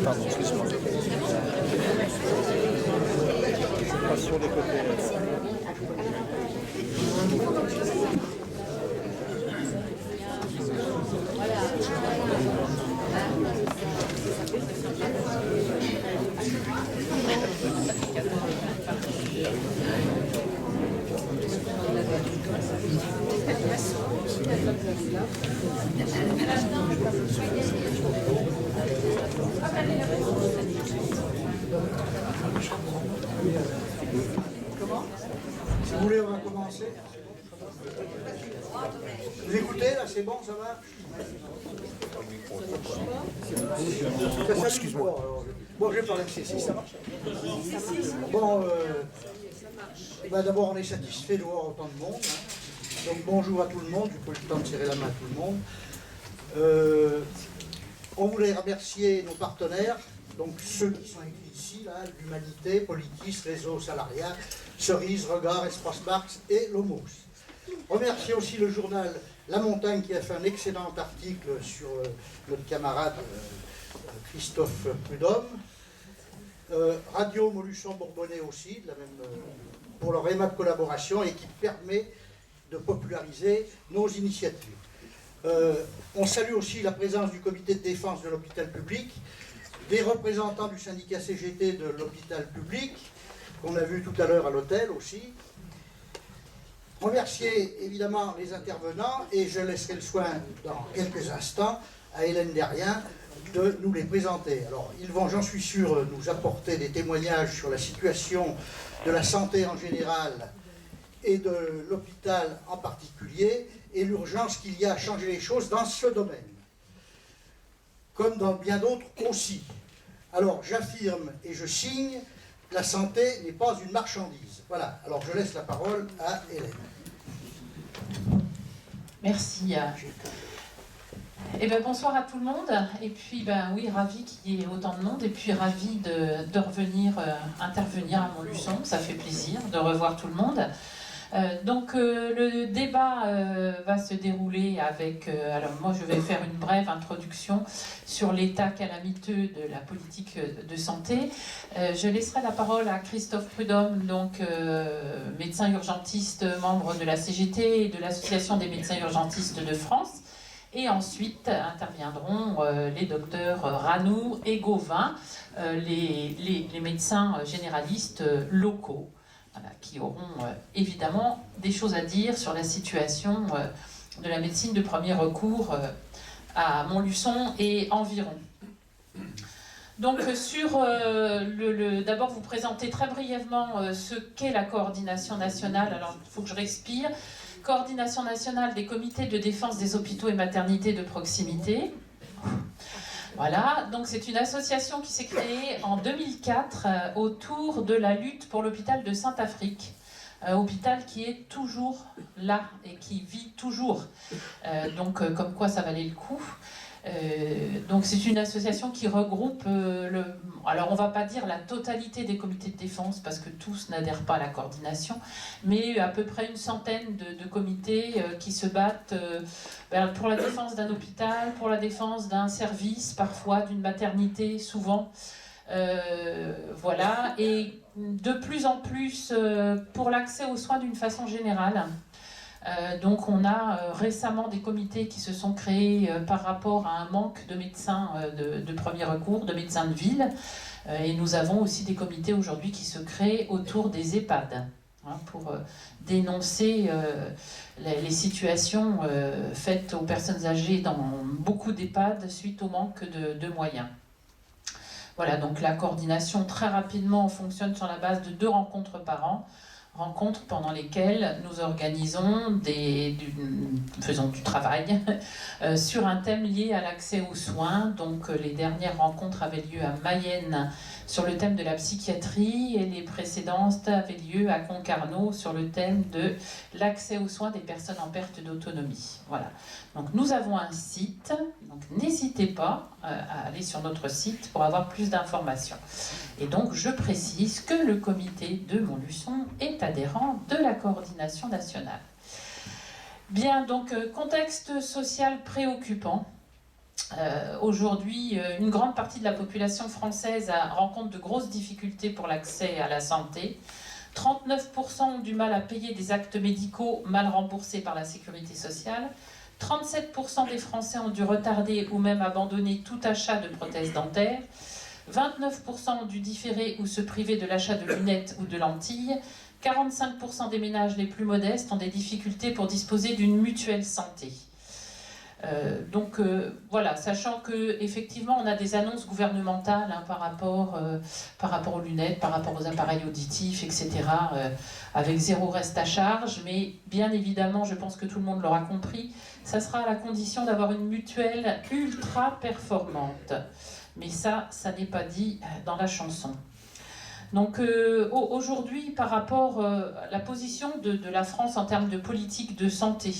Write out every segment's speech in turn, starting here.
Pardon, excuse-moi. Pas sur les côtés. Comment? Si vous voulez, on va commencer. Vous écoutez, là, c'est bon, ça va? Oh, excuse-moi. Bon, je vais parler de ceci, ça marche? Bon, d'abord, on est satisfait de voir autant de monde. Hein. Donc, bonjour à tout le monde. J'ai pas eu le temps de serrer la main à tout le monde. On voulait remercier nos partenaires, donc ceux qui sont écrits ici, là, l'Humanité, Politis, Réseau Salariat, Cerise, Regard, Espace Marx et l'Homos. Remercier aussi le journal La Montagne qui a fait un excellent article sur notre camarade Christophe Prudhomme. Radio Montluçon Bourbonnais aussi, de la même, pour leur aimable collaboration et qui permet de populariser nos initiatives. On salue aussi la présence du comité de défense de l'hôpital public, des représentants du syndicat CGT de l'hôpital public, qu'on a vu tout à l'heure à l'hôtel aussi. Remercier évidemment les intervenants et je laisserai le soin dans quelques instants à Hélène Derrien de nous les présenter. Alors ils vont, j'en suis sûr, nous apporter des témoignages sur la situation de la santé en général et de l'hôpital en particulier et l'urgence qu'il y a à changer les choses dans ce domaine, comme dans bien d'autres aussi. Alors j'affirme et je signe, la santé n'est pas une marchandise. Voilà, alors je laisse la parole à Hélène. Merci. Eh ben, bonsoir à tout le monde. Et puis, oui, ravi qu'il y ait autant de monde. Et puis, ravi de revenir intervenir à Montluçon. Ça fait plaisir de revoir tout le monde. Le débat va se dérouler avec... alors, moi, je vais faire une brève introduction sur l'état calamiteux de la politique de santé. Je laisserai la parole à Christophe Prudhomme, donc médecin urgentiste, membre de la CGT et de l'Association des médecins urgentistes de France. Et ensuite interviendront les docteurs Ranou et Gauvin, les médecins généralistes locaux, voilà, qui auront évidemment des choses à dire sur la situation de la médecine de premier recours à Montluçon et environ. Donc d'abord vous présenter très brièvement ce qu'est la coordination nationale. Alors il faut que je respire. Coordination nationale des comités de défense des hôpitaux et maternités de proximité. Voilà, donc c'est une association qui s'est créée en 2004 autour de la lutte pour l'hôpital de Saint-Afrique. Hôpital qui est toujours là et qui vit toujours. Comme quoi ça valait le coup. Donc c'est une association qui regroupe, alors on va pas dire la totalité des comités de défense parce que tous n'adhèrent pas à la coordination, mais à peu près une centaine de comités qui se battent pour la défense d'un hôpital, pour la défense d'un service, parfois d'une maternité, souvent. Voilà, et de plus en plus pour l'accès aux soins d'une façon générale. Donc on a récemment des comités qui se sont créés par rapport à un manque de médecins de premier recours, de médecins de ville, et nous avons aussi des comités aujourd'hui qui se créent autour des EHPAD, hein, pour dénoncer les situations faites aux personnes âgées dans beaucoup d'EHPAD suite au manque de moyens. Voilà, donc la coordination très rapidement fonctionne sur la base de 2 rencontres par an, rencontres pendant lesquelles nous organisons faisons du travail sur un thème lié à l'accès aux soins. Donc les dernières rencontres avaient lieu à Mayenne sur le thème de la psychiatrie et les précédentes avaient lieu à Concarneau sur le thème de l'accès aux soins des personnes en perte d'autonomie. Voilà. Donc nous avons un site, donc n'hésitez pas à aller sur notre site pour avoir plus d'informations. Et donc je précise que le comité de Montluçon est adhérent de la coordination nationale. Bien, donc contexte social préoccupant. Aujourd'hui, une grande partie de la population française rencontre de grosses difficultés pour l'accès à la santé. 39% ont du mal à payer des actes médicaux mal remboursés par la sécurité sociale. 37% des Français ont dû retarder ou même abandonner tout achat de prothèses dentaires. 29% ont dû différer ou se priver de l'achat de lunettes ou de lentilles. 45% des ménages les plus modestes ont des difficultés pour disposer d'une mutuelle santé. Voilà, sachant qu'effectivement on a des annonces gouvernementales par rapport aux lunettes, par rapport aux appareils auditifs, etc., avec zéro reste à charge, mais bien évidemment, je pense que tout le monde l'aura compris, ça sera à la condition d'avoir une mutuelle ultra performante. Mais ça n'est pas dit dans la chanson. Donc aujourd'hui, par rapport à la position de la France en termes de politique de santé,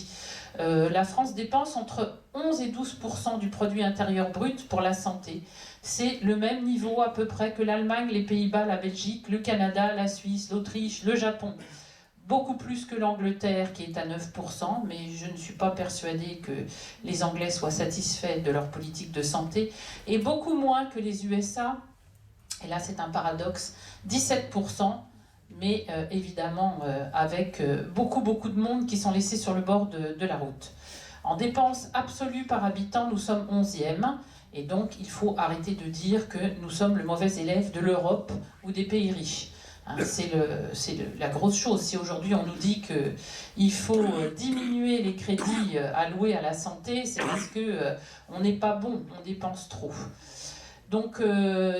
la France dépense entre 11 et 12% du produit intérieur brut pour la santé. C'est le même niveau à peu près que l'Allemagne, les Pays-Bas, la Belgique, le Canada, la Suisse, l'Autriche, le Japon. Beaucoup plus que l'Angleterre qui est à 9%, mais je ne suis pas persuadée que les Anglais soient satisfaits de leur politique de santé, et beaucoup moins que les USA, et là c'est un paradoxe, 17%, mais évidemment avec beaucoup de monde qui sont laissés sur le bord de la route. En dépenses absolues par habitant, nous sommes 11e, et donc il faut arrêter de dire que nous sommes le mauvais élève de l'Europe ou des pays riches. Hein, c'est la grosse chose. Si aujourd'hui on nous dit qu'il faut diminuer les crédits alloués à la santé, c'est parce qu'on n'est pas bon, on dépense trop. Donc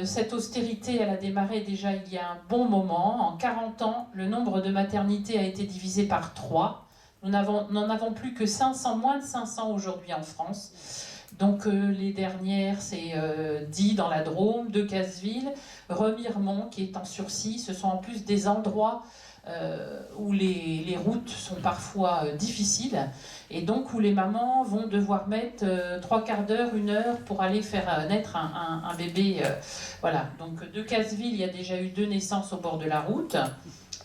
cette austérité, elle a démarré déjà il y a un bon moment. En 40 ans, le nombre de maternités a été divisé par 3. Nous n'en avons plus que 500, moins de 500 aujourd'hui en France. Donc les dernières, c'est Die dans la Drôme, Decazeville, Remiremont qui est en sursis. Ce sont en plus des endroits où les routes sont parfois difficiles et donc où les mamans vont devoir mettre 3/4 d'heure, 1 heure pour aller faire naître un bébé. Voilà, donc Decazeville, il y a déjà eu 2 naissances au bord de la route.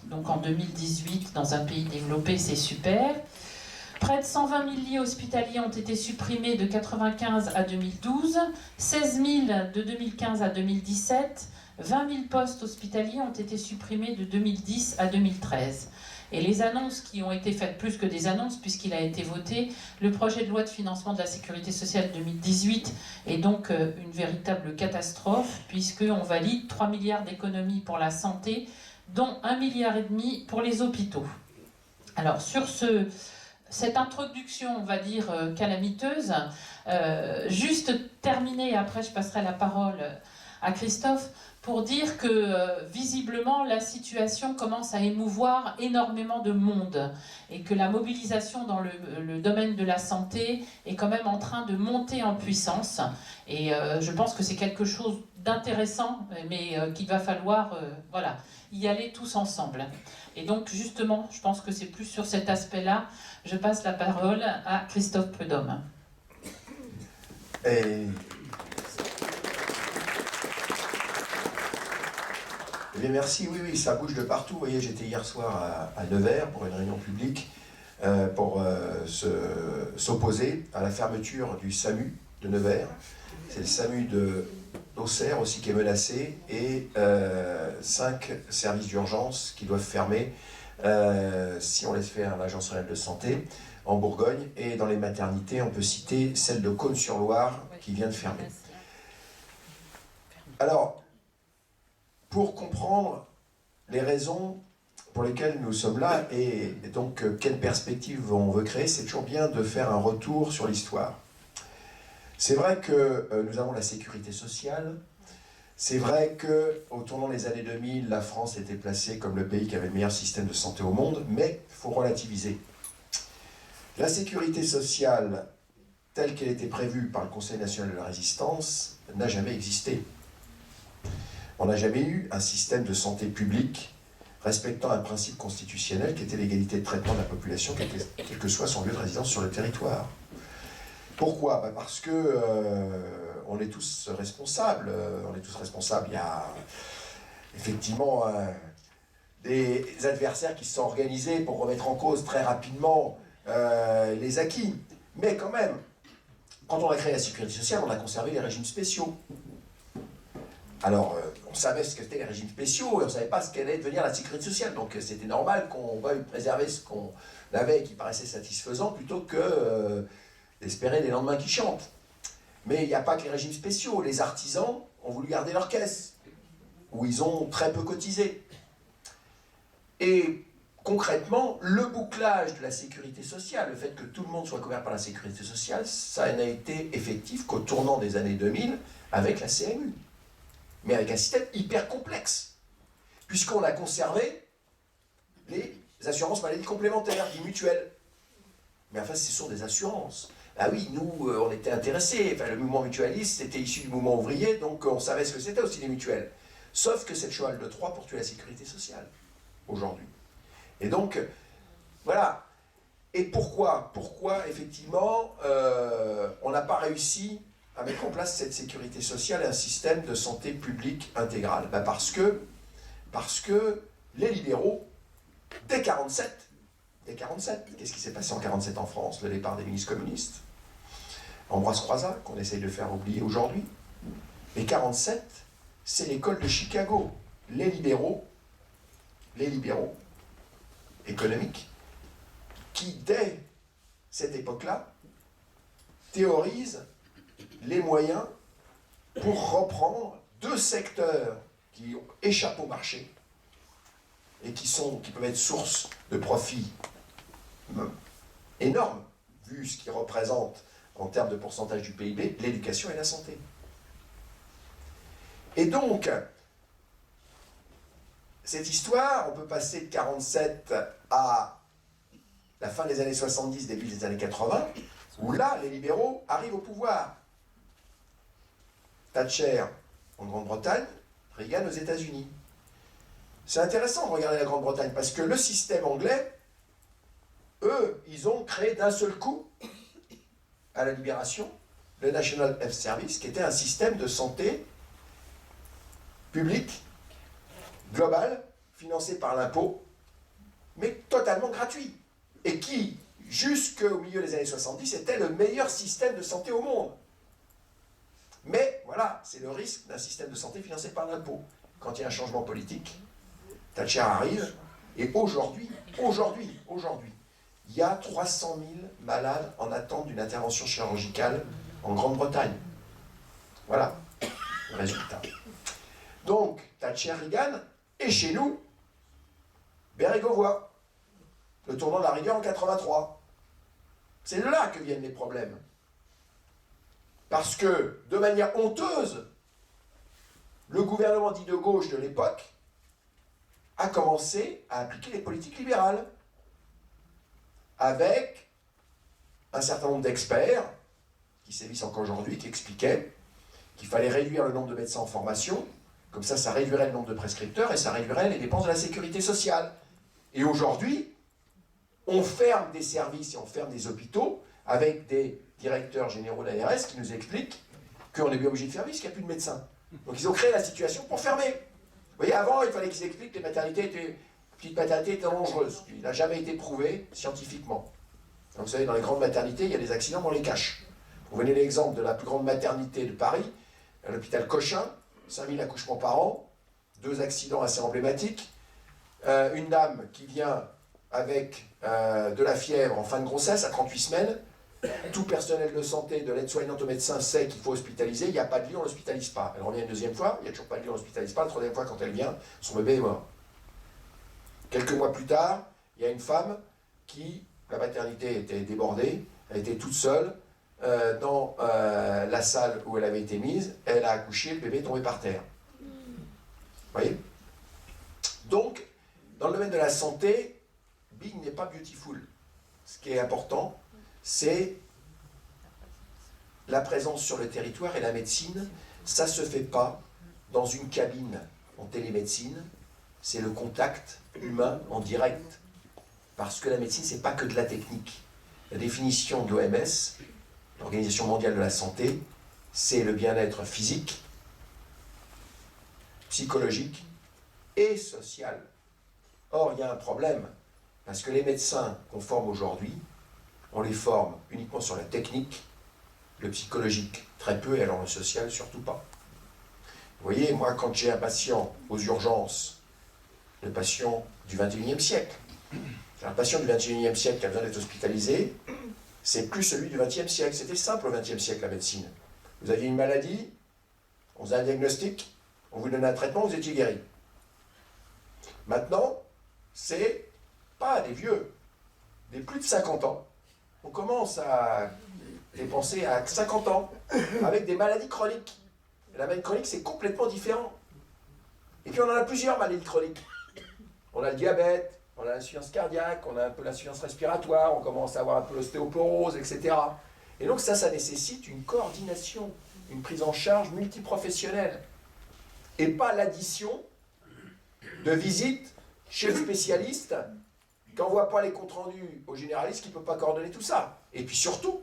Donc en 2018, dans un pays développé, c'est super. Près de 120 000 lits hospitaliers ont été supprimés de 1995 à 2012, 16 000 de 2015 à 2017, 20 000 postes hospitaliers ont été supprimés de 2010 à 2013. Et les annonces qui ont été faites, plus que des annonces, puisqu'il a été voté, le projet de loi de financement de la Sécurité sociale 2018 est donc une véritable catastrophe, puisqu'on valide 3 milliards d'économies pour la santé, dont 1,5 milliard pour les hôpitaux. Alors sur cette introduction, on va dire, calamiteuse, juste terminer, après je passerai la parole à Christophe, pour dire que visiblement la situation commence à émouvoir énormément de monde et que la mobilisation dans le domaine de la santé est quand même en train de monter en puissance. Et je pense que c'est quelque chose d'intéressant, mais qu'il va falloir voilà, y aller tous ensemble. Et donc justement, je pense que c'est plus sur cet aspect-là. Je passe la parole à Christophe Prudhomme. Eh bien, merci, oui, ça bouge de partout. Vous voyez, j'étais hier soir à Nevers pour une réunion publique pour s'opposer à la fermeture du SAMU de Nevers. C'est le SAMU d'Auxerre aussi qui est menacé et 5 services d'urgence qui doivent fermer si on laisse faire l'Agence régionale de santé en Bourgogne. Et dans les maternités, on peut citer celle de Cosne-sur-Loire qui vient de fermer. Alors, pour comprendre les raisons pour lesquelles nous sommes là et donc quelle perspective on veut créer, c'est toujours bien de faire un retour sur l'histoire. C'est vrai que nous avons la sécurité sociale, c'est vrai qu'au tournant des années 2000, la France était placée comme le pays qui avait le meilleur système de santé au monde, mais il faut relativiser. La sécurité sociale, telle qu'elle était prévue par le Conseil national de la résistance, n'a jamais existé. On n'a jamais eu un système de santé publique respectant un principe constitutionnel qui était l'égalité de traitement de la population, quel que soit son lieu de résidence sur le territoire. Pourquoi ? Parce que on est tous responsables. Il y a effectivement des adversaires qui se sont organisés pour remettre en cause très rapidement les acquis. Mais quand même, quand on a créé la sécurité sociale, on a conservé les régimes spéciaux. Alors, on savait ce qu'étaient les régimes spéciaux et on ne savait pas ce qu'allait devenir la sécurité sociale. Donc, c'était normal qu'on veuille préserver ce qu'on avait et qui paraissait satisfaisant plutôt que d'espérer des lendemains qui chantent. Mais il n'y a pas que les régimes spéciaux. Les artisans ont voulu garder leur caisse, où ils ont très peu cotisé. Et concrètement, le bouclage de la sécurité sociale, le fait que tout le monde soit couvert par la sécurité sociale, ça n'a été effectif qu'au tournant des années 2000 avec la CMU. Mais avec un système hyper complexe, puisqu'on a conservé les assurances maladies complémentaires, les mutuelles. Mais enfin, ce sont des assurances. Ah oui, nous, on était intéressés. Enfin, le mouvement mutualiste, c'était issu du mouvement ouvrier, donc on savait ce que c'était aussi les mutuelles. Sauf que c'est le cheval de Troie pour tuer la sécurité sociale, aujourd'hui. Et donc, voilà. Et pourquoi effectivement, on n'a pas réussi à mettre en place cette sécurité sociale et un système de santé publique intégral? Ben parce que les libéraux, dès 1947, qu'est-ce qui s'est passé en 1947 en France? Le départ des ministres communistes. Ambroise Croizat, qu'on essaye de faire oublier aujourd'hui. Et 1947, c'est l'école de Chicago. Les libéraux économiques, qui, dès cette époque-là, théorisent les moyens pour reprendre deux secteurs qui échappent au marché et qui peuvent être source de profits énormes, vu ce qu'ils représentent en termes de pourcentage du PIB, l'éducation et la santé. Et donc, cette histoire, on peut passer de 1947 à la fin des années 70, début des années 80, où là, les libéraux arrivent au pouvoir. Thatcher en Grande-Bretagne, Reagan aux États-Unis. C'est intéressant de regarder la Grande-Bretagne, parce que le système anglais, eux, ils ont créé d'un seul coup, à la Libération, le National Health Service, qui était un système de santé public, global, financé par l'impôt, mais totalement gratuit. Et qui, jusqu'au milieu des années 70, était le meilleur système de santé au monde. Mais voilà, c'est le risque d'un système de santé financé par l'impôt. Quand il y a un changement politique, Thatcher arrive, et aujourd'hui, il y a 300 000 malades en attente d'une intervention chirurgicale en Grande-Bretagne. Voilà le résultat. Donc, Thatcher, Reagan, et chez nous, Bérégovoy, le tournant de la rigueur en 83. C'est de là que viennent les problèmes. Parce que, de manière honteuse, le gouvernement dit de gauche de l'époque a commencé à appliquer les politiques libérales, avec un certain nombre d'experts, qui sévissent encore aujourd'hui, qui expliquaient qu'il fallait réduire le nombre de médecins en formation, comme ça réduirait le nombre de prescripteurs et ça réduirait les dépenses de la sécurité sociale. Et aujourd'hui, on ferme des services et on ferme des hôpitaux avec des directeurs généraux de l'ARS qui nous expliquent qu'on est bien obligé de fermer parce qu'il n'y a plus de médecins. Donc ils ont créé la situation pour fermer. Vous voyez, avant, il fallait qu'ils expliquent que les petites maternités étaient dangereuses. Il n'a jamais été prouvé scientifiquement. Donc, vous savez, dans les grandes maternités, il y a des accidents, on les cache. Vous venez l'exemple de la plus grande maternité de Paris, à l'hôpital Cochin, 5000 accouchements par an, 2 accidents assez emblématiques, une dame qui vient avec de la fièvre en fin de grossesse à 38 semaines, tout personnel de santé, de l'aide-soignante au médecin sait qu'il faut hospitaliser, il n'y a pas de lit, on ne l'hospitalise pas. Elle revient une deuxième fois, il n'y a toujours pas de lit, on ne l'hospitalise pas, la troisième fois quand elle vient, son bébé est mort. Quelques mois plus tard, il y a une femme qui, la maternité était débordée, elle était toute seule, dans la salle où elle avait été mise, elle a accouché, le bébé est tombé par terre. Vous voyez? Donc, dans le domaine de la santé, big n'est pas beautiful. Ce qui est important, c'est la présence sur le territoire et la médecine. Ça ne se fait pas dans une cabine en télémédecine, c'est le contact humain en direct. Parce que la médecine, ce n'est pas que de la technique. La définition de l'OMS, l'Organisation mondiale de la santé, c'est le bien-être physique, psychologique et social. Or, il y a un problème, parce que les médecins qu'on forme aujourd'hui, on les forme uniquement sur la technique, le psychologique très peu, et alors le social surtout pas. Vous voyez, moi quand j'ai un patient aux urgences, le patient du 21e siècle, un patient du 21e siècle qui a besoin d'être hospitalisé, c'est plus celui du 20e siècle. C'était simple au 20e siècle, la médecine. Vous aviez une maladie, on faisait un diagnostic, on vous donnait un traitement, vous étiez guéri. Maintenant, c'est pas des vieux, des plus de 50 ans. On commence à dépenser à 50 ans avec des maladies chroniques. Et la maladie chronique, c'est complètement différent. Et puis on en a plusieurs maladies chroniques. On a le diabète, on a l'insuffisance cardiaque, on a un peu l'insuffisance respiratoire, on commence à avoir un peu l'ostéoporose, etc. Et donc ça nécessite une coordination, une prise en charge multiprofessionnelle. Et pas l'addition de visites chez le spécialiste qui n'envoie pas les comptes rendus au généraliste qui ne peut pas coordonner tout ça. Et puis surtout,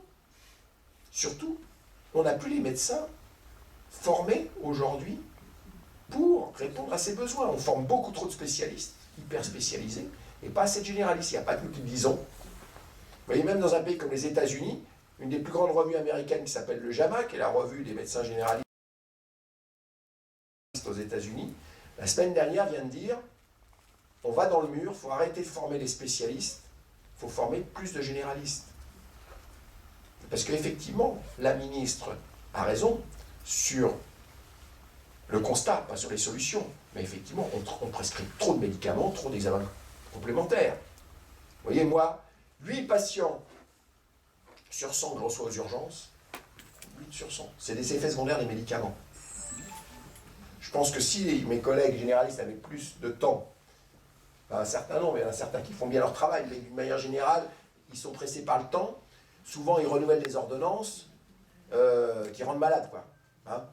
on n'a plus les médecins formés aujourd'hui pour répondre à ces besoins. On forme beaucoup trop de spécialistes, hyper spécialisés, et pas assez de généralistes. Il n'y a pas que nous qui le disons. Vous voyez, même dans un pays comme les États-Unis, une des plus grandes revues américaines qui s'appelle le JAMA, qui est la revue des médecins généralistes aux États-Unis, la semaine dernière vient de dire on va dans le mur, il faut arrêter de former les spécialistes, il faut former plus de généralistes. Parce qu'effectivement, la ministre a raison sur le constat, pas sur les solutions. Mais effectivement, on prescrit trop de médicaments, trop d'examens complémentaires. Vous voyez, moi, 8 patients sur 100 que je reçois aux urgences, 8 sur 100, c'est des effets secondaires des médicaments. Je pense que si mes collègues généralistes avaient plus de temps, un certain nombre, il y en a certains qui font bien leur travail, mais d'une manière générale, ils sont pressés par le temps. Souvent, ils renouvellent des ordonnances qui rendent malades, quoi. Hein,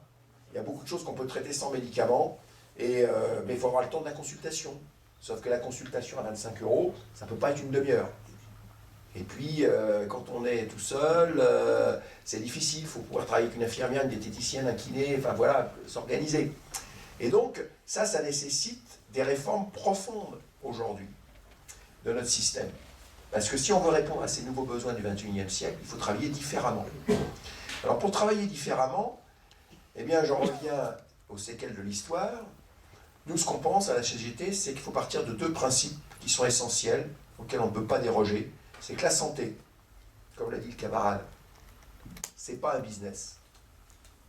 il y a beaucoup de choses qu'on peut traiter sans médicaments, mais il faut avoir le temps de la consultation. Sauf que la consultation à 25 €, ça ne peut pas être une demi-heure. Et puis, quand on est tout seul, c'est difficile. Il faut pouvoir travailler avec une infirmière, une diététicienne, un kiné, enfin voilà, s'organiser. Et donc, ça nécessite des réformes profondes aujourd'hui de notre système. Parce que si on veut répondre à ces nouveaux besoins du 21e siècle, il faut travailler différemment. Alors pour travailler différemment, eh bien j'en reviens aux séquelles de l'histoire. Nous, ce qu'on pense à la CGT, c'est qu'il faut partir de 2 principes qui sont essentiels, auxquels on ne peut pas déroger. C'est que la santé, comme l'a dit le camarade, c'est pas un business.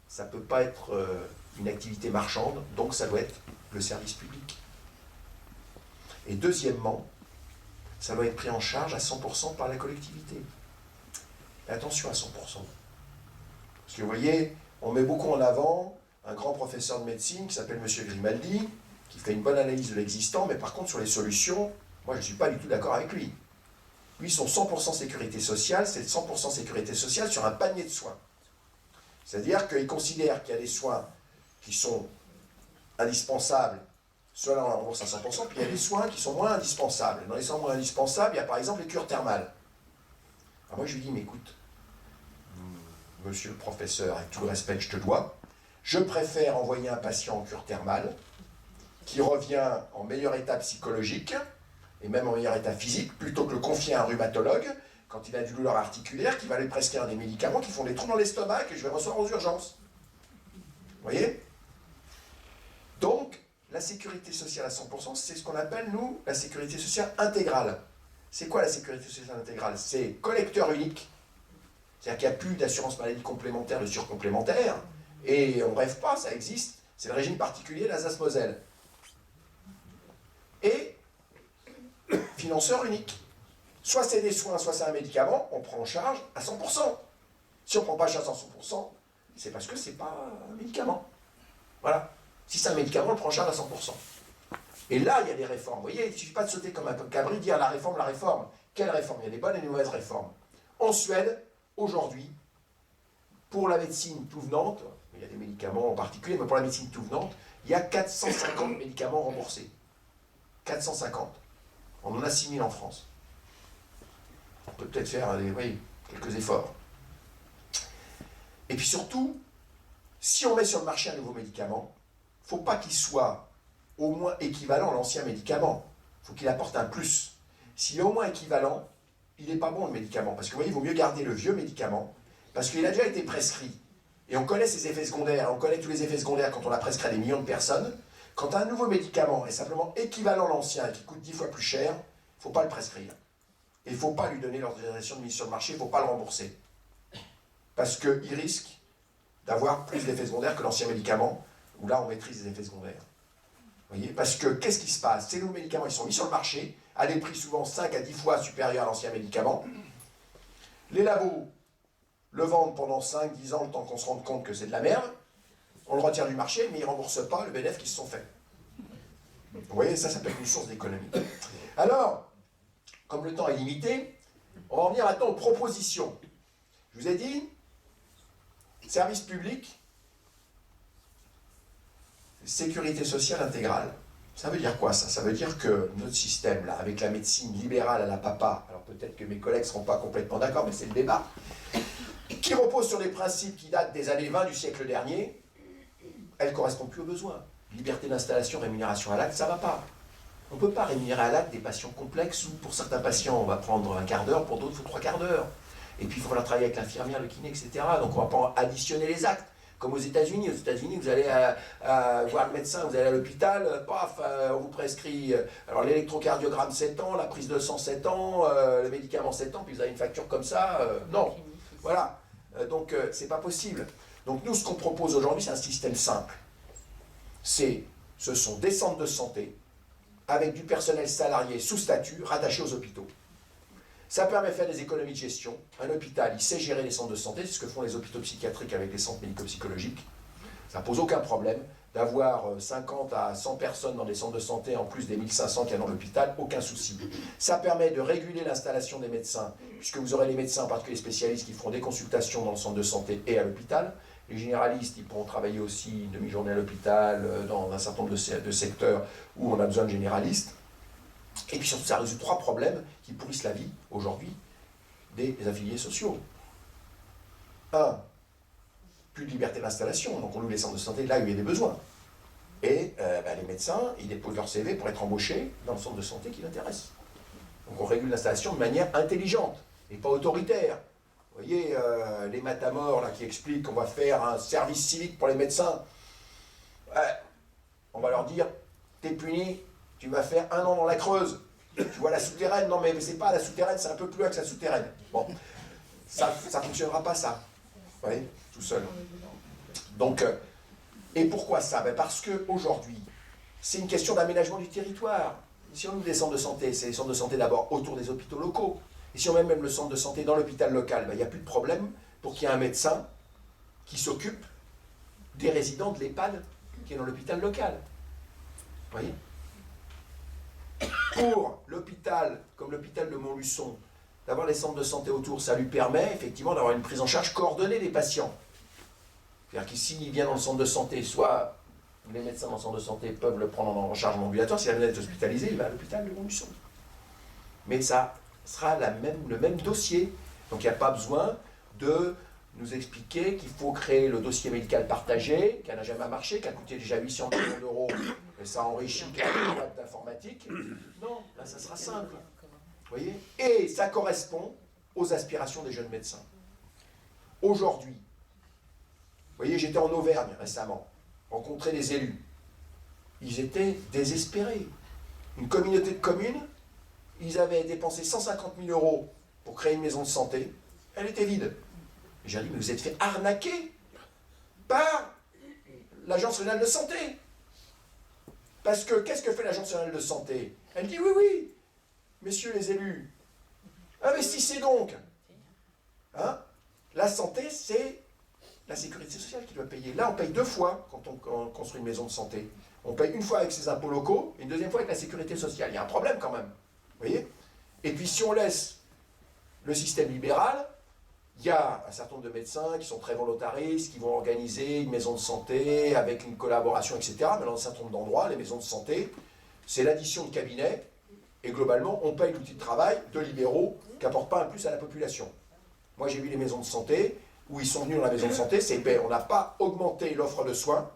Ça ne peut pas être une activité marchande, donc ça doit être le service public. Et deuxièmement, ça doit être pris en charge à 100% par la collectivité. Et attention à 100%. Parce que vous voyez, on met beaucoup en avant un grand professeur de médecine qui s'appelle M. Grimaldi, qui fait une bonne analyse de l'existant, mais par contre sur les solutions, moi je ne suis pas du tout d'accord avec lui. Lui, son 100% sécurité sociale, c'est 100% sécurité sociale sur un panier de soins. C'est-à-dire qu'il considère qu'il y a des soins qui sont indispensables, ceux-là on rembourse à 100%, puis il y a des soins qui sont moins indispensables. Dans les soins moins indispensables, il y a par exemple les cures thermales. Alors moi je lui dis, mais écoute, monsieur le professeur, avec tout le respect que je te dois, je préfère envoyer un patient en cure thermale, qui revient en meilleur état psychologique, et même en meilleur état physique, plutôt que le confier à un rhumatologue, quand il a du douleur articulaire, qui va lui prescrire des médicaments qui font des trous dans l'estomac et que je vais recevoir aux urgences. Vous voyez? Donc, la sécurité sociale à 100%, c'est ce qu'on appelle, nous, la sécurité sociale intégrale. C'est quoi la sécurité sociale intégrale? C'est collecteur unique, c'est-à-dire qu'il n'y a plus d'assurance maladie complémentaire, de surcomplémentaire, et on ne rêve pas, ça existe, c'est le régime particulier, l'Alsace-Moselle. Et financeur unique. Soit c'est des soins, soit c'est un médicament, on prend en charge à 100%. Si on ne prend pas en charge à 100%, c'est parce que ce n'est pas un médicament. Voilà. Si c'est un médicament, on le prend en charge à 100%. Et là, il y a des réformes. Vous voyez, il ne suffit pas de sauter comme un cabri, dire la réforme, la réforme. Quelle réforme? Il y a des bonnes et des mauvaises réformes. En Suède, aujourd'hui, pour la médecine tout venante, il y a des médicaments en particulier, mais pour la médecine tout venante, il y a 450 médicaments remboursés. 450. On en a 6000 en France. On peut peut-être faire quelques efforts. Et puis surtout, si on met sur le marché un nouveau médicament, il ne faut pas qu'il soit au moins équivalent à l'ancien médicament. Il faut qu'il apporte un plus. S'il est au moins équivalent, il n'est pas bon le médicament. Parce que vous voyez, il vaut mieux garder le vieux médicament, parce qu'il a déjà été prescrit. Et on connaît ses effets secondaires, on connaît tous les effets secondaires quand on l'a prescrit à des millions de personnes. Quand un nouveau médicament est simplement équivalent à l'ancien et qui coûte 10 fois plus cher, il ne faut pas le prescrire. Et il ne faut pas lui donner l'autorisation de mise sur le marché, il ne faut pas le rembourser. Parce qu'il risque d'avoir plus d'effets secondaires que l'ancien médicament, où là on maîtrise les effets secondaires. Vous voyez? Parce que qu'est-ce qui se passe? Ces nouveaux médicaments, ils sont mis sur le marché, à des prix souvent 5 à 10 fois supérieurs à l'ancien médicament. Les labos le vendent pendant 5-10 ans, le temps qu'on se rende compte que c'est de la merde. On le retire du marché, mais ils ne remboursent pas le bénéfice qu'ils se sont faits. Vous voyez, ça peut être une source d'économie. Alors, comme le temps est limité, on va en venir maintenant aux propositions. Je vous ai dit, service public, sécurité sociale intégrale. Ça veut dire quoi ça? Ça veut dire que notre système, là, avec la médecine libérale à la papa, alors peut-être que mes collègues ne seront pas complètement d'accord, mais c'est le débat, qui repose sur des principes qui datent des années 20 du siècle dernier, elle ne correspond plus aux besoins. Liberté d'installation, rémunération à l'acte, ça ne va pas. On ne peut pas rémunérer à l'acte des patients complexes où pour certains patients on va prendre un quart d'heure, pour d'autres il faut 3 quarts d'heure. Et puis il faut falloir travailler avec l'infirmière, le kiné, etc. Donc on ne va pas additionner les actes. Comme aux États-Unis. Aux États-Unis, vous allez voir le médecin, vous allez à l'hôpital, paf, on vous prescrit alors l'électrocardiogramme 7 ans, la prise de sang 7 ans, le médicament 7 ans, puis vous avez une facture comme ça. Non. Voilà. Donc c'est pas possible. Donc nous, ce qu'on propose aujourd'hui, c'est un système simple. Ce sont des centres de santé avec du personnel salarié sous statut rattaché aux hôpitaux. Ça permet de faire des économies de gestion. Un hôpital, il sait gérer les centres de santé, c'est ce que font les hôpitaux psychiatriques avec les centres médico-psychologiques. Ça ne pose aucun problème d'avoir 50 à 100 personnes dans des centres de santé en plus des 1500 qu'il y a dans l'hôpital, aucun souci. Ça permet de réguler l'installation des médecins, puisque vous aurez les médecins, en particulier les spécialistes, qui feront des consultations dans le centre de santé et à l'hôpital. Les généralistes, ils pourront travailler aussi une demi-journée à l'hôpital, dans un certain nombre de secteurs où on a besoin de généralistes. Et puis surtout, ça résout 3 problèmes qui pourrissent la vie, aujourd'hui, des affiliés sociaux. 1, plus de liberté d'installation, donc on loue les centres de santé là où il y a des besoins. Et les médecins, ils déposent leur CV pour être embauchés dans le centre de santé qui l'intéresse. Donc on régule l'installation de manière intelligente, et pas autoritaire. Vous voyez, les matamors là, qui expliquent qu'on va faire un service civique pour les médecins, on va leur dire, t'es puni, tu vas faire 1 an dans la Creuse. Tu vois la souterraine? Non mais c'est pas la souterraine, c'est un peu plus loin que la souterraine. Bon, ça ne fonctionnera pas ça. Vous voyez, tout seul. Donc, et pourquoi ça? Parce qu'aujourd'hui, c'est une question d'aménagement du territoire. Si on ouvre des centres de santé, c'est les centres de santé d'abord autour des hôpitaux locaux. Et si on met même le centre de santé dans l'hôpital local, il n'y a plus de problème pour qu'il y ait un médecin qui s'occupe des résidents de l'EHPAD qui est dans l'hôpital local. Vous voyez? Pour l'hôpital, comme l'hôpital de Montluçon, d'avoir les centres de santé autour, ça lui permet effectivement d'avoir une prise en charge coordonnée des patients. C'est-à-dire qu'ici, il vient dans le centre de santé, soit les médecins dans le centre de santé peuvent le prendre en charge en ambulatoire, si la personne est hospitalisée, il va à l'hôpital de Montluçon. Mais ça sera le même dossier. Donc il n'y a pas besoin de nous expliquer qu'il faut créer le dossier médical partagé, qui n'a jamais marché, qui a coûté déjà 800 millions d'euros, et ça enrichit la boîte d'informatique. Non, là ça sera simple. Vous voyez? Et ça correspond aux aspirations des jeunes médecins. Aujourd'hui, vous voyez, j'étais en Auvergne récemment, rencontrer des élus. Ils étaient désespérés. Une communauté de communes, ils avaient dépensé 150 000 euros pour créer une maison de santé, elle était vide. Et j'ai dit, mais vous êtes fait arnaquer par l'Agence régionale de santé. Parce que, qu'est-ce que fait l'Agence régionale de santé? Elle dit, oui, oui, messieurs les élus, investissez donc. Hein? La santé, c'est la sécurité sociale qui doit payer. Là, on paye 2 fois quand on construit une maison de santé. On paye une fois avec ses impôts locaux, et une deuxième fois avec la sécurité sociale. Il y a un problème quand même. Vous voyez? Et puis si on laisse le système libéral, il y a un certain nombre de médecins qui sont très volontaristes, qui vont organiser une maison de santé avec une collaboration, etc. Mais dans un certain nombre d'endroits, les maisons de santé, c'est l'addition de cabinets, et globalement, on paye l'outil de travail de libéraux qui n'apportent pas un plus à la population. Moi, j'ai vu les maisons de santé, où ils sont venus dans la maison de santé, c'est on n'a pas augmenté l'offre de soins.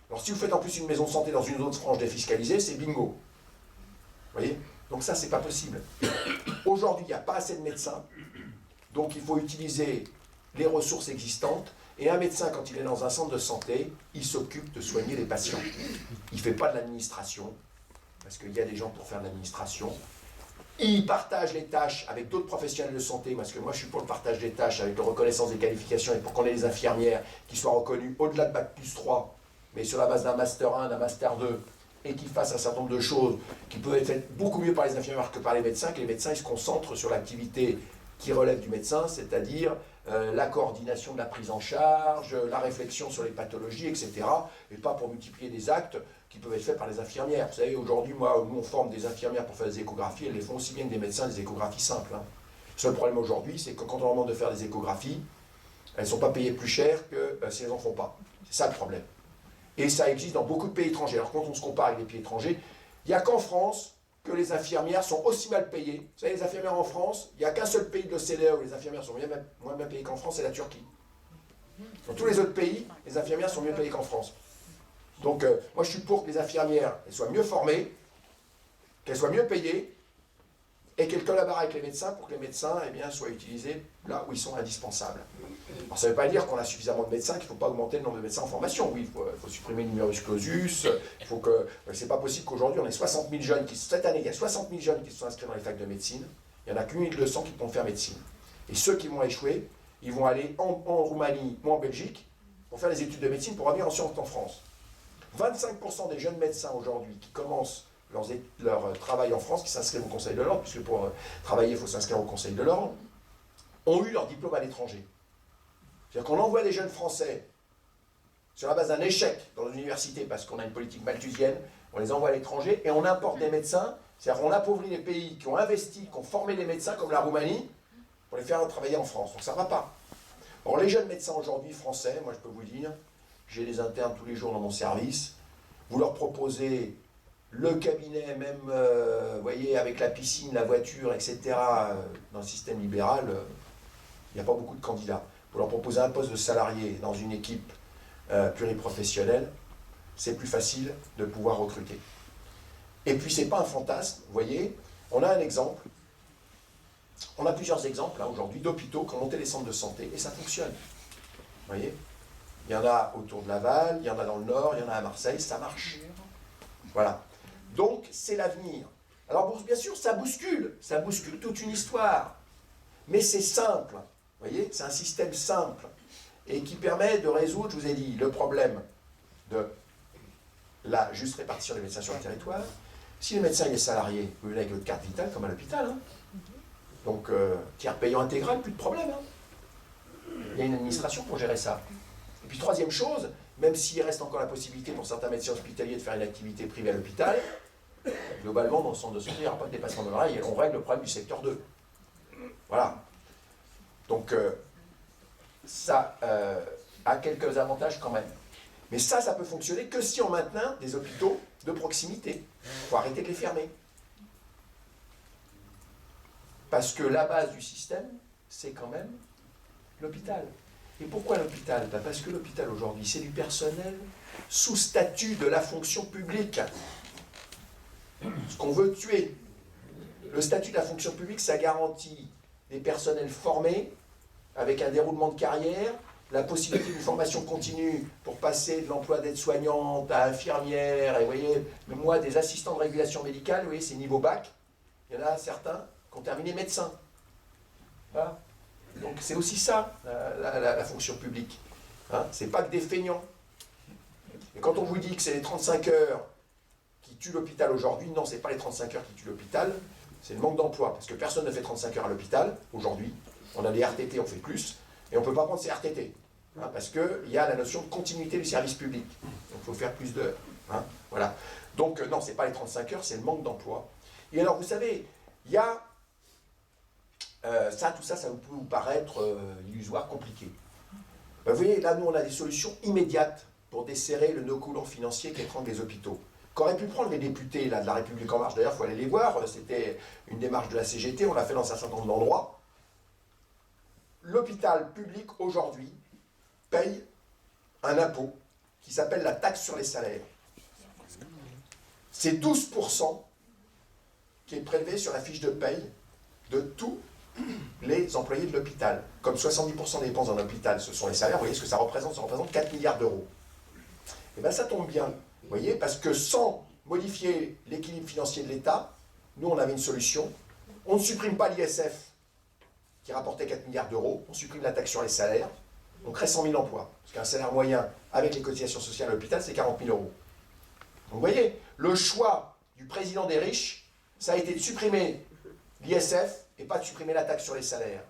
Alors si vous faites en plus une maison de santé dans une zone franche défiscalisée, c'est bingo. Vous voyez? Donc ça, c'est pas possible. Aujourd'hui, il n'y a pas assez de médecins, donc il faut utiliser les ressources existantes, et un médecin, quand il est dans un centre de santé, il s'occupe de soigner les patients. Il ne fait pas de l'administration, parce qu'il y a des gens pour faire de l'administration. Il partage les tâches avec d'autres professionnels de santé, parce que moi je suis pour le partage des tâches avec la reconnaissance des qualifications et pour qu'on ait des infirmières qui soient reconnues au-delà de Bac+3, mais sur la base d'un Master 1, d'un Master 2, et qui fassent un certain nombre de choses qui peuvent être faites beaucoup mieux par les infirmières que par les médecins, que les médecins ils se concentrent sur l'activité qui relève du médecin, c'est-à-dire la coordination de la prise en charge, la réflexion sur les pathologies, etc. Et pas pour multiplier des actes qui peuvent être faits par les infirmières. Vous savez, aujourd'hui, nous on forme des infirmières pour faire des échographies, elles les font aussi bien que des médecins, des échographies simples. Hein. Le seul problème aujourd'hui, c'est que quand on leur demande de faire des échographies, elles ne sont pas payées plus cher que si elles n'en font pas. C'est ça le problème. Et ça existe dans beaucoup de pays étrangers. Alors quand on se compare avec les pays étrangers, il n'y a qu'en France que les infirmières sont aussi mal payées. Vous savez, les infirmières en France, il n'y a qu'un seul pays de l'OCDE où les infirmières sont moins bien payées qu'en France, c'est la Turquie. Dans tous les autres pays, les infirmières sont mieux payées qu'en France. Donc moi je suis pour que les infirmières elles soient mieux formées, qu'elles soient mieux payées, et qu'elles collaborent avec les médecins pour que les médecins eh bien, soient utilisés là où ils sont indispensables. Alors ça ne veut pas dire qu'on a suffisamment de médecins, qu'il ne faut pas augmenter le nombre de médecins en formation. Oui, il faut supprimer le numerus clausus, il faut que... C'est pas possible qu'aujourd'hui on ait 60 000 jeunes cette année, il y a 60 000 jeunes qui se sont inscrits dans les facs de médecine, il n'y en a qu'une 1200 qui vont faire médecine. Et ceux qui vont échouer, ils vont aller en Roumanie ou en Belgique pour faire des études de médecine pour revenir ensuite en France. 25% des jeunes médecins aujourd'hui qui commencent leur travail en France, qui s'inscrivent au Conseil de l'Ordre, puisque pour travailler, il faut s'inscrire au Conseil de l'Ordre, ont eu leur diplôme à l'étranger. C'est-à-dire qu'on envoie des jeunes Français sur la base d'un échec dans l'université, parce qu'on a une politique malthusienne, on les envoie à l'étranger, et on importe des médecins, c'est-à-dire qu'on appauvrit les pays qui ont investi, qui ont formé des médecins, comme la Roumanie, pour les faire travailler en France. Donc ça ne va pas. Or, les jeunes médecins aujourd'hui français, moi je peux vous dire, j'ai des internes tous les jours dans mon service, vous leur proposez le cabinet, même, vous voyez, avec la piscine, la voiture, etc., dans le système libéral, il n'y a pas beaucoup de candidats. Vous leur proposez un poste de salarié dans une équipe pluriprofessionnelle, c'est plus facile de pouvoir recruter. Et puis, ce n'est pas un fantasme, vous voyez, on a un exemple, on a plusieurs exemples hein, aujourd'hui d'hôpitaux qui ont monté des centres de santé, et ça fonctionne. Vous voyez, il y en a autour de Laval, il y en a dans le Nord, il y en a à Marseille, ça marche. Voilà. Donc, c'est l'avenir. Alors, bien sûr, ça bouscule toute une histoire. Mais c'est simple, vous voyez, c'est un système simple et qui permet de résoudre, je vous ai dit, le problème de la juste répartition des médecins sur le territoire. Si le médecin est salarié, vous venez avec votre carte vitale comme à l'hôpital. Hein. Donc, tiers payant intégral, plus de problème. Hein. Il y a une administration pour gérer ça. Et puis, troisième chose, même s'il reste encore la possibilité pour certains médecins hospitaliers de faire une activité privée à l'hôpital, globalement, dans le centre de santé, il n'y aura pas de dépassement d'honoraires et on règle le problème du secteur 2. Voilà. Donc, ça a quelques avantages quand même. Mais ça peut fonctionner que si on maintient des hôpitaux de proximité. Il faut arrêter de les fermer. Parce que la base du système, c'est quand même l'hôpital. Et pourquoi l'hôpital? Parce que l'hôpital aujourd'hui, c'est du personnel sous statut de la fonction publique. Ce qu'on veut tuer. Le statut de la fonction publique, ça garantit des personnels formés, avec un déroulement de carrière, la possibilité d'une formation continue pour passer de l'emploi d'aide-soignante à infirmière, et vous voyez, moi, des assistants de régulation médicale, vous voyez, c'est niveau bac, il y en a certains qui ont terminé médecin. Voilà. Donc c'est aussi ça, la fonction publique. Hein, c'est pas que des feignants. Et quand on vous dit que c'est les 35 heures qui tuent l'hôpital aujourd'hui, non, c'est pas les 35 heures qui tuent l'hôpital, c'est le manque d'emploi, parce que personne ne fait 35 heures à l'hôpital, aujourd'hui. On a des RTT, on fait plus, et on ne peut pas prendre ces RTT, hein, parce qu'il y a la notion de continuité du service public. Donc il faut faire plus d'heures. Hein, voilà. Donc non, ce n'est pas les 35 heures, c'est le manque d'emploi. Et alors, vous savez, il y a... tout ça peut vous paraître illusoire, compliqué. Ben, vous voyez, là, nous, on a des solutions immédiates pour desserrer le nœud coulant financier qui étrangle les hôpitaux. Qu'auraient pu prendre les députés là, de La République En Marche, d'ailleurs, il faut aller les voir, c'était une démarche de la CGT, on l'a fait dans un certain nombre d'endroits. L'hôpital public, aujourd'hui, paye un impôt qui s'appelle la taxe sur les salaires. C'est 12% qui est prélevé sur la fiche de paye de tous les employés de l'hôpital. Comme 70% des dépenses dans l'hôpital, ce sont les salaires, vous voyez ce que ça représente? Ça représente 4 milliards d'euros. Et bien ça tombe bien, vous voyez, parce que sans modifier l'équilibre financier de l'État, nous on avait une solution. On ne supprime pas l'ISF, qui rapportait 4 milliards d'euros, on supprime la taxe sur les salaires, on crée 100 000 emplois. Parce qu'un salaire moyen avec les cotisations sociales à l'hôpital, c'est 40 000 euros. Donc vous voyez, le choix du président des riches, ça a été de supprimer l'ISF et pas de supprimer la taxe sur les salaires.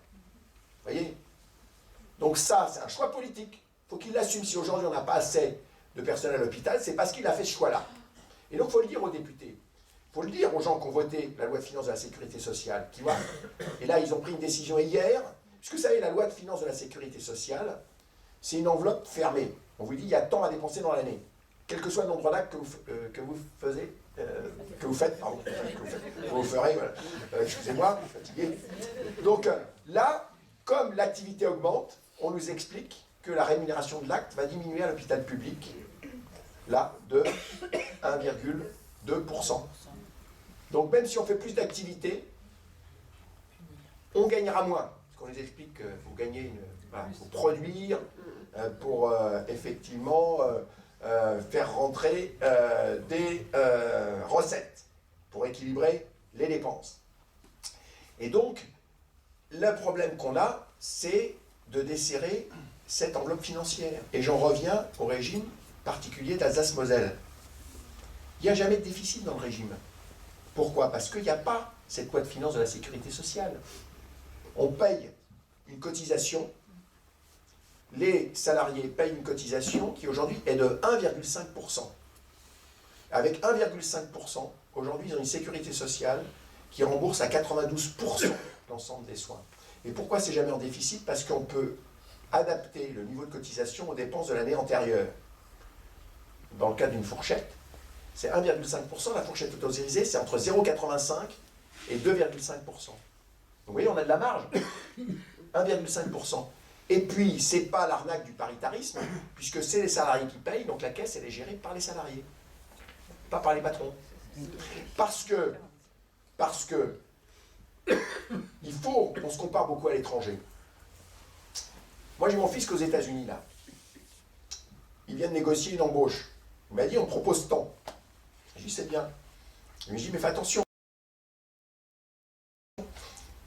Vous voyez? Donc ça, c'est un choix politique. Il faut qu'il l'assume. Si aujourd'hui on n'a pas assez de personnel à l'hôpital, c'est parce qu'il a fait ce choix-là. Et donc il faut le dire aux députés. Il faut le dire aux gens qui ont voté la loi de finances de la sécurité sociale. Qui voient. Et là, ils ont pris une décision hier. Puisque vous savez, la loi de finances de la sécurité sociale, c'est une enveloppe fermée. On vous dit, il y a tant à dépenser dans l'année. Quel que soit le nombre d'actes que vous faites, pardon, que vous ferez, voilà. Excusez-moi, je suis fatigué. Donc là, comme l'activité augmente, on nous explique que la rémunération de l'acte va diminuer à l'hôpital public, là, de 1,2%. Donc même si on fait plus d'activité, on gagnera moins. Parce qu'on nous explique qu'il faut gagner, faut produire pour effectivement faire rentrer des recettes pour équilibrer les dépenses. Et donc, le problème qu'on a, c'est de desserrer cette enveloppe financière. Et j'en reviens au régime particulier d'Alsace-Moselle. Il n'y a jamais de déficit dans le régime. Pourquoi? Parce qu'il n'y a pas cette loi de finances de la sécurité sociale. On paye une cotisation, les salariés payent une cotisation qui aujourd'hui est de 1,5%. Avec 1,5%, aujourd'hui ils ont une sécurité sociale qui rembourse à 92% l'ensemble des soins. Et pourquoi c'est jamais en déficit? Parce qu'on peut adapter le niveau de cotisation aux dépenses de l'année antérieure. Dans le cas d'une fourchette, c'est 1,5%, la fourchette autorisée c'est entre 0,85 et 2,5%. Vous voyez, on a de la marge, 1,5%. Et puis, ce n'est pas l'arnaque du paritarisme, puisque c'est les salariés qui payent, donc la caisse, elle est gérée par les salariés, pas par les patrons. Parce que il faut, on se compare beaucoup à l'étranger. Moi, j'ai mon fils qu'aux États-Unis, là. Il vient de négocier une embauche. Il m'a dit, on propose tant. Je lui dis, c'est bien. Il me dit, mais fais attention.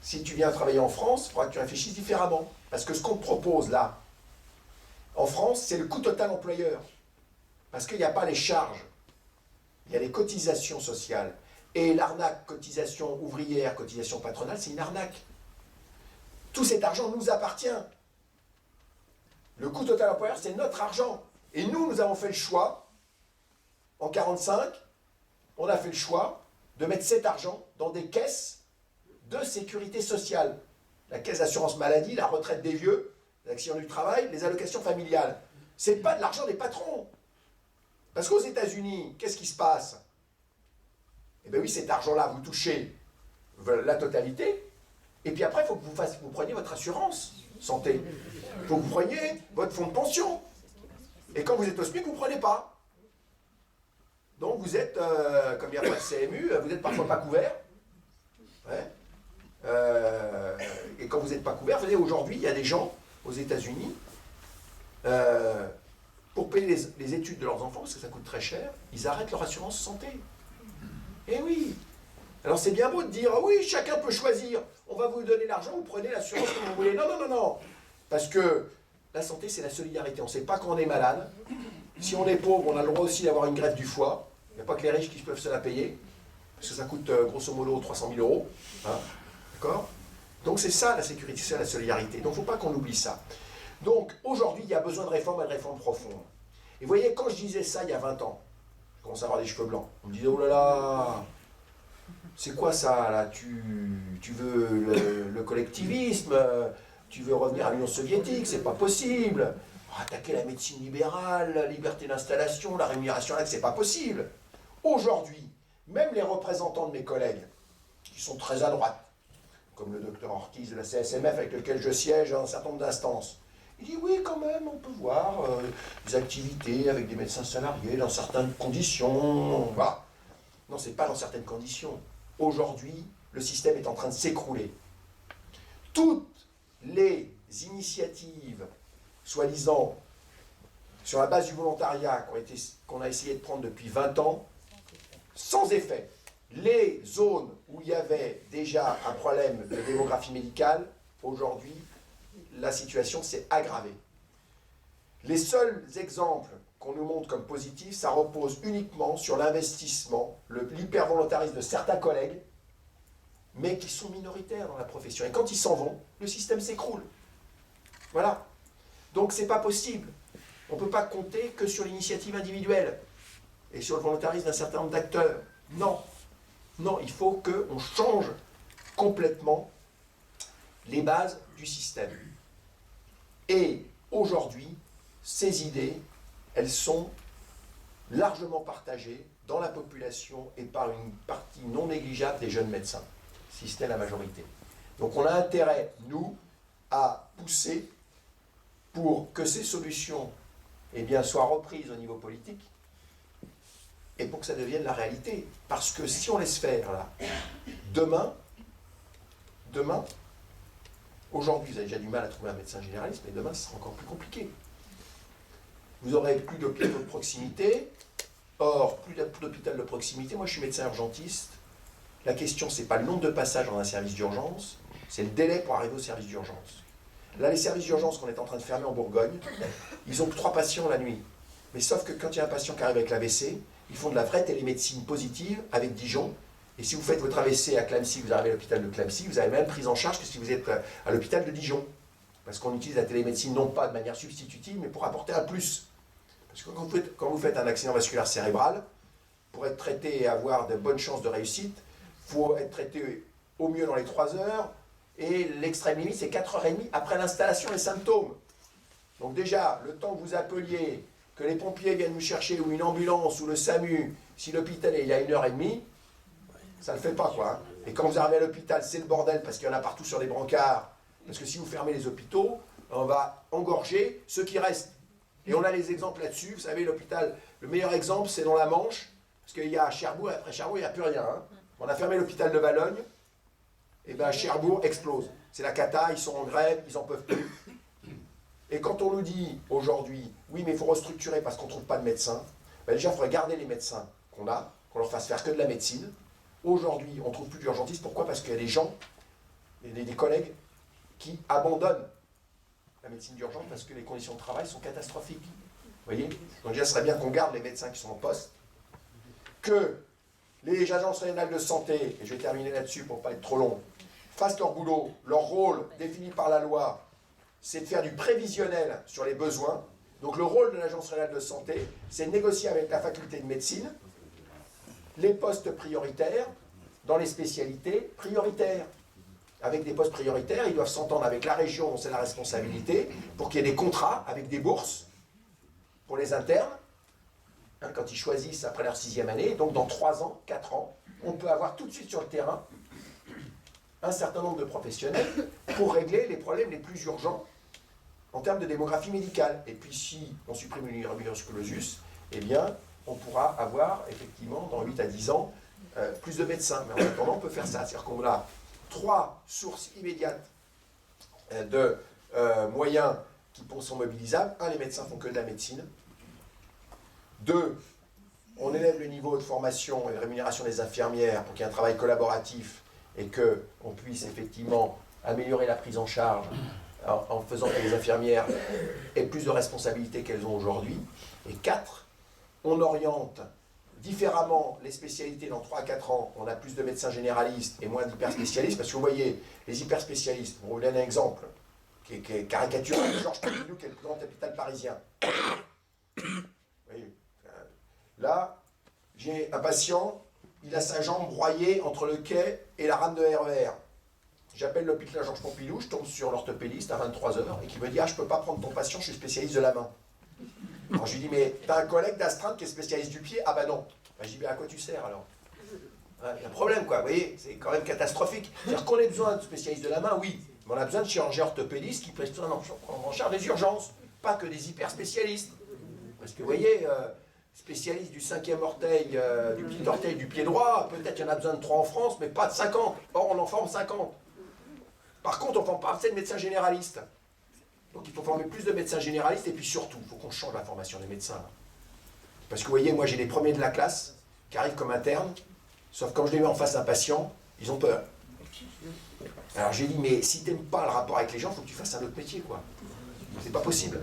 Si tu viens travailler en France, il faudra que tu réfléchisses différemment. Parce que ce qu'on te propose là, en France, c'est le coût total employeur. Parce qu'il n'y a pas les charges. Il y a les cotisations sociales. Et l'arnaque, cotisation ouvrière, cotisation patronale, c'est une arnaque. Tout cet argent nous appartient. Le coût total employeur, c'est notre argent. Et nous avons fait le choix, en 1945, on a fait le choix de mettre cet argent dans des caisses de sécurité sociale. La caisse d'assurance maladie, la retraite des vieux, l'accident du travail, les allocations familiales. Ce n'est pas de l'argent des patrons. Parce qu'aux États-Unis, qu'est-ce qui se passe? Eh bien oui, cet argent-là, vous touchez la totalité, et puis après, il faut que vous preniez votre assurance santé. Il faut que vous preniez votre fonds de pension. Et quand vous êtes au SMIC, vous ne prenez pas. Donc vous êtes, comme il n'y a pas de CMU, vous n'êtes parfois pas couvert. Ouais. Et quand vous n'êtes pas couvert, vous savez, aujourd'hui, il y a des gens aux États-Unis, pour payer les études de leurs enfants, parce que ça coûte très cher, ils arrêtent leur assurance santé. Eh oui. Alors c'est bien beau de dire, oui, chacun peut choisir, on va vous donner l'argent, vous prenez l'assurance comme vous voulez. Non, non, non, non. Parce que la santé, c'est la solidarité. On ne sait pas quand on est malade. Si on est pauvre, on a le droit aussi d'avoir une greffe du foie. Il n'y a pas que les riches qui peuvent se la payer. Parce que ça coûte grosso modo 300 000 euros. Hein, d'accord? Donc c'est ça la sécurité, c'est la solidarité. Donc il ne faut pas qu'on oublie ça. Donc aujourd'hui, il y a besoin de réformes et de réformes profondes. Et vous voyez, quand je disais ça il y a 20 ans, je commençais à avoir des cheveux blancs. On me disait, oh là là, c'est quoi ça là? Tu veux le collectivisme, tu veux revenir à l'Union soviétique, c'est pas possible. Attaquer la médecine libérale, la liberté d'installation, la rémunération là, c'est pas possible. Aujourd'hui, même les représentants de mes collègues, qui sont très à droite, comme le docteur Ortiz de la CSMF avec lequel je siège dans un certain nombre d'instances, il dit oui, quand même, on peut voir des activités avec des médecins salariés dans certaines conditions. Voilà. Non, c'est pas dans certaines conditions. aujourd'hui, le système est en train de s'écrouler. Toutes les initiatives, soi-disant, sur la base du volontariat qu'on a essayé de prendre depuis 20 ans, sans effet. Les zones où il y avait déjà un problème de démographie médicale, aujourd'hui, la situation s'est aggravée. Les seuls exemples qu'on nous montre comme positifs, ça repose uniquement sur l'investissement, l'hypervolontarisme de certains collègues, mais qui sont minoritaires dans la profession. Et quand ils s'en vont, le système s'écroule. Voilà. Donc c'est pas possible. On ne peut pas compter que sur l'initiative individuelle et sur le volontarisme d'un certain nombre d'acteurs. Non. Non, il faut qu'on change complètement les bases du système. Et aujourd'hui, ces idées, elles sont largement partagées dans la population et par une partie non négligeable des jeunes médecins, si c'était la majorité. Donc on a intérêt, nous, à pousser pour que ces solutions soient reprises au niveau politique et pour que ça devienne la réalité. Parce que si on laisse faire, là, demain, aujourd'hui vous avez déjà du mal à trouver un médecin généraliste, mais demain ce sera encore plus compliqué. Vous aurez plus d'hôpitaux de proximité. Or, plus d'hôpital de proximité. Moi, je suis médecin urgentiste. La question, c'est pas le nombre de passages dans un service d'urgence, c'est le délai pour arriver au service d'urgence. Là, les services d'urgence qu'on est en train de fermer en Bourgogne, ils ont que 3 patients la nuit. Mais sauf que quand il y a un patient qui arrive avec l'AVC, ils font de la vraie télémédecine positive avec Dijon. Et si vous faites votre AVC à Clamecy, vous arrivez à l'hôpital de Clamecy, vous avez même prise en charge que si vous êtes à l'hôpital de Dijon. Parce qu'on utilise la télémédecine non pas de manière substitutive, mais pour apporter un plus. Parce que quand vous faites un accident vasculaire cérébral, pour être traité et avoir de bonnes chances de réussite, il faut être traité au mieux dans les 3 heures, et l'extrême limite, c'est 4h30 après l'installation des symptômes. Donc déjà, le temps que vous appeliez, que les pompiers viennent vous chercher, ou une ambulance, ou le SAMU, si l'hôpital est il y a 1h30, ça ne le fait pas, quoi. Hein. Et quand vous arrivez à l'hôpital, c'est le bordel, parce qu'il y en a partout sur les brancards. Parce que si vous fermez les hôpitaux, on va engorger ceux qui restent. Et on a les exemples là-dessus. Vous savez, l'hôpital, le meilleur exemple, c'est dans la Manche, parce qu'il y a Cherbourg, et après Cherbourg, il n'y a plus rien. Hein. On a fermé l'hôpital de Valognes, et bien Cherbourg explose. C'est la cata, ils sont en grève, ils n'en peuvent plus. Et quand on nous dit aujourd'hui, oui, mais il faut restructurer parce qu'on ne trouve pas de médecins, ben déjà, il faudrait garder les médecins qu'on a, qu'on leur fasse faire que de la médecine. Aujourd'hui, on ne trouve plus d'urgentistes. Pourquoi? Parce qu'il y a des gens, des collègues, qui abandonnent la médecine d'urgence parce que les conditions de travail sont catastrophiques. Vous voyez? Donc déjà, ce serait bien qu'on garde les médecins qui sont en poste, que les agences régionales de santé, et je vais terminer là-dessus pour ne pas être trop long, fassent leur boulot, leur rôle défini par la loi, c'est de faire du prévisionnel sur les besoins. Donc le rôle de l'agence régionale de santé, c'est de négocier avec la faculté de médecine les postes prioritaires dans les spécialités prioritaires. Avec des postes prioritaires, ils doivent s'entendre avec la région dont c'est la responsabilité pour qu'il y ait des contrats avec des bourses pour les internes, hein, quand ils choisissent après leur 6e année. Donc dans 3 ans, 4 ans, on peut avoir tout de suite sur le terrain un certain nombre de professionnels pour régler les problèmes les plus urgents en termes de démographie médicale. Et puis si on supprime l'université clausus, eh bien, on pourra avoir effectivement dans 8 à 10 ans plus de médecins. Mais en attendant, on peut faire ça. C'est-à-dire qu'on a 3 sources immédiates de moyens qui sont mobilisables. 1, les médecins font que de la médecine. 2, on élève le niveau de formation et de rémunération des infirmières pour qu'il y ait un travail collaboratif et qu'on puisse effectivement améliorer la prise en charge en faisant que les infirmières aient plus de responsabilités qu'elles ont aujourd'hui. Et 4, on oriente différemment les spécialités dans 3 à 4 ans. On a plus de médecins généralistes et moins d'hyperspécialistes, parce que vous voyez, les hyperspécialistes, on vous donne un exemple qui est caricatural, Georges Pompidou, qui est le plus grand hôpital parisien. Vous voyez, là, j'ai un patient, il a sa jambe broyée entre le quai et la rame de RER. J'appelle l'hôpital Georges Pompidou, je tombe sur l'orthopédiste à 23h et qui me dit « Ah, je ne peux pas prendre ton patient, je suis spécialiste de la main. » Alors je lui dis « Mais t'as un collègue d'astreinte qui est spécialiste du pied ?» « Ah bah non. » Je dis « Mais à quoi tu sers alors ?» Il y a un problème, quoi, vous voyez, c'est quand même catastrophique. C'est-à-dire qu'on ait besoin de spécialistes de la main, oui, mais on a besoin de chirurgiens orthopédistes qui prennent en charge des urgences, pas que des hyper spécialistes. Parce que vous voyez, spécialiste du 5e orteil, du petit orteil du pied droit, peut-être qu'il y en a besoin de 3 en France, mais pas de 50. Or, on en forme 50. Par contre, on ne forme pas assez de médecins généralistes. Donc il faut former plus de médecins généralistes, et puis surtout, il faut qu'on change la formation des médecins. Parce que vous voyez, moi j'ai les premiers de la classe qui arrivent comme internes, sauf quand je les mets en face d'un patient, ils ont peur. Alors j'ai dit, mais si tu n'aimes pas le rapport avec les gens, il faut que tu fasses un autre métier, quoi. C'est pas possible.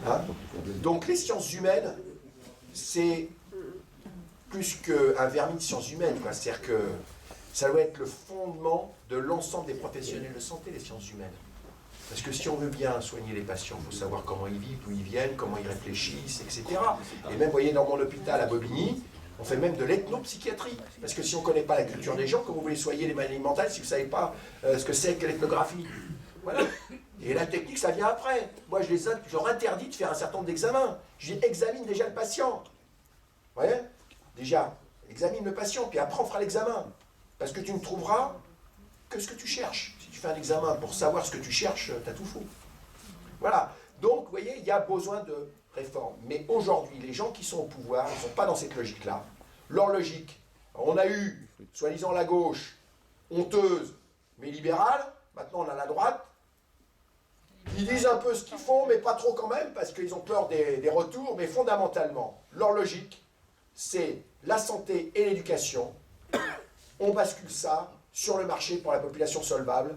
Hein? Donc les sciences humaines, c'est plus qu'un vernis de sciences humaines, quoi. C'est-à-dire que ça doit être le fondement de l'ensemble des professionnels de santé, les sciences humaines. Parce que si on veut bien soigner les patients, il faut savoir comment ils vivent, d'où ils viennent, comment ils réfléchissent, etc. Et même, vous voyez, dans mon hôpital à Bobigny, on fait même de l'ethnopsychiatrie. Parce que si on ne connaît pas la culture des gens, comment vous voulez soigner les maladies mentales si vous ne savez pas ce que c'est que l'ethnographie? Voilà. Et la technique, ça vient après. Moi, je leur interdis de faire un certain nombre d'examens. Je dis, examine déjà le patient. Vous voyez? Déjà, examine le patient, puis après on fera l'examen. Parce que tu ne trouveras que ce que tu cherches. Si tu fais un examen pour savoir ce que tu cherches, t'as tout faux. Voilà. Donc, vous voyez, il y a besoin de réforme. Mais aujourd'hui, les gens qui sont au pouvoir, ils ne sont pas dans cette logique-là. Leur logique, on a eu, soi-disant la gauche, honteuse, mais libérale. Maintenant, on a la droite. Ils disent un peu ce qu'ils font, mais pas trop quand même, parce qu'ils ont peur des retours. Mais fondamentalement, leur logique, c'est la santé et l'éducation. On bascule ça sur le marché pour la population solvable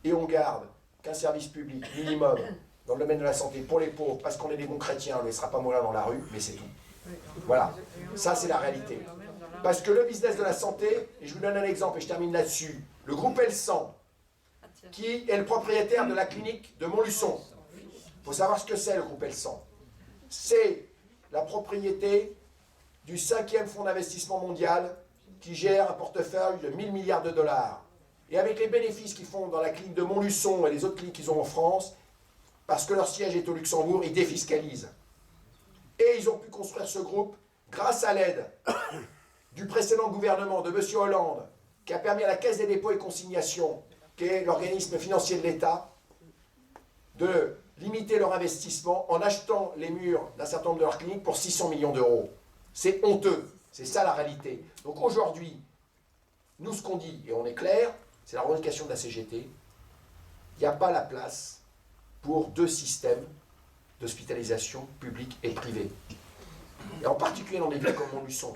et on garde qu'un service public minimum dans le domaine de la santé pour les pauvres, parce qu'on est des bons chrétiens, on ne laissera pas mourir dans la rue, mais c'est tout. Voilà, ça c'est la réalité. Parce que le business de la santé, et je vous donne un exemple et je termine là-dessus, le groupe Elsan, qui est le propriétaire de la clinique de Montluçon. Il faut savoir ce que c'est le groupe Elsan. C'est la propriété du 5e fonds d'investissement mondial qui gère un portefeuille de 1000 milliards de dollars. Et avec les bénéfices qu'ils font dans la clinique de Montluçon et les autres cliniques qu'ils ont en France, parce que leur siège est au Luxembourg, ils défiscalisent. Et ils ont pu construire ce groupe grâce à l'aide du précédent gouvernement de M. Hollande, qui a permis à la Caisse des dépôts et consignations, qui est l'organisme financier de l'État, de limiter leur investissement en achetant les murs d'un certain nombre de leurs cliniques pour 600 millions d'euros. C'est honteux, c'est ça la réalité. Donc aujourd'hui, nous ce qu'on dit, et on est clair, c'est la revendication de la CGT, il n'y a pas la place pour 2 systèmes d'hospitalisation publique et privée. Et en particulier dans des villes comme Montluçon.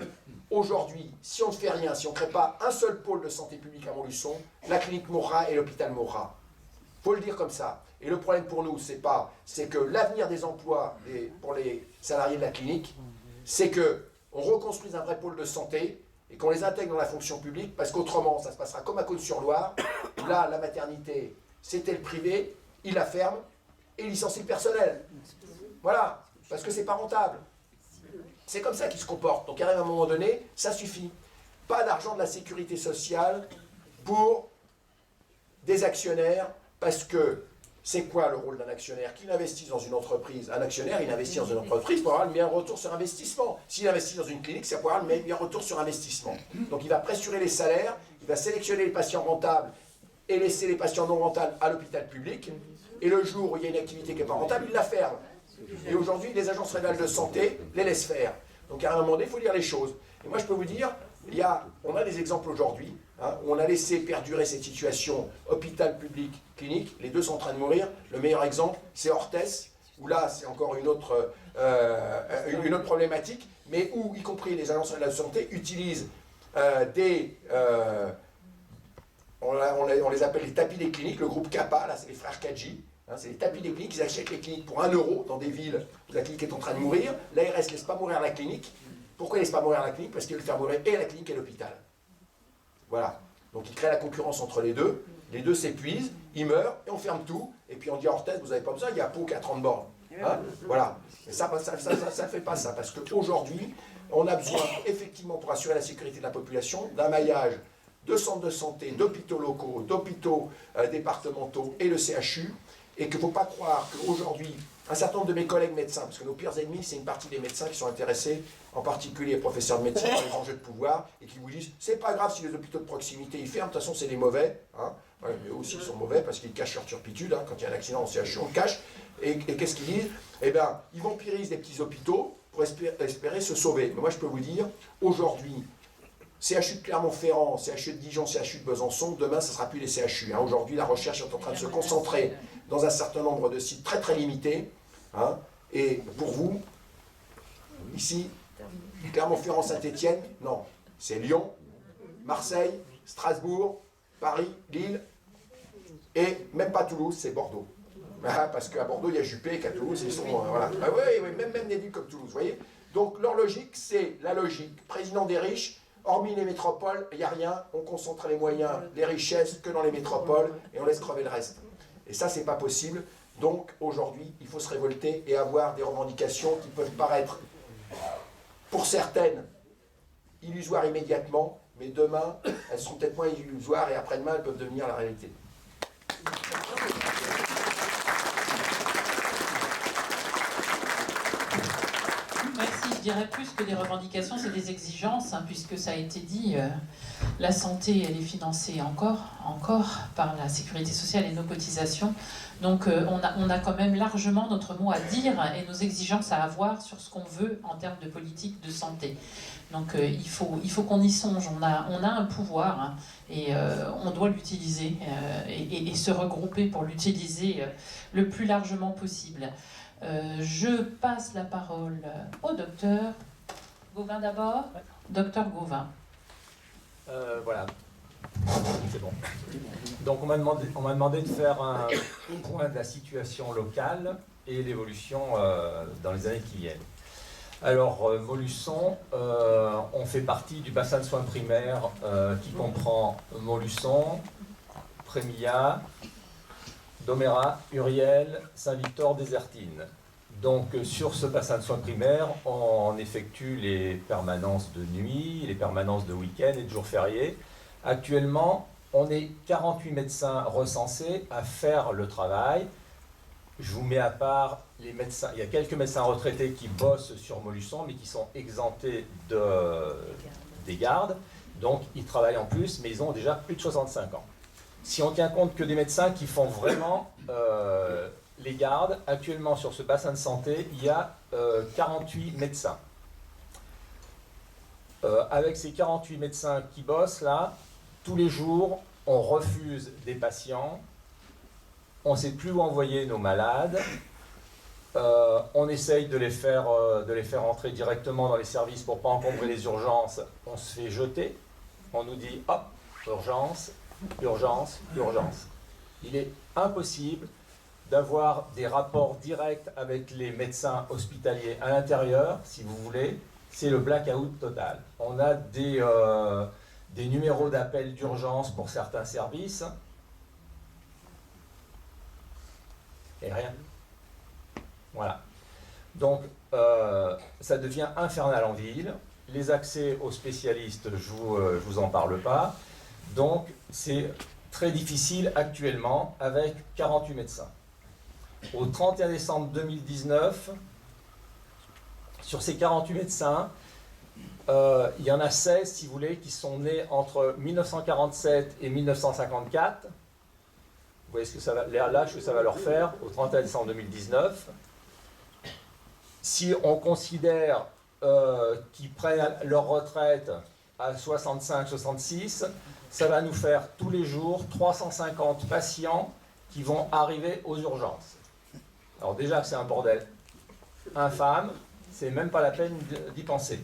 Aujourd'hui, si on ne fait rien, si on ne crée pas un seul pôle de santé publique à Montluçon, la clinique mourra et l'hôpital mourra. Il faut le dire comme ça. Et le problème pour nous, c'est que l'avenir des emplois pour les salariés de la clinique, c'est qu'on reconstruise un vrai pôle de santé et qu'on les intègre dans la fonction publique, parce qu'autrement, ça se passera comme à Côte-sur-Loire, où là, la maternité, c'était le privé, il la ferme et il licencie le personnel. Voilà, parce que c'est pas rentable. C'est comme ça qu'ils se comportent. Donc, il arrive à un moment donné, ça suffit. Pas d'argent de la sécurité sociale pour des actionnaires, parce que c'est quoi le rôle d'un actionnaire? Qu'il investisse dans une entreprise. Un actionnaire, il investit dans une entreprise pour avoir le meilleur retour sur investissement. S'il investit dans une clinique, c'est pour avoir le meilleur retour sur investissement. Donc il va pressurer les salaires, il va sélectionner les patients rentables et laisser les patients non rentables à l'hôpital public. Et le jour où il y a une activité qui n'est pas rentable, il la ferme. Et aujourd'hui, les agences régionales de santé les laissent faire. Donc à un moment donné, il faut dire les choses. Et moi, je peux vous dire, on a des exemples aujourd'hui, hein, où on a laissé perdurer cette situation hôpital public, clinique. Les deux sont en train de mourir. Le meilleur exemple, c'est Orthès, où là, c'est encore une autre problématique, mais où, y compris les agences régionales de santé, utilisent on les appelle les tapis des cliniques, le groupe CAPA, là, c'est les frères Kadji. Hein, c'est les tapis des cliniques, ils achètent les cliniques pour 1 euro dans des villes où la clinique est en train de mourir. L'ARS ne laisse pas mourir la clinique. Pourquoi il ne laisse pas mourir la clinique? Parce qu'il veut faire mourir et la clinique et l'hôpital. Voilà. Donc il crée la concurrence entre les deux s'épuisent, ils meurent, et on ferme tout, et puis on dit à Orthès, vous n'avez pas besoin, il y a Pau qui a 30 bornes. Hein, voilà. Et ça ne fait pas ça, parce qu'aujourd'hui, on a besoin, effectivement, pour assurer la sécurité de la population, d'un maillage de centres de santé, d'hôpitaux locaux, d'hôpitaux départementaux et le CHU, et qu'il ne faut pas croire qu'aujourd'hui, un certain nombre de mes collègues médecins, parce que nos pires ennemis, c'est une partie des médecins qui sont intéressés, en particulier les professeurs de médecine, par les enjeux de pouvoir, et qui vous disent, c'est pas grave si les hôpitaux de proximité ils ferment, de toute façon c'est des mauvais, hein. Ouais, mais aussi ils sont mauvais parce qu'ils cachent leur turpitude, hein. Quand il y a un accident en CHU, on le cache, et qu'est-ce qu'ils disent? Eh bien, ils vampirisent des petits hôpitaux, pour espérer se sauver. Mais moi, je peux vous dire, aujourd'hui, CHU de Clermont-Ferrand, CHU de Dijon, CHU de Besançon, demain, ce ne sera plus les CHU. Hein. Aujourd'hui, la recherche est en train de se concentrer dans un certain nombre de sites très très limités. Hein. Et pour vous, ici, Clermont-Ferrand, Saint-Étienne, non. C'est Lyon, Marseille, Strasbourg, Paris, Lille, et même pas Toulouse, c'est Bordeaux. Parce qu'à Bordeaux, il y a Juppé, qu'à Toulouse, ils sont... voilà. Ah oui, oui, même des villes comme Toulouse, vous voyez. Donc leur logique, c'est la logique. Président des riches, hormis les métropoles, il n'y a rien, on concentre les moyens, les richesses que dans les métropoles, et on laisse crever le reste. Et ça, c'est pas possible. Donc aujourd'hui, il faut se révolter et avoir des revendications qui peuvent paraître, pour certaines, illusoires immédiatement, mais demain, elles seront peut-être moins illusoires et après-demain, elles peuvent devenir la réalité. Merci, je dirais plus que des revendications, c'est des exigences, hein, puisque ça a été dit, la santé, elle est financée encore par la sécurité sociale et nos cotisations. Donc on a quand même largement notre mot à dire et nos exigences à avoir sur ce qu'on veut en termes de politique de santé. Donc il faut qu'on y songe, on a un pouvoir, hein, et on doit l'utiliser et se regrouper pour l'utiliser le plus largement possible. Je passe la parole au docteur Gauvin d'abord. Docteur Gauvin. Voilà, c'est bon. Donc on m'a demandé de faire un point de la situation locale et l'évolution dans les années qui viennent. Alors Montluçon, on fait partie du bassin de soins primaires qui comprend Montluçon, Prémillat, Domérat, Uriel, Saint-Victor, Désertine. Donc sur ce bassin de soins primaires, on effectue les permanences de nuit, les permanences de week-end et de jours fériés. Actuellement, on est 48 médecins recensés à faire le travail. Je vous mets à part les médecins. Il y a quelques médecins retraités qui bossent sur Montluçon, mais qui sont exemptés des gardes. Donc ils travaillent en plus, mais ils ont déjà plus de 65 ans. Si on tient compte que des médecins qui font vraiment les gardes, actuellement sur ce bassin de santé, il y a 48 médecins. Avec ces 48 médecins qui bossent là, tous les jours, on refuse des patients, on ne sait plus où envoyer nos malades, on essaye de les faire entrer directement dans les services pour ne pas encombrer les urgences, on se fait jeter, on nous dit hop, urgence, urgence, urgence. Il est impossible d'avoir des rapports directs avec les médecins hospitaliers à l'intérieur, si vous voulez, c'est le blackout total. On a des numéros d'appel d'urgence pour certains services, et rien. Voilà. Donc, ça devient infernal en ville. Les accès aux spécialistes, je vous en parle pas. Donc, c'est très difficile actuellement avec 48 médecins. Au 31 décembre 2019, sur ces 48 médecins, il y en a 16, si vous voulez, qui sont nés entre 1947 et 1954. Vous voyez l'âge que ça va leur faire au 31 décembre 2019. Si on considère qu'ils prennent leur retraite à 65-66, ça va nous faire tous les jours 350 patients qui vont arriver aux urgences. Alors déjà, c'est un bordel infâme, c'est même pas la peine d'y penser.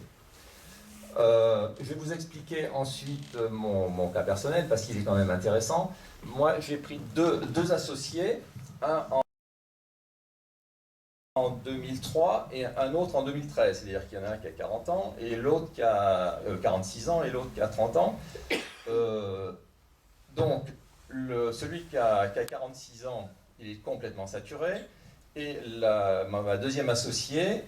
Je vais vous expliquer ensuite mon cas personnel, parce qu'il est quand même intéressant. Moi, j'ai pris deux associés, un en 2003 et un autre en 2013. C'est-à-dire qu'il y en a un qui a 40 ans, et l'autre qui a 46 ans, et l'autre qui a 30 ans. Donc, celui qui a 46 ans, il est complètement saturé, et ma deuxième associée,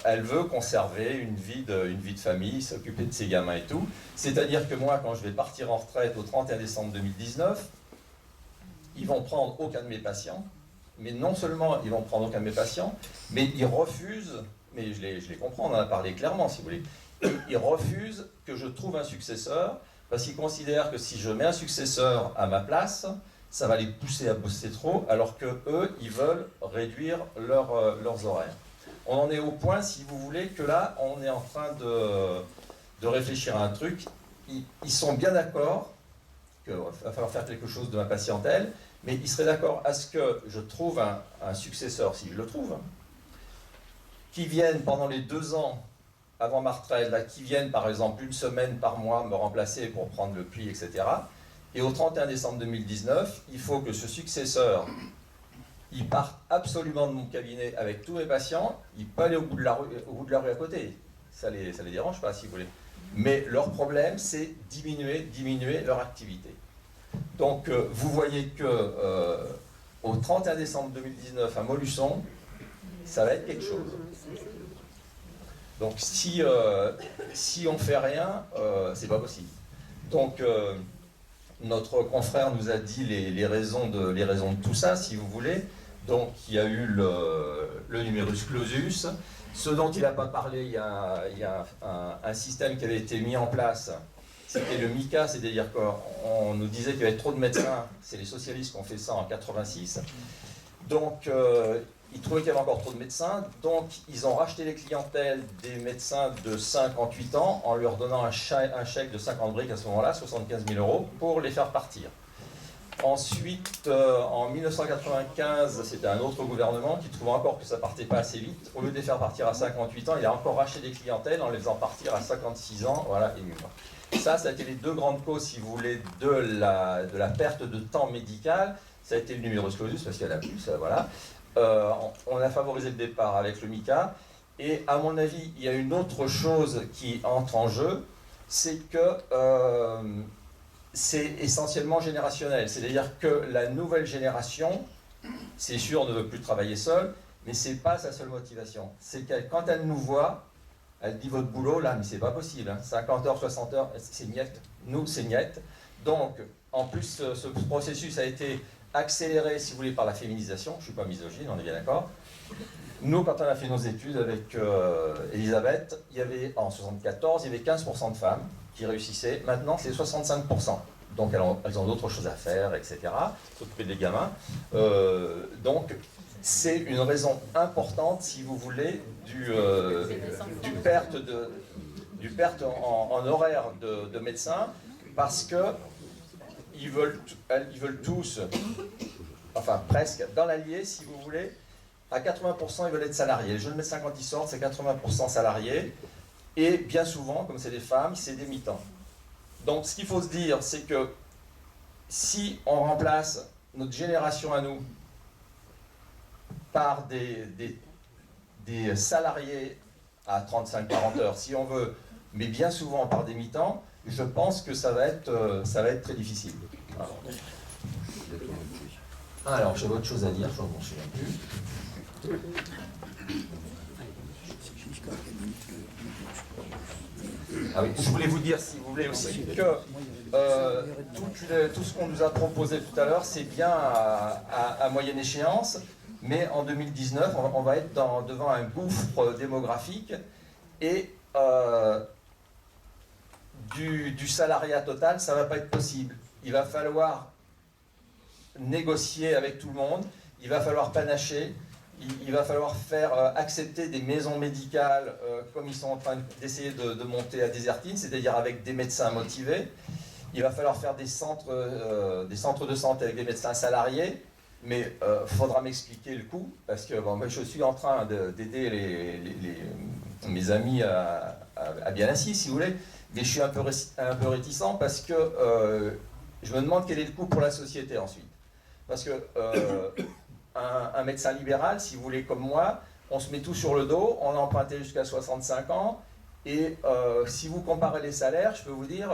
elle veut conserver une vie de famille, s'occuper de ses gamins et tout. C'est-à-dire que moi, quand je vais partir en retraite au 31 décembre 2019, ils vont prendre aucun de mes patients, mais non seulement ils vont prendre aucun de mes patients, mais ils refusent, mais je les comprends, on en a parlé clairement si vous voulez, ils refusent que je trouve un successeur, parce qu'ils considèrent que si je mets un successeur à ma place, ça va les pousser à bosser trop, alors que eux, ils veulent réduire leurs horaires. On en est au point, si vous voulez, que là, on est en train de réfléchir à un truc. Ils sont bien d'accord qu'il va falloir faire quelque chose de ma patientèle, mais ils seraient d'accord à ce que je trouve un successeur, si je le trouve, qui vienne pendant les 2 ans avant ma retraite, là, qui vienne par exemple 1 semaine par mois me remplacer pour prendre le pli, etc. Et au 31 décembre 2019, il faut que ce successeur, il parte absolument de mon cabinet avec tous mes patients, il peut aller au bout de la rue à côté. Ça les dérange pas, si vous voulez. Mais leur problème, c'est diminuer leur activité. Donc, vous voyez que au 31 décembre 2019, à Montluçon, ça va être quelque chose. Donc, si on fait rien, c'est pas possible. Donc, notre confrère nous a dit les raisons de tout ça, si vous voulez. Donc, il y a eu le numerus clausus. Ce dont il n'a pas parlé, il y a un système qui avait été mis en place. C'était le MICA, c'est-à-dire qu'on nous disait qu'il y avait trop de médecins. C'est les socialistes qui ont fait ça en 86. Donc, ils trouvaient qu'il y avait encore trop de médecins. Donc, ils ont racheté les clientèles des médecins de 58 ans en leur donnant un chèque de 50 briques à ce moment-là, 75 000 €, pour les faire partir. Ensuite, en 1995, c'était un autre gouvernement qui trouvait encore que ça partait pas assez vite. Au lieu de les faire partir à 58 ans, il a encore racheté des clientèles en les faisant partir à 56 ans, voilà, et mieux. Ça a été les 2 grandes causes, si vous voulez, de la perte de temps médical. Ça a été le numerus clausus, parce qu'il y en a plus, voilà. On a favorisé le départ avec le MICA. Et à mon avis, il y a une autre chose qui entre en jeu, c'est que c'est essentiellement générationnel. C'est-à-dire que la nouvelle génération, c'est sûr, ne veut plus travailler seule, mais ce n'est pas sa seule motivation. C'est qu'elle, quand elle nous voit, elle dit votre boulot, là, mais c'est pas possible. Hein. 50 heures, 60 heures, c'est niette. Nous, c'est niette. Donc, en plus, ce processus a été accéléré, si vous voulez, par la féminisation. Je ne suis pas misogyne, on est bien d'accord. Nous, quand on a fait nos études avec Elisabeth, il y avait, en 1974, il y avait 15% de femmes qui réussissaient. Maintenant, c'est 65%. Donc, elles ont d'autres choses à faire, etc. S'occuper des gamins. Donc, c'est une raison importante, si vous voulez, du perte en horaire de médecins, parce que ils veulent tous, enfin presque, dans l'allié, si vous voulez, à 80%, ils veulent être salariés. Les jeunes médecins, quand ils sortent, c'est 80% salariés. Et bien souvent, comme c'est des femmes, c'est des mi-temps. Donc, ce qu'il faut se dire, c'est que si on remplace notre génération à nous par des salariés à 35-40 heures, si on veut, mais bien souvent par des mi-temps, je pense que ça va être très difficile. Alors, j'ai autre chose à dire, je ne m'en souviens plus. Ah oui, je voulais vous dire, si vous voulez aussi, que tout ce qu'on nous a proposé tout à l'heure, c'est bien à moyenne échéance, mais en 2019, on va être devant un gouffre démographique et du salariat total, ça ne va pas être possible. Il va falloir négocier avec tout le monde, il va falloir panacher, il va falloir faire accepter des maisons médicales comme ils sont en train d'essayer de monter à Désertine, c'est-à-dire avec des médecins motivés. Il va falloir faire des centres de santé avec des médecins salariés, mais il faudra m'expliquer le coût, parce que bon, moi, je suis en train d'aider mes amis à bien assis, si vous voulez, mais je suis un peu réticent parce que je me demande quel est le coût pour la société ensuite. Parce que un médecin libéral, si vous voulez, comme moi, on se met tout sur le dos, on a emprunté jusqu'à 65 ans, et si vous comparez les salaires, je peux vous dire,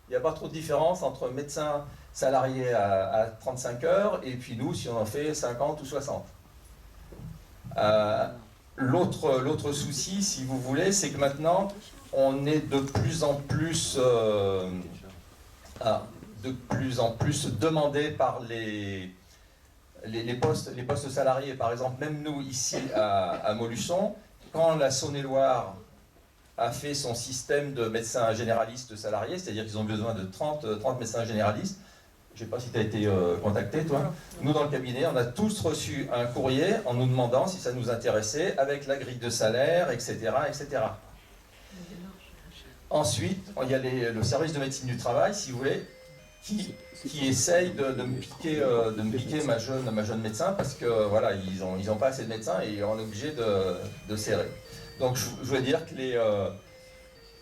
il n'y a pas trop de différence entre médecin salarié à 35 heures, et puis nous, si on en fait 50 ou 60. L'autre souci, si vous voulez, c'est que maintenant, on est de plus en plus demandé par les postes salariés. Par exemple, même nous, ici, à Montluçon, quand la Saône-et-Loire a fait son système de médecins généralistes salariés, c'est-à-dire qu'ils ont besoin de 30 médecins généralistes, je ne sais pas si tu as été contacté, toi. Nous, dans le cabinet, on a tous reçu un courrier en nous demandant si ça nous intéressait, avec la grille de salaire, etc. etc. Ensuite, il y a le service de médecine du travail, si vous voulez, qui essaye de me piquer ma jeune médecin, parce que voilà, ils ont pas assez de médecins et on est obligé de serrer. Donc je voulais dire que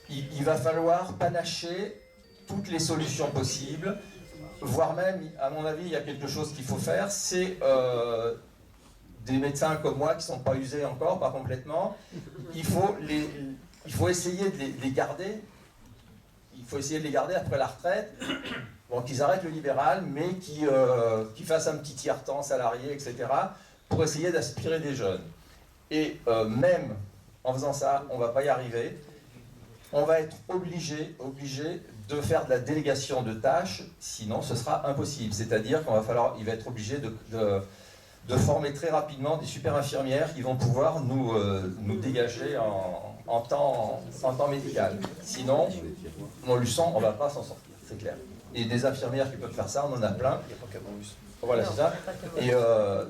il va falloir panacher toutes les solutions possibles, voire même, à mon avis, il y a quelque chose qu'il faut faire, c'est des médecins comme moi qui ne sont pas usés encore, pas complètement, il faut essayer de les garder. Il faut essayer de les garder après la retraite, bon, qu'ils arrêtent le libéral, mais qu'ils fassent un petit tiers-temps salarié, etc., pour essayer d'aspirer des jeunes. Et même en faisant ça, on ne va pas y arriver. On va être obligé de faire de la délégation de tâches, sinon ce sera impossible. C'est-à-dire qu'il va être obligé de former très rapidement des super infirmières qui vont pouvoir nous dégager en temps médical. Sinon, Montluçon, on ne va pas s'en sortir, c'est clair. Et des infirmières qui peuvent faire ça, on en a plein. Voilà, c'est ça. Et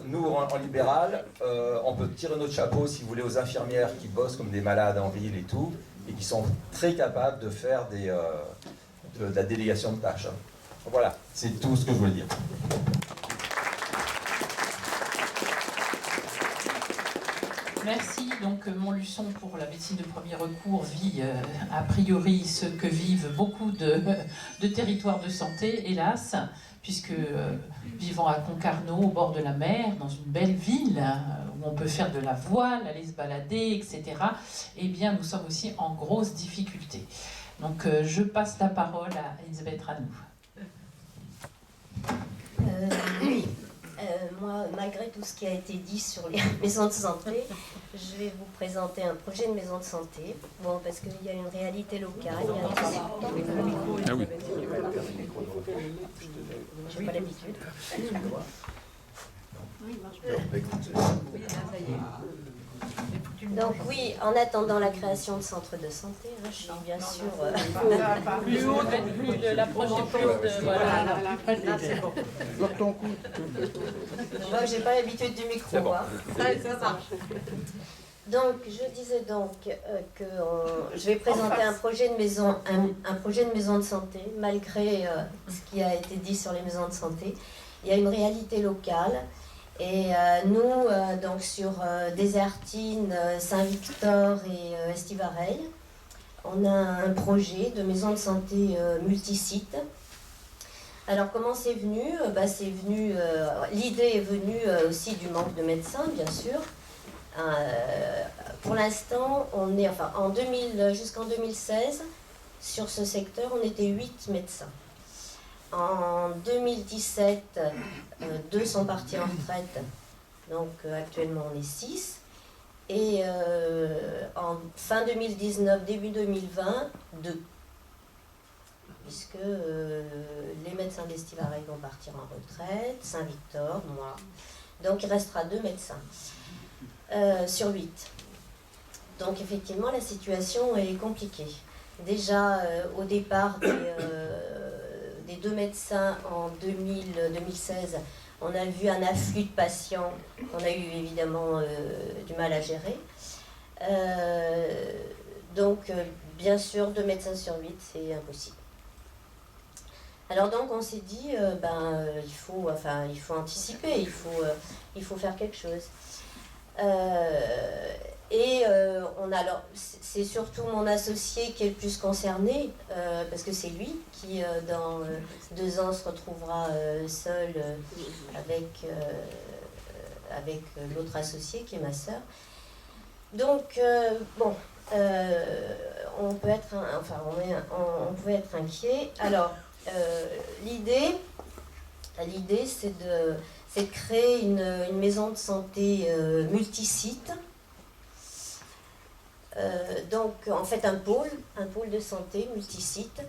nous, en libéral, on peut tirer notre chapeau, si vous voulez, aux infirmières qui bossent comme des malades en ville et tout, et qui sont très capables de faire de la délégation de tâches. Voilà, c'est tout ce que je voulais dire. Merci. Donc Montluçon, pour la médecine de premier recours, vit a priori ce que vivent beaucoup de territoires de santé, hélas, puisque vivant à Concarneau, au bord de la mer, dans une belle ville où on peut faire de la voile, aller se balader, etc., eh bien nous sommes aussi en grosse difficulté. Donc je passe la parole à Elisabeth Ranou. Oui. Moi, malgré tout ce qui a été dit sur les maisons de santé, je vais vous présenter un projet de maison de santé. Bon, parce qu'il y a une réalité locale. Ah oui. J'ai pas l'habitude. Donc oui, en attendant la création de centres de santé, hein, je suis bien sûr... Plus haut, la prochaine plus haute, voilà. Ah, c'est bon. Bloque ton cou. Moi, j'ai pas l'habitude du micro. Bon. Hein. Ça marche. Donc, je disais donc que je vais présenter un projet de maison, un projet de maison de santé, malgré ce qui a été dit sur les maisons de santé. Il y a une réalité locale. Et nous, donc sur Désertine, Saint-Victor et Estivareil, on a un projet de maison de santé multisite. Alors comment c'est venu? L'idée est venue aussi du manque de médecins, bien sûr. Pour l'instant, on est, jusqu'en 2016, sur ce secteur, on était 8 médecins. En 2017, 2 sont partis en retraite, donc actuellement on est 6. Et en fin 2019, début 2020, 2. Puisque les médecins d'Estivareil vont partir en retraite, Saint-Victor, moi. Donc il restera 2 médecins sur 8. Donc effectivement la situation est compliquée. Déjà au départ des 2 médecins en 2016, on a vu un afflux de patients qu'on a eu évidemment du mal à gérer. Donc bien sûr 2 médecins sur 8, c'est impossible. Alors donc on s'est dit, il faut anticiper, il faut faire quelque chose. C'est surtout mon associé qui est le plus concerné, parce que c'est lui qui, dans 2 ans, se retrouvera seul avec l'autre associé qui est ma sœur. Donc, on peut être, on pouvait être inquiet. Alors, l'idée, c'est de créer une maison de santé multisite. Donc en fait un pôle de santé multisite,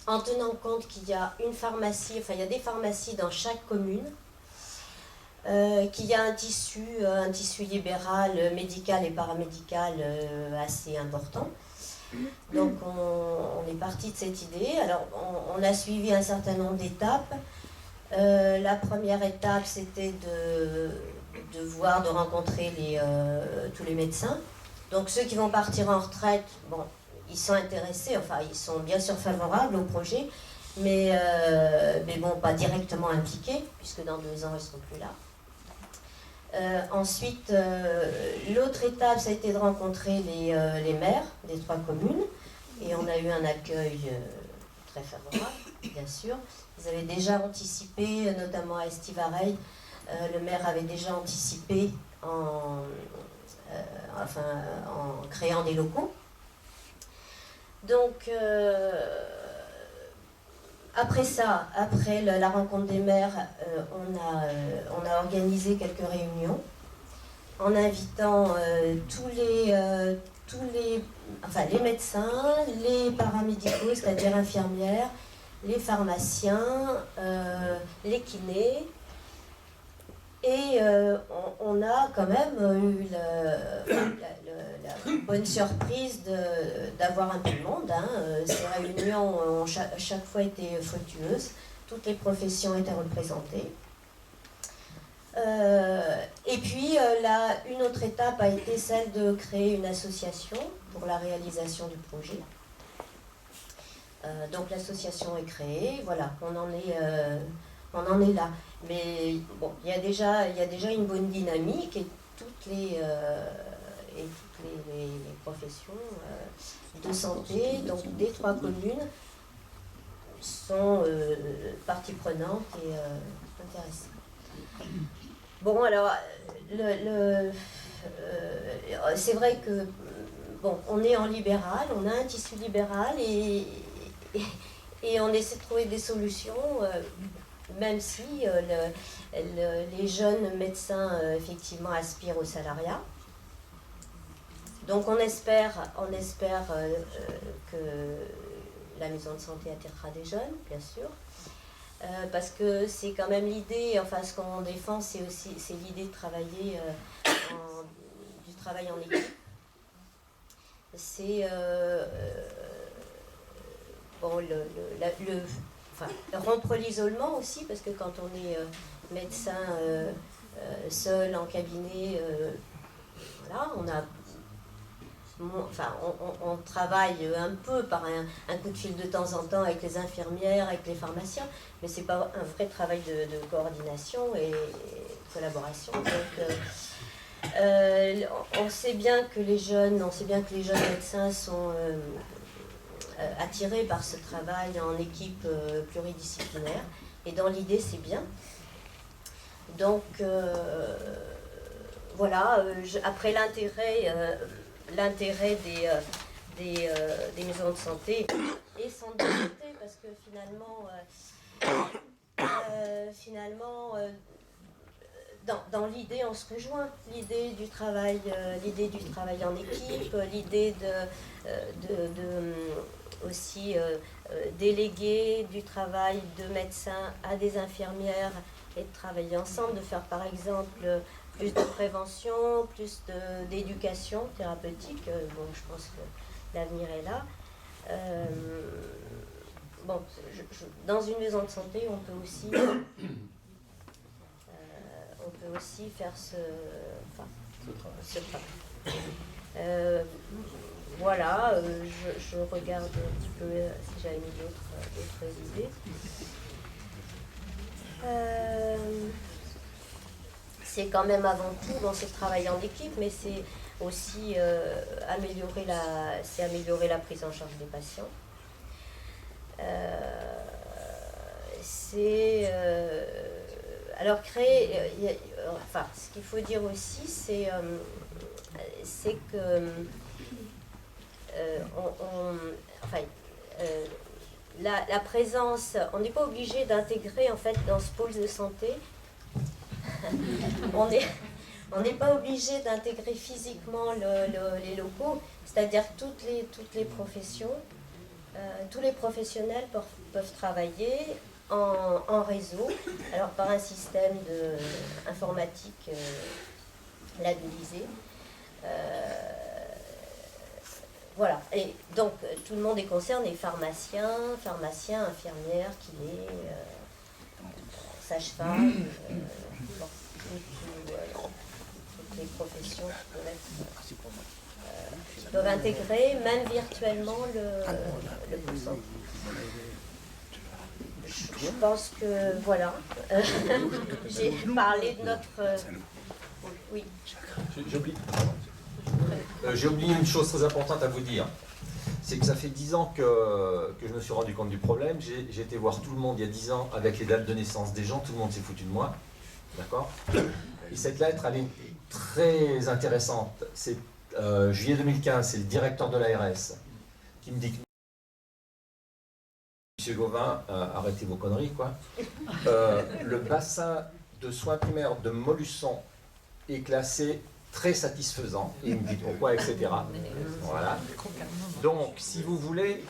en tenant compte qu'il y a une pharmacie, il y a des pharmacies dans chaque commune, qu'il y a un tissu libéral, médical et paramédical assez important. Donc on est parti de cette idée. Alors on a suivi un certain nombre d'étapes. La première étape, c'était de rencontrer tous les médecins. Donc ceux qui vont partir en retraite, bon, ils sont intéressés, enfin ils sont bien sûr favorables au projet, mais bon, pas directement impliqués, puisque dans 2 ans ils ne seront plus là. Ensuite, l'autre étape, ça a été de rencontrer les maires des 3 communes, et on a eu un accueil très favorable, bien sûr. Ils avaient déjà anticipé, notamment à Estivareil, le maire avait déjà anticipé en créant des locaux. Donc, après ça, après la rencontre des maires, on a organisé quelques réunions en invitant les médecins, les paramédicaux, c'est-à-dire infirmières, les pharmaciens, les kinés. Et on a quand même eu la bonne surprise d'avoir un peu de monde. Hein. Ces réunions ont chaque fois été fructueuses. Toutes les professions étaient représentées. Et puis, une autre étape a été celle de créer une association pour la réalisation du projet. Donc l'association est créée, voilà, on en est là. Mais bon, il y a déjà une bonne dynamique et toutes les professions de santé, donc des 3 communes, sont partie prenante et intéressées. Bon, alors, c'est vrai que bon, on est en libéral, on a un tissu libéral et on essaie de trouver des solutions, même si les jeunes médecins effectivement aspirent au salariat. Donc on espère que la maison de santé attirera des jeunes, bien sûr, parce que c'est quand même l'idée, enfin ce qu'on défend, c'est l'idée de travailler du travail en équipe. C'est rompre l'isolement aussi, parce que quand on est médecin seul en cabinet, voilà, on travaille un peu par un coup de fil de temps en temps avec les infirmières, avec les pharmaciens, mais c'est pas un vrai travail de coordination et de collaboration. Donc, on sait bien que les jeunes médecins sont attirés par ce travail en équipe pluridisciplinaire, et dans l'idée c'est bien. Donc voilà, après l'intérêt des maisons de santé et sans difficulté, parce que dans l'idée on se rejoint, l'idée du travail en équipe, l'idée aussi déléguer du travail de médecins à des infirmières et de travailler ensemble, de faire par exemple plus de prévention, plus d'éducation thérapeutique. Bon, je pense que l'avenir est là. Bon, dans une maison de santé, on peut aussi faire ce travail. Voilà, je regarde un petit peu si j'avais mis d'autres idées. C'est quand même avant tout, bon, c'est le travail en équipe, mais c'est aussi améliorer la prise en charge des patients. Alors créer, ce qu'il faut dire aussi, c'est que la présence, on n'est pas obligé d'intégrer en fait dans ce pôle de santé, on n'est pas obligé d'intégrer physiquement les locaux, c'est-à-dire toutes les professions, tous les professionnels peuvent travailler en réseau, alors par un système informatique labellisé. voilà, et donc tout le monde est concerné, pharmaciens, infirmières, kinés, sages-femmes, bon, toutes les professions qui peuvent intégrer, même virtuellement, le poussant. Je pense que, voilà, j'ai parlé de notre... oui. J'ai oublié une chose très importante à vous dire. C'est que ça fait 10 ans que je me suis rendu compte du problème. J'ai été voir tout le monde il y a 10 ans avec les dates de naissance des gens. Tout le monde s'est foutu de moi. D'accord? Et cette lettre, elle est très intéressante. C'est juillet 2015, c'est le directeur de l'ARS qui me dit que Monsieur Gauvin, arrêtez vos conneries, quoi. Le bassin de soins primaires de Montluçon est classé très satisfaisant. Il me dit pourquoi, etc. Voilà. Donc, si vous voulez,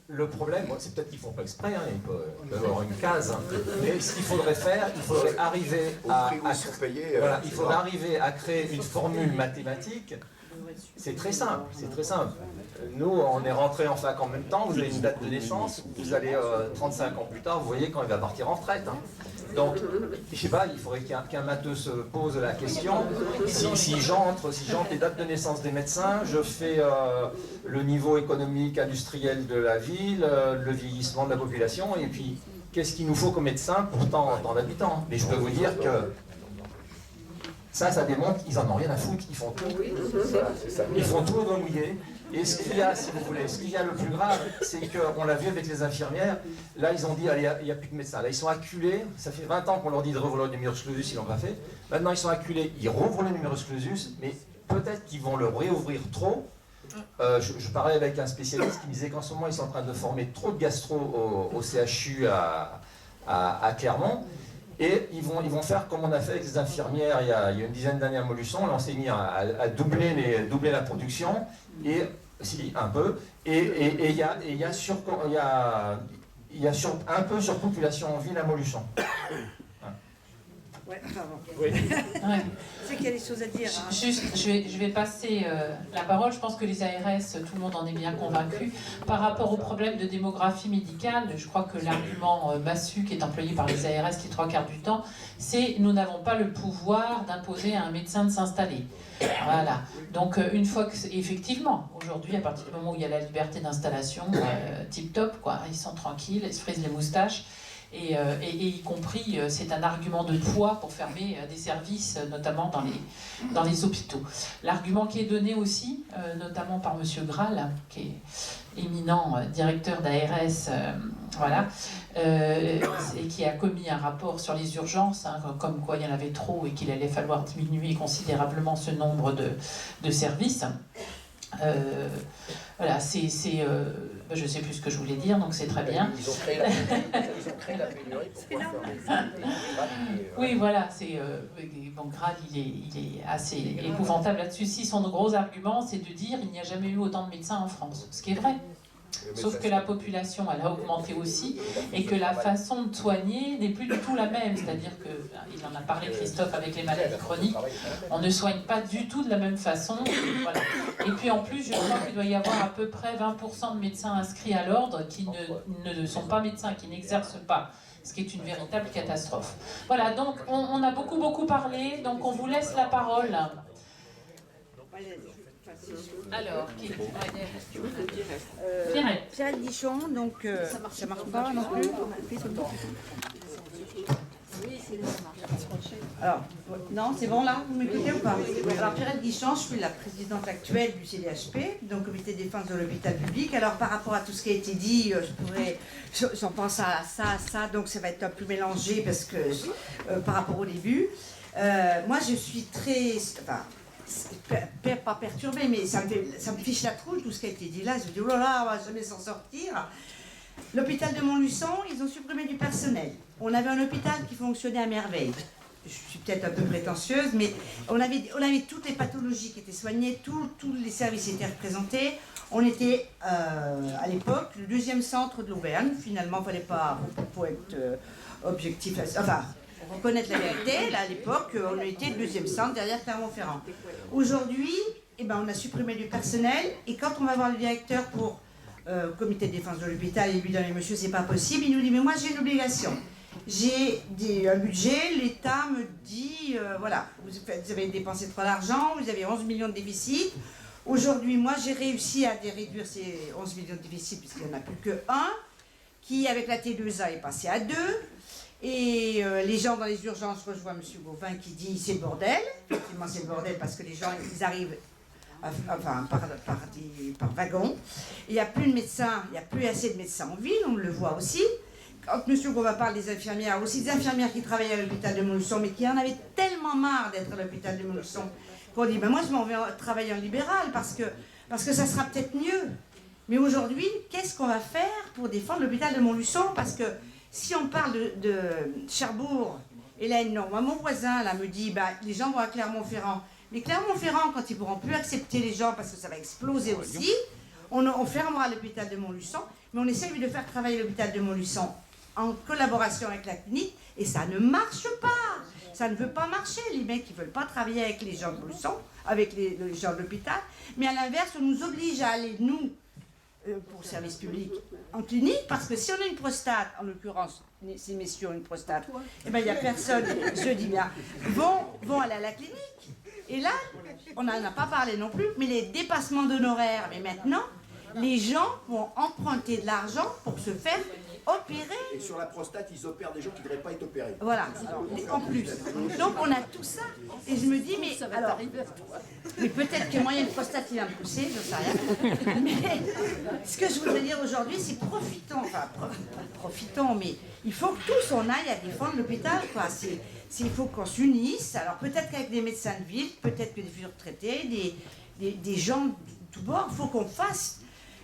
le problème, c'est peut-être qu'ils ne font pas exprès, hein, ils peuvent avoir une case, hein, mais ce qu'il faudrait faire, il faudrait arriver à créer une formule mathématique. C'est très simple, c'est très simple. Nous, on est rentrés en fac en même temps, vous avez une date de naissance, vous allez 35 ans plus tard, vous voyez quand il va partir en retraite. Hein. Donc, je sais pas, il faudrait qu'un matheux se pose la question, si j'entre les dates de naissance des médecins, je fais le niveau économique, industriel de la ville, le vieillissement de la population, et puis qu'est-ce qu'il nous faut comme médecin pour tant d'habitants. Mais je peux vous dire que ça démontre qu'ils en ont rien à foutre, ils font tout. Ils font tout au doigt mouillé. Et ce qu'il y a, si vous voulez, ce qu'il y a le plus grave, c'est qu'on l'a vu avec les infirmières, là ils ont dit, allez, il n'y a plus de médecins. Là ils sont acculés, ça fait 20 ans qu'on leur dit de rouvrir le numerus clausus, ils l'ont pas fait. Maintenant ils sont acculés, ils rouvrent le numerus clausus, mais peut-être qu'ils vont le réouvrir trop. Je parlais avec un spécialiste qui me disait qu'en ce moment ils sont en train de former trop de gastro au CHU à Clermont. Et ils vont faire comme on a fait avec les infirmières il y a une dizaine d'années à Montluçon. Là, on s'est mis à doubler la production, et si, un peu. Et il y a un peu surpopulation en ville à Montluçon. Ouais, pardon. Oui. Ouais. C'est qu'il y a des choses à dire. Hein. Juste, je vais passer la parole. Je pense que les ARS, tout le monde en est bien convaincu. Par rapport au problème de démographie médicale, je crois que l'argument massu qui est employé par les ARS les 3/4 du temps, c'est nous n'avons pas le pouvoir d'imposer à un médecin de s'installer. Voilà. Donc une fois que effectivement, aujourd'hui, à partir du moment où il y a la liberté d'installation, tip top, quoi, ils sont tranquilles, ils se frisent les moustaches. Et y compris, c'est un argument de poids pour fermer des services, notamment dans les hôpitaux. L'argument qui est donné aussi, notamment par M. Graal, qui est éminent directeur d'ARS, voilà, et qui a commis un rapport sur les urgences, hein, comme quoi il y en avait trop et qu'il allait falloir diminuer considérablement ce nombre de services. Voilà, je ne sais plus ce que je voulais dire, donc c'est très bien. Ils ont créé la pénurie pour pouvoir faire oui, voilà, bon, Graal, il est assez épouvantable là-dessus. Si son gros argument, c'est de dire qu'il n'y a jamais eu autant de médecins en France, ce qui est vrai. Sauf que la population, elle a augmenté aussi, et que la façon de soigner n'est plus du tout la même. C'est-à-dire que, il en a parlé Christophe avec les maladies chroniques, on ne soigne pas du tout de la même façon. Voilà. Et puis en plus, je crois qu'il doit y avoir à peu près 20% de médecins inscrits à l'ordre qui ne sont pas médecins, qui n'exercent pas. Ce qui est une véritable catastrophe. Voilà, donc on a beaucoup parlé, donc on vous laisse la parole. Alors, qui Pierrette Guichon, donc ça marche pas non plus. Alors, non, c'est bon là, vous m'écoutez ou pas? Alors, Pierrette Guichon, je suis la présidente actuelle du CDHP, donc Comité de défense de l'hôpital public. Alors, par rapport à tout ce qui a été dit, j'en pense à ça, donc ça va être un peu mélangé parce que par rapport au début, moi je suis très. Enfin, pas perturbée, mais ça me fiche la trouille tout ce qui a été dit là. Je me dis, oh là là, on va jamais s'en sortir. L'hôpital de Montluçon, ils ont supprimé du personnel. On avait un hôpital qui fonctionnait à merveille. Je suis peut-être un peu prétentieuse, mais on avait toutes les pathologies qui étaient soignées, tous les services étaient représentés. On était, à l'époque, le 2e centre de l'Auvergne. Finalement, il ne fallait pas, pour être objectif, enfin, reconnaître la vérité. Là, à l'époque, on était le 2e centre derrière Clermont-Ferrand. Aujourd'hui, eh ben, on a supprimé du personnel. Et quand on va voir le directeur pour comité de défense de l'hôpital, il lui dit, monsieur, c'est pas possible. Il nous dit, mais moi, j'ai une obligation. J'ai un budget, l'État me dit, voilà, vous avez dépensé trop d'argent, vous avez 11 millions de déficit. Aujourd'hui, moi, j'ai réussi à réduire ces 11 millions de déficit, puisqu'il n'y en a plus que un, qui, avec la T2A, est passé à 2. Et les gens dans les urgences rejoignent M. Gauvin qui dit, c'est le bordel. Effectivement, c'est le bordel parce que les gens, ils arrivent par wagon. Il n'y a plus de médecins, il n'y a plus assez de médecins en ville, on le voit aussi. Quand M. Gauvin parle des infirmières, aussi des infirmières qui travaillent à l'hôpital de Montluçon, mais qui en avaient tellement marre d'être à l'hôpital de Montluçon, qu'on dit, ben moi je m'en vais travailler en libéral parce que ça sera peut-être mieux. Mais aujourd'hui, qu'est-ce qu'on va faire pour défendre l'hôpital de Montluçon? Parce que si on parle de Cherbourg, Hélène, non, moi, mon voisin là me dit, bah, les gens vont à Clermont-Ferrand. Mais Clermont-Ferrand, quand ils ne pourront plus accepter les gens, parce que ça va exploser aussi, on fermera l'hôpital de Montluçon, mais on essaie de faire travailler l'hôpital de Montluçon en collaboration avec la clinique, et ça ne marche pas. Ça ne veut pas marcher. Les mecs, ils ne veulent pas travailler avec les gens de Montluçon, avec les gens de l'hôpital, mais à l'inverse, on nous oblige à aller, nous, pour le service public, en clinique, parce que si on a une prostate, en l'occurrence, ces messieurs ont une prostate, eh ben, il n'y a personne, je dis bien, vont aller à la clinique. Et là, on n'en a pas parlé non plus, mais les dépassements d'honoraires, mais maintenant, les gens vont emprunter de l'argent pour se faire opérer. Et sur la prostate, ils opèrent des gens qui ne devraient pas être opérés. Voilà, alors, en plus. Donc on a tout ça. Et je me dis, mais alors, mais peut-être que moi, il y a une prostate qui va me pousser, je ne sais rien. Mais ce que je voudrais dire aujourd'hui, c'est profitons, profitons, mais il faut que tous on aille à défendre l'hôpital, quoi. Il faut qu'on s'unisse. Alors peut-être qu'avec des médecins de ville, peut-être que des futurs traités, des gens de tous bords, il faut qu'on fasse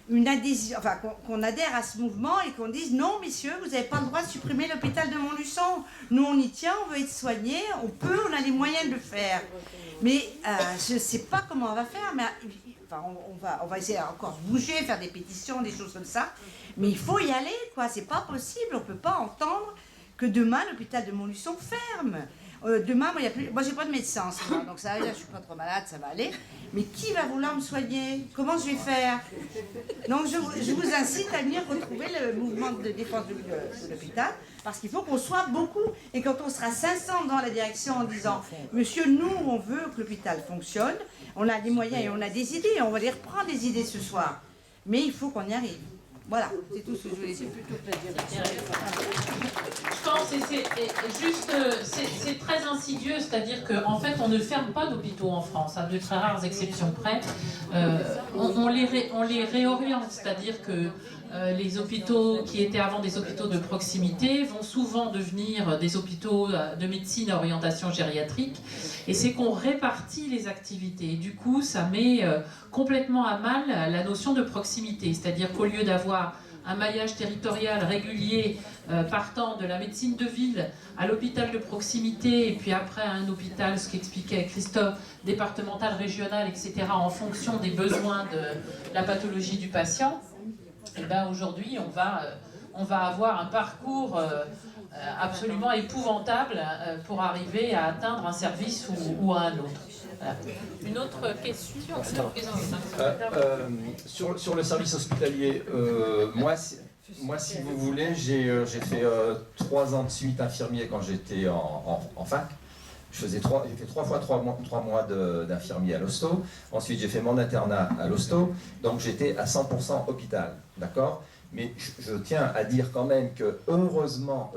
une adhésion, enfin qu'on adhère à ce mouvement et qu'on dise non, messieurs, vous n'avez pas le droit de supprimer l'hôpital de Montluçon. Nous, on y tient, on veut être soignés, on a les moyens de le faire. Mais je ne sais pas comment on va faire, mais enfin, on va essayer encore de bouger, faire des pétitions, des choses comme ça. Mais il faut y aller, quoi. C'est pas possible, on ne peut pas entendre que demain, l'hôpital de Montluçon ferme. Demain, moi, j'ai pas de médecin en ce moment, donc ça va, je suis pas trop malade, ça va aller. Mais qui va vouloir me soigner? Comment je vais faire? Donc je vous incite à venir retrouver le mouvement de défense de l'hôpital, parce qu'il faut qu'on soit beaucoup. Et quand on sera 500 dans la direction en disant, monsieur, nous, on veut que l'hôpital fonctionne, on a des moyens et on a des idées, on va les reprendre des idées ce soir. Mais il faut qu'on y arrive. Voilà, c'est tout ce que je voulais dire. Je pense que c'est très insidieux, c'est-à-dire qu'en fait, on ne ferme pas d'hôpitaux en France, à de très rares exceptions près. On les réoriente, c'est-à-dire que les hôpitaux qui étaient avant des hôpitaux de proximité vont souvent devenir des hôpitaux de médecine à orientation gériatrique, et c'est qu'on répartit les activités. Et du coup, ça met complètement à mal la notion de proximité, c'est-à-dire qu'au lieu d'avoir un maillage territorial régulier partant de la médecine de ville à l'hôpital de proximité, et puis après à un hôpital, ce qu'expliquait Christophe, départemental, régional, etc., en fonction des besoins de la pathologie du patient, et ben aujourd'hui on va avoir un parcours absolument épouvantable pour arriver à atteindre un service ou à un autre. Voilà. Une autre question sur le service hospitalier, moi si vous voulez, j'ai fait 3 ans de suite infirmier quand j'étais en fac. J'ai fait 3 fois 3 mois d'infirmier à l'hosto. Ensuite, j'ai fait mon internat à l'hosto. Donc, j'étais à 100% hôpital. D'accord? Mais je tiens à dire quand même que heureusement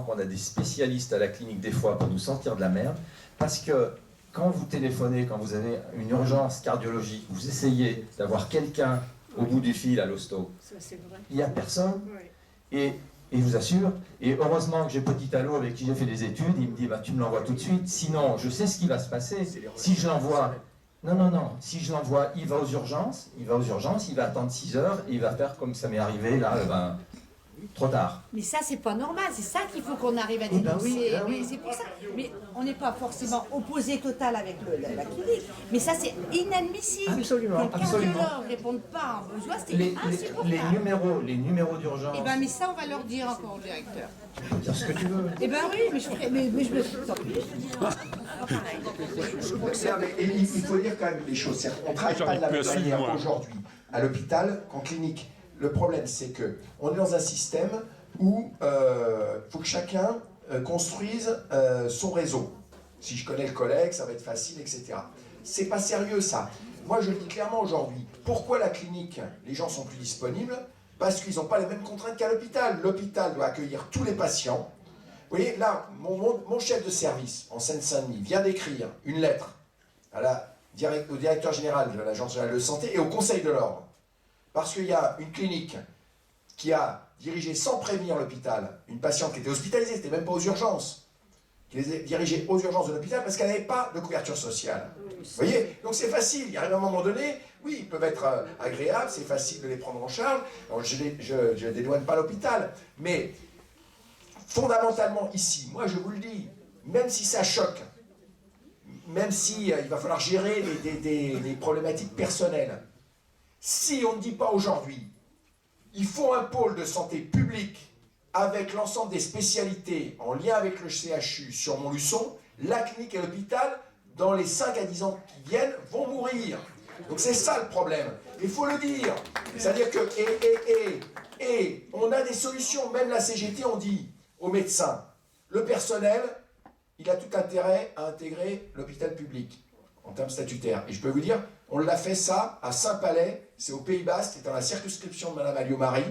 qu'on a des spécialistes à la clinique des fois pour nous sortir de la merde. Parce que quand vous téléphonez, quand vous avez une urgence cardiologique, vous essayez d'avoir quelqu'un au bout du fil à l'hosto. Il n'y a personne. Et je vous assure, et heureusement que j'ai Petit Allo avec qui j'ai fait des études, il me dit bah, tu me l'envoies tout de suite, sinon je sais ce qui va se passer. Si je l'envoie, non, si je l'envoie, il va aux urgences, il va attendre 6 heures et il va faire comme ça m'est arrivé là, trop tard. Mais ça, c'est pas normal, c'est ça qu'il faut qu'on arrive à dénoncer. Oui. C'est pour ça. Mais on n'est pas forcément opposé total avec la clinique. Mais ça, c'est inadmissible. Absolument, que les cardiologues ne répondent pas en besoin, c'est insupportable. Les numéros d'urgence. Eh bien, mais ça, on va leur dire encore au directeur. Dire ce que tu veux. Eh bien oui, mais je me suis... Tant pis. Et il faut dire quand même les choses. On ne travaille pas de la même manière aujourd'hui à l'hôpital qu'en clinique. Le problème, c'est qu'on est dans un système où il faut que chacun construise son réseau. Si je connais le collègue, ça va être facile, etc. C'est pas sérieux, ça. Moi, je le dis clairement aujourd'hui. Pourquoi la clinique, les gens sont plus disponibles? Parce qu'ils n'ont pas les mêmes contraintes qu'à l'hôpital. L'hôpital doit accueillir tous les patients. Vous voyez, là, mon chef de service en Seine-Saint-Denis vient d'écrire une lettre au directeur général de l'Agence régionale de santé et au Conseil de l'ordre. Parce qu'il y a une clinique qui a dirigé sans prévenir l'hôpital une patiente qui était hospitalisée, c'était même pas aux urgences, qui les a dirigés aux urgences de l'hôpital parce qu'elle n'avait pas de couverture sociale. Vous voyez? Donc c'est facile, il y a un moment donné, oui, ils peuvent être agréables, c'est facile de les prendre en charge, alors, je ne dédouane pas l'hôpital, mais fondamentalement ici, moi je vous le dis, même si ça choque, même si il va falloir gérer des problématiques personnelles, si on ne dit pas aujourd'hui, il faut un pôle de santé publique avec l'ensemble des spécialités en lien avec le CHU sur Montluçon, la clinique et l'hôpital, dans les 5 à 10 ans qui viennent, vont mourir. Donc c'est ça le problème. Il faut le dire. C'est-à-dire que, et on a des solutions, même la CGT, on dit aux médecins, le personnel, il a tout intérêt à intégrer l'hôpital public, en termes statutaires. Et je peux vous dire, on l'a fait ça à Saint-Palais, c'est au Pays Basque, c'était dans la circonscription de Madame Alliot-Marie.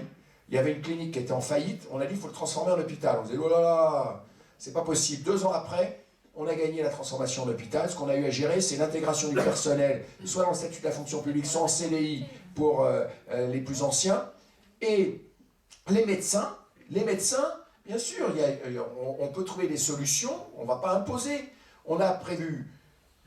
Il y avait une clinique qui était en faillite, on a dit il faut le transformer en hôpital. On disait oh là là, c'est pas possible. 2 ans après, on a gagné la transformation en hôpital. Ce qu'on a eu à gérer, c'est l'intégration du personnel, soit dans le statut de la fonction publique, soit en CDI pour les plus anciens. Et les médecins, bien sûr, on peut trouver des solutions, on ne va pas imposer. On a prévu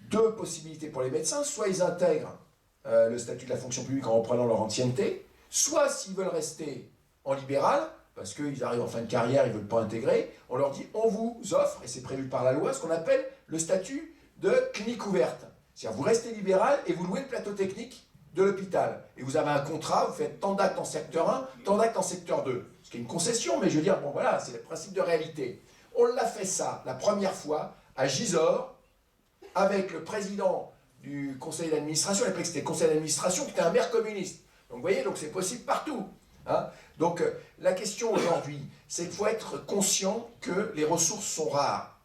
2 possibilités pour les médecins, soit ils intègrent le statut de la fonction publique en reprenant leur ancienneté, soit s'ils veulent rester en libéral, parce qu'ils arrivent en fin de carrière, ils ne veulent pas intégrer, on leur dit on vous offre, et c'est prévu par la loi, ce qu'on appelle le statut de clinique ouverte. C'est-à-dire vous restez libéral et vous louez le plateau technique de l'hôpital. Et vous avez un contrat, vous faites tant d'actes en secteur 1, tant d'actes en secteur 2. Ce qui est une concession, mais je veux dire, bon voilà, c'est le principe de réalité. On l'a fait ça la première fois à Gisors, avec le président du conseil d'administration, à l'époque c'était le conseil d'administration, qui était un maire communiste. Donc vous voyez, donc c'est possible partout. Hein. Donc la question aujourd'hui, c'est qu'il faut être conscient que les ressources sont rares.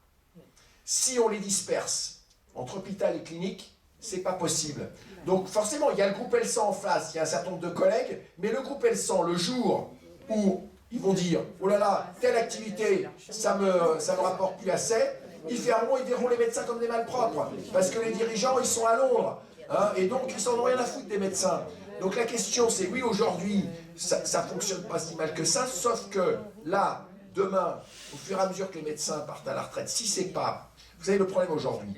Si on les disperse entre hôpital et clinique, c'est pas possible. Donc forcément, il y a le groupe L100 en face, il y a un certain nombre de collègues, mais le groupe L100, le jour où ils vont dire « Oh là là, telle activité, ça me rapporte plus assez », ils fermeront, ils verront les médecins comme des malpropres, parce que les dirigeants, ils sont à Londres, hein, et donc ils s'en ont rien à foutre des médecins. Donc la question, c'est oui, aujourd'hui, ça ne fonctionne pas si mal que ça, sauf que là, demain, au fur et à mesure que les médecins partent à la retraite, si c'est pas... Vous savez le problème aujourd'hui,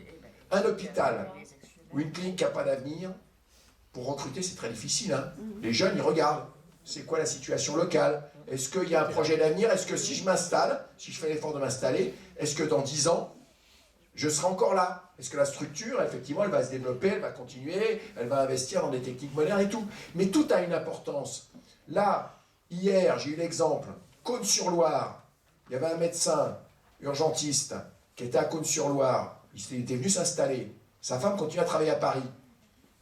un hôpital ou une clinique qui n'a pas d'avenir, pour recruter, c'est très difficile. Hein. Les jeunes, ils regardent. C'est quoi la situation locale? Est-ce qu'il y a un projet d'avenir? Est-ce que si je m'installe, si je fais l'effort de m'installer, est-ce que dans 10 ans, je serai encore là? Est-ce que la structure, effectivement, elle va se développer, elle va continuer, elle va investir dans des techniques modernes et tout. Mais tout a une importance. Là, hier, j'ai eu l'exemple, Cône-sur-Loire, il y avait un médecin urgentiste qui était à Cône-sur-Loire, il était venu s'installer. Sa femme continue à travailler à Paris.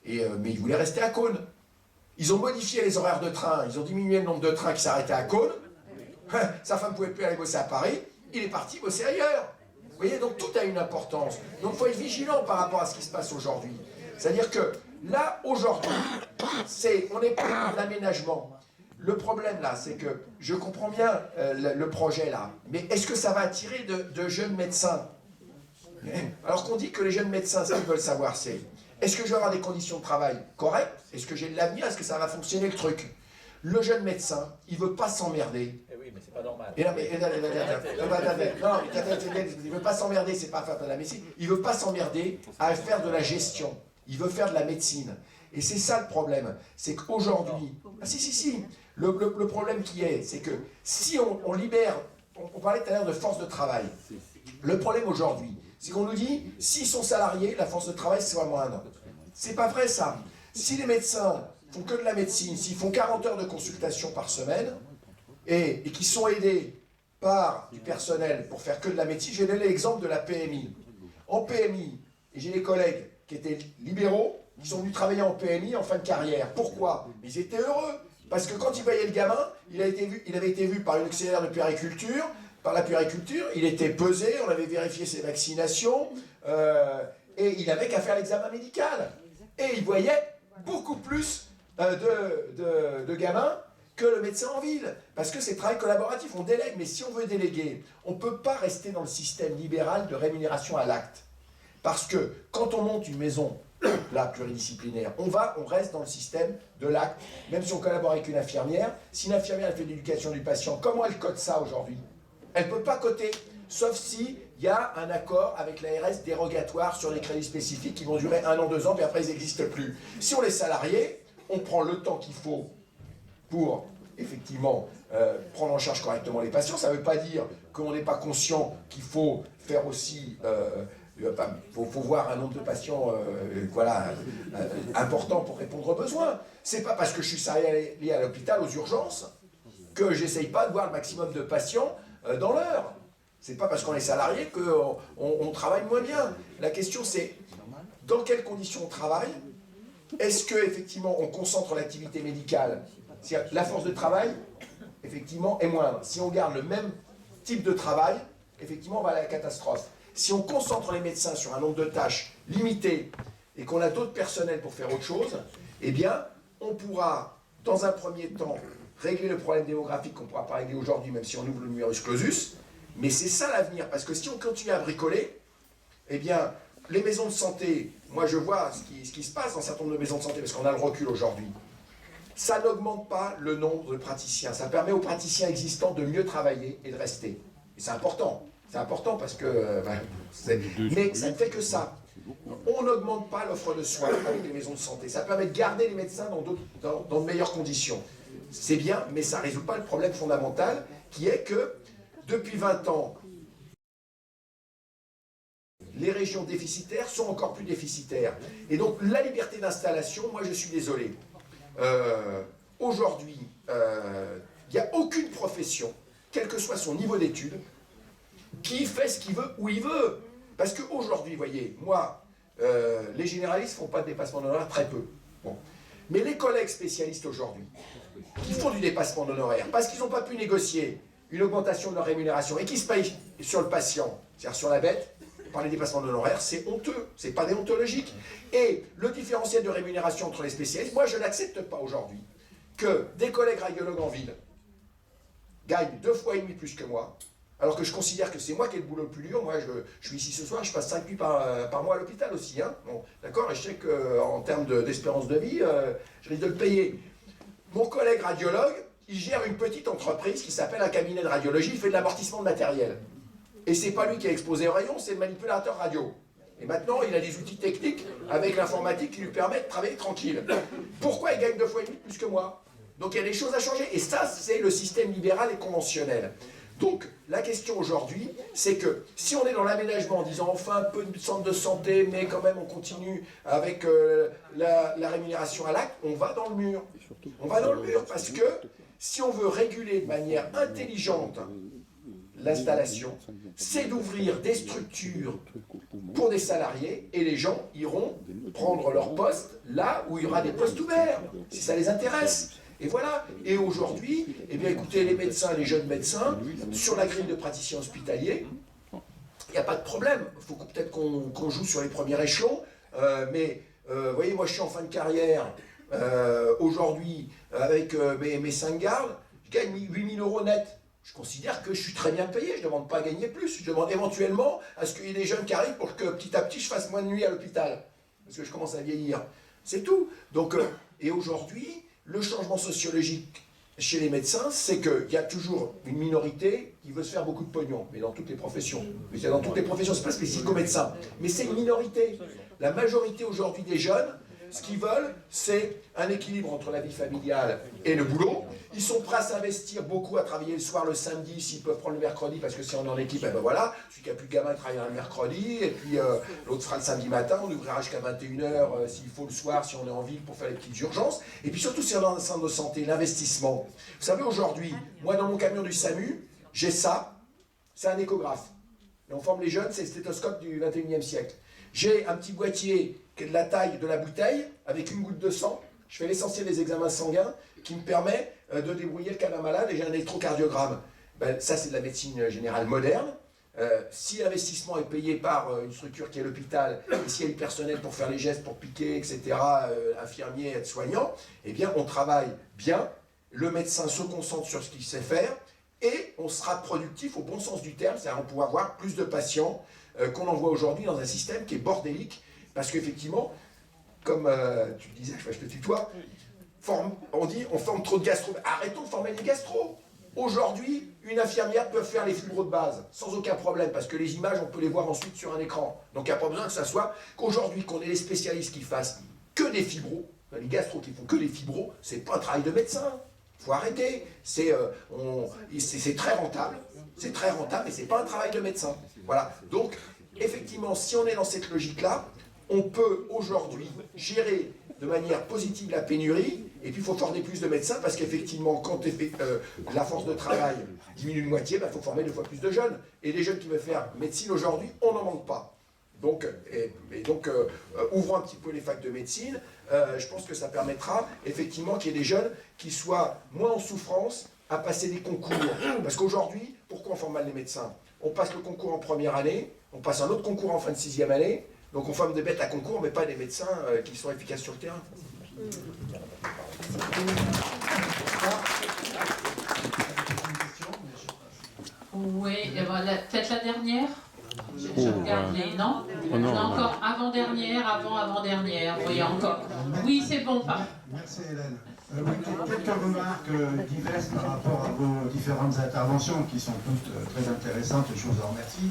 Mais il voulait rester à Cône. Ils ont modifié les horaires de train, ils ont diminué le nombre de trains qui s'arrêtaient à Cône. Sa femme ne pouvait plus aller bosser à Paris, il est parti bosser ailleurs. Vous voyez, donc tout a une importance. Donc il faut être vigilant par rapport à ce qui se passe aujourd'hui. C'est-à-dire que là, aujourd'hui, on est pour l'aménagement. Le problème là, c'est que je comprends bien le projet là, mais est-ce que ça va attirer de jeunes médecins? Alors qu'on dit que les jeunes médecins, ce qu'ils veulent savoir, c'est est-ce que je vais avoir des conditions de travail correctes? Est-ce que j'ai de l'avenir? Est-ce que ça va fonctionner le truc? Le jeune médecin, il ne veut pas s'emmerder. Eh oui, mais c'est pas normal. Non, mais il ne veut pas s'emmerder, c'est pas faire de la médecine. Il ne veut pas s'emmerder à faire de la gestion. Il veut faire de la médecine. Et c'est ça le problème. C'est qu'aujourd'hui... Ah si. Le problème qui est, c'est que si on libère... On parlait tout à l'heure de force de travail. Le problème aujourd'hui, c'est qu'on nous dit, s'ils sont salariés, la force de travail sera moindre. C'est pas vrai ça. Si les médecins font que de la médecine, s'ils font 40 heures de consultation par semaine, et qu'ils sont aidés par du personnel pour faire que de la médecine, je vais donner l'exemple de la PMI. En PMI, Et j'ai des collègues qui étaient libéraux, qui sont venus travailler en PMI en fin de carrière. Pourquoi? Ils étaient heureux. Parce que quand ils voyaient le gamin, il avait été vu par une auxiliaire de puériculture, par la puériculture, il était pesé, on avait vérifié ses vaccinations, et il n'avait qu'à faire l'examen médical. Et il voyait beaucoup plus de gamins que le médecin en ville. Parce que c'est travail collaboratif, on délègue. Mais si on veut déléguer, on ne peut pas rester dans le système libéral de rémunération à l'acte. Parce que quand on monte une maison là, pluridisciplinaire, on reste dans le système de l'acte. Même si on collabore avec une infirmière, si une infirmière elle fait de l'éducation du patient, comment elle cote ça aujourd'hui? Elle ne peut pas coter, sauf s'il y a un accord avec l'ARS dérogatoire sur les crédits spécifiques qui vont durer 1 an, 2 ans, puis après ils n'existent plus. Si on est salarié, on prend le temps qu'il faut pour effectivement prendre en charge correctement les patients. Ça ne veut pas dire qu'on n'est pas conscient qu'il faut faire aussi... faut voir un nombre de patients important pour répondre aux besoins. C'est pas parce que je suis salarié à l'hôpital, aux urgences, que j'essaye pas de voir le maximum de patients dans l'heure. C'est pas parce qu'on est salarié qu'on travaille moins bien. La question c'est dans quelles conditions on travaille. Est-ce qu'effectivement on concentre l'activité médicale? C'est-à-dire la force de travail, effectivement, est moindre. Si on garde le même type de travail, effectivement on va à la catastrophe. Si on concentre les médecins sur un nombre de tâches limité et qu'on a d'autres personnels pour faire autre chose, eh bien, on pourra, dans un premier temps, régler le problème démographique qu'on ne pourra pas régler aujourd'hui, même si on ouvre le numerus clausus. Mais c'est ça l'avenir, parce que si on continue à bricoler, eh bien, les maisons de santé, moi je vois ce qui se passe dans un certain nombre de maisons de santé, parce qu'on a le recul aujourd'hui, ça n'augmente pas le nombre de praticiens. Ça permet aux praticiens existants de mieux travailler et de rester. Et c'est important. C'est important parce que... mais ça ne fait que ça. On n'augmente pas l'offre de soins avec les maisons de santé. Ça permet de garder les médecins dans de meilleures conditions. C'est bien, mais ça ne résout pas le problème fondamental qui est que, depuis 20 ans, les régions déficitaires sont encore plus déficitaires. Et donc, la liberté d'installation, moi je suis désolé. Aujourd'hui, il n'y a aucune profession, quel que soit son niveau d'études, qui fait ce qu'il veut où il veut. Parce qu'aujourd'hui, vous voyez, moi, les généralistes ne font pas de dépassement d'honoraires, très peu. Bon. Mais les collègues spécialistes aujourd'hui, qui font du dépassement d'honoraires, parce qu'ils n'ont pas pu négocier une augmentation de leur rémunération et qui se payent sur le patient, c'est-à-dire sur la bête, par les dépassements d'honoraires, c'est honteux, c'est pas déontologique. Et le différentiel de rémunération entre les spécialistes, moi je n'accepte pas aujourd'hui que des collègues radiologues en ville gagnent 2,5 fois plus que moi, alors que je considère que c'est moi qui ai le boulot le plus dur. Moi, je suis ici ce soir, je passe 5 nuits par mois à l'hôpital aussi. Hein. Bon, d'accord, et je sais qu'en termes d'espérance de vie, je risque de le payer. Mon collègue radiologue, il gère une petite entreprise qui s'appelle un cabinet de radiologie, il fait de l'amortissement de matériel. Et c'est pas lui qui est exposé au rayon, c'est le manipulateur radio. Et maintenant, il a des outils techniques avec l'informatique qui lui permettent de travailler tranquille. Pourquoi il gagne 2,5 fois plus que moi? Donc il y a des choses à changer. Et ça, c'est le système libéral et conventionnel. Donc, la question aujourd'hui, c'est que si on est dans l'aménagement en disant enfin un peu de centre de santé, mais quand même on continue avec la rémunération à l'acte, on va dans le mur. On va dans le mur parce que si on veut réguler de manière intelligente l'installation, c'est d'ouvrir des structures pour des salariés et les gens iront prendre leur poste là où il y aura des postes ouverts, si ça les intéresse. Et voilà. Et aujourd'hui, eh bien écoutez, les médecins, les jeunes médecins, sur la grille de praticiens hospitaliers, il n'y a pas de problème. Il faut peut-être qu'on joue sur les premiers échelons. Mais vous voyez, moi je suis en fin de carrière. Aujourd'hui, avec mes 5 gardes, je gagne 8 000 € net. Je considère que je suis très bien payé, je ne demande pas à gagner plus. Je demande éventuellement à ce qu'il y ait des jeunes qui arrivent pour que petit à petit je fasse moins de nuits à l'hôpital. Parce que je commence à vieillir. C'est tout. Donc, et aujourd'hui, le changement sociologique chez les médecins, c'est qu'il y a toujours une minorité qui veut se faire beaucoup de pognon, mais dans toutes les professions. Mais dans toutes les professions, ce n'est pas spécifique aux médecins. Mais c'est une minorité. La majorité aujourd'hui des jeunes, ce qu'ils veulent, c'est un équilibre entre la vie familiale et le boulot. Ils sont prêts à s'investir beaucoup, à travailler le soir, le samedi, s'ils peuvent prendre le mercredi, parce que si on est en équipe, eh ben voilà, celui qui n'a plus de gamin travaillera le mercredi, et puis l'autre fera le samedi matin, on ouvrira jusqu'à 21h s'il faut le soir, si on est en ville, pour faire les petites urgences. Et puis surtout, c'est dans le centre de santé, l'investissement. Vous savez, aujourd'hui, moi, dans mon camion du SAMU, j'ai ça, c'est un échographe. Et on forme les jeunes, c'est le stéthoscope du 21e siècle. J'ai un petit boîtier qui est de la taille de la bouteille, avec une goutte de sang. Je fais l'essentiel des examens sanguins qui me permet de débrouiller le cas d'un malade et j'ai un électrocardiogramme. Ben, ça, c'est de la médecine générale moderne. Si l'investissement est payé par une structure qui est l'hôpital, et s'il y a du personnel pour faire les gestes, pour piquer, etc., infirmiers, aides-soignants, eh bien, on travaille bien, le médecin se concentre sur ce qu'il sait faire, et on sera productif au bon sens du terme, c'est-à-dire on pourra avoir plus de patients qu'on en voit aujourd'hui dans un système qui est bordélique, parce qu'effectivement, comme tu disais, je te tutoie, on dit on forme trop de gastro. Arrêtons de former les gastro. Aujourd'hui, une infirmière peut faire les fibros de base, sans aucun problème, parce que les images, on peut les voir ensuite sur un écran. Donc il n'y a pas besoin que ça soit qu'aujourd'hui, qu'on ait les spécialistes qui fassent que des fibros, les gastro qui font que des fibros, c'est pas un travail de médecin. Il faut arrêter. C'est très rentable, mais c'est pas un travail de médecin. Voilà. Donc, effectivement, si on est dans cette logique-là, on peut aujourd'hui gérer de manière positive la pénurie, et puis il faut former plus de médecins, parce qu'effectivement, quand la force de travail diminue de moitié, il faut former 2 fois plus de jeunes. Et les jeunes qui veulent faire médecine aujourd'hui, on n'en manque pas. Donc, ouvrons un petit peu les facs de médecine. Je pense que ça permettra effectivement qu'il y ait des jeunes qui soient moins en souffrance à passer des concours. Parce qu'aujourd'hui, pourquoi on forme mal les médecins? On passe le concours en première année, on passe un autre concours en fin de 6e année, donc on forme des bêtes à concours, mais pas des médecins qui sont efficaces sur le terrain. Oui, peut-être la dernière. Je regarde les... Non, on a encore avant-dernière, avant-avant-dernière. Oui, encore. Oui, c'est bon. Merci Hélène. Oui, quelques remarques diverses par rapport à vos différentes interventions qui sont toutes très intéressantes et je vous en remercie.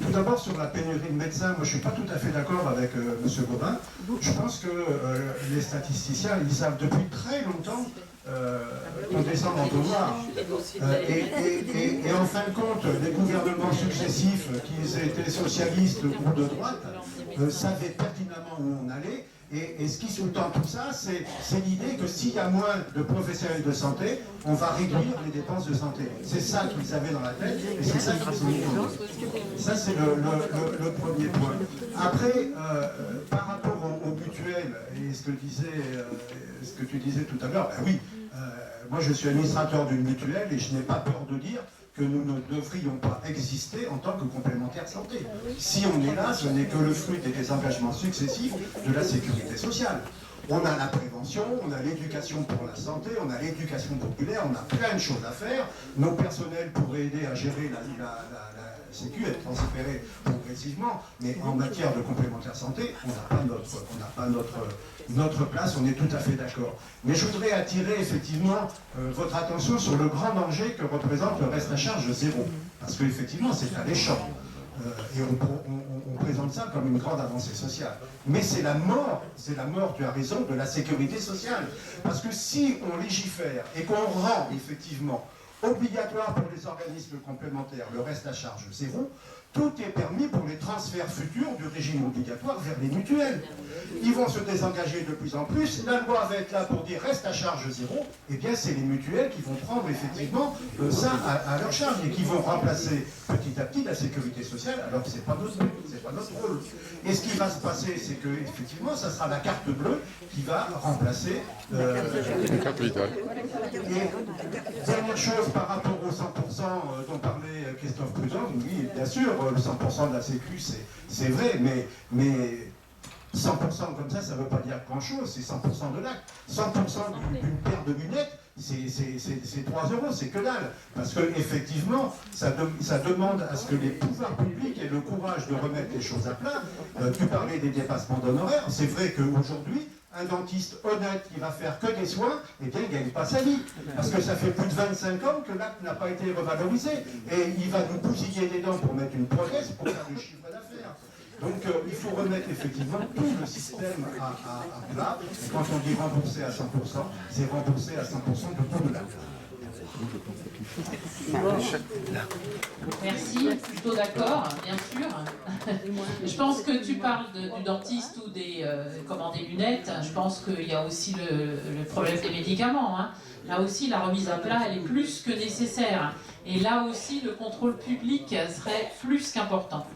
Tout d'abord sur la pénurie de médecins, moi je ne suis pas tout à fait d'accord avec M. Gobin. Je pense que les statisticiens, ils savent depuis très longtemps qu'on descend dans le noir. Et en fin de compte, les gouvernements successifs, qu'ils étaient socialistes ou de droite, savaient pertinemment où on allait. Et ce qui sous-tend tout ça, c'est l'idée que s'il y a moins de professionnels de santé, on va réduire les dépenses de santé. C'est ça qu'ils avaient dans la tête, et c'est ça qu'ils ont mis en œuvre. Ça, c'est le premier point. Après, par rapport aux mutuelles, et ce que tu disais tout à l'heure, ben oui, moi je suis administrateur d'une mutuelle, et je n'ai pas peur de dire que nous ne devrions pas exister en tant que complémentaire santé. Si on est là, ce n'est que le fruit des désengagements successifs de la sécurité sociale. On a la prévention, on a l'éducation pour la santé, on a l'éducation populaire, on a plein de choses à faire. Nos personnels pourraient aider à gérer la sécu, être transférés progressivement, mais en matière de complémentaire santé, on n'a pas notre place, on est tout à fait d'accord. Mais je voudrais attirer effectivement votre attention sur le grand danger que représente le reste à charge zéro. Parce qu'effectivement, c'est alléchant. Et on présente ça comme une grande avancée sociale. Mais c'est la mort, tu as raison, de la sécurité sociale. Parce que si on légifère et qu'on rend effectivement obligatoire pour les organismes complémentaires le reste à charge zéro, tout est permis pour les transferts futurs du régime obligatoire vers les mutuelles. Ils vont se désengager de plus en plus, la loi va être là pour dire reste à charge zéro, et bien c'est les mutuelles qui vont prendre effectivement ça à leur charge et qui vont remplacer petit à petit la sécurité sociale, alors que c'est pas notre rôle. Et ce qui va se passer, c'est que effectivement, ça sera la carte bleue qui va remplacer une carte vitale. Et dernière chose par rapport aux 100% dont parlait Christophe Prudhomme, oui, bien sûr, le 100% de la Sécu, c'est vrai, mais 100% comme ça ne veut pas dire grand-chose, c'est 100% de l'acte. 100% d'une paire de lunettes, c'est 3 €, c'est que dalle. Parce qu'effectivement, ça demande à ce que les pouvoirs publics aient le courage de remettre les choses à plat. Tu parlais des dépassements d'honoraires, c'est vrai qu'aujourd'hui, un dentiste honnête qui va faire que des soins, eh bien, il ne gagne pas sa vie. Parce que ça fait plus de 25 ans que l'acte n'a pas été revalorisé. Et il va nous bousiller les dents pour mettre une prothèse pour faire le chiffre d'affaires. Donc il faut remettre effectivement tout le système à plat. Et quand on dit rembourser à 100%, c'est rembourser à 100% de tout de l'acte. Merci, plutôt d'accord, bien sûr. Je pense que tu parles du dentiste ou des lunettes. Je pense qu'il y a aussi le problème des médicaments. Hein. Là aussi, la remise à plat, elle est plus que nécessaire. Et là aussi, le contrôle public serait plus qu'important.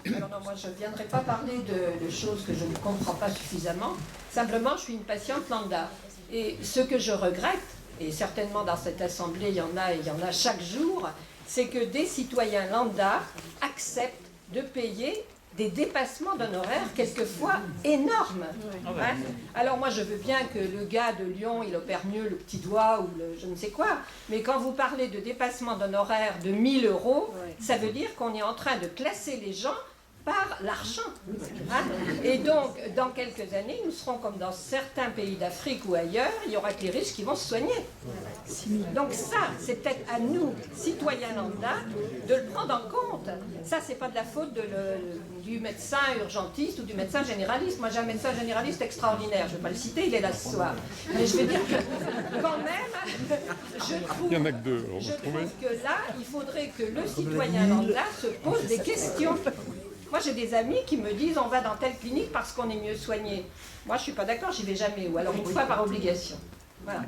Alors non, moi je ne viendrai pas parler de choses que je ne comprends pas suffisamment. Simplement, je suis une patiente lambda. Et ce que je regrette, et certainement dans cette assemblée il y en a et il y en a chaque jour, c'est que des citoyens lambda acceptent de payer des dépassements d'honoraires quelquefois énormes. Hein? Alors moi je veux bien que le gars de Lyon il opère mieux le petit doigt ou le je ne sais quoi, mais quand vous parlez de dépassement d'honoraires de 1 000 €, ça veut dire qu'on est en train de classer les gens par l'argent. Hein? Et donc, dans quelques années, nous serons comme dans certains pays d'Afrique ou ailleurs, il y aura que les riches qui vont se soigner. Donc ça, c'est peut-être à nous, citoyens lambda, de le prendre en compte. Ça, c'est pas de la faute du médecin urgentiste ou du médecin généraliste. Moi, j'ai un médecin généraliste extraordinaire. Je ne vais pas le citer, il est là ce soir. Mais je vais dire que, quand même, je trouve, Il y en a que deux. je trouve que là, il faudrait que le citoyen lambda se pose des questions. Moi, j'ai des amis qui me disent on va dans telle clinique parce qu'on est mieux soigné. Moi, je ne suis pas d'accord, j'y vais jamais. Ou alors une fois par obligation. Voilà.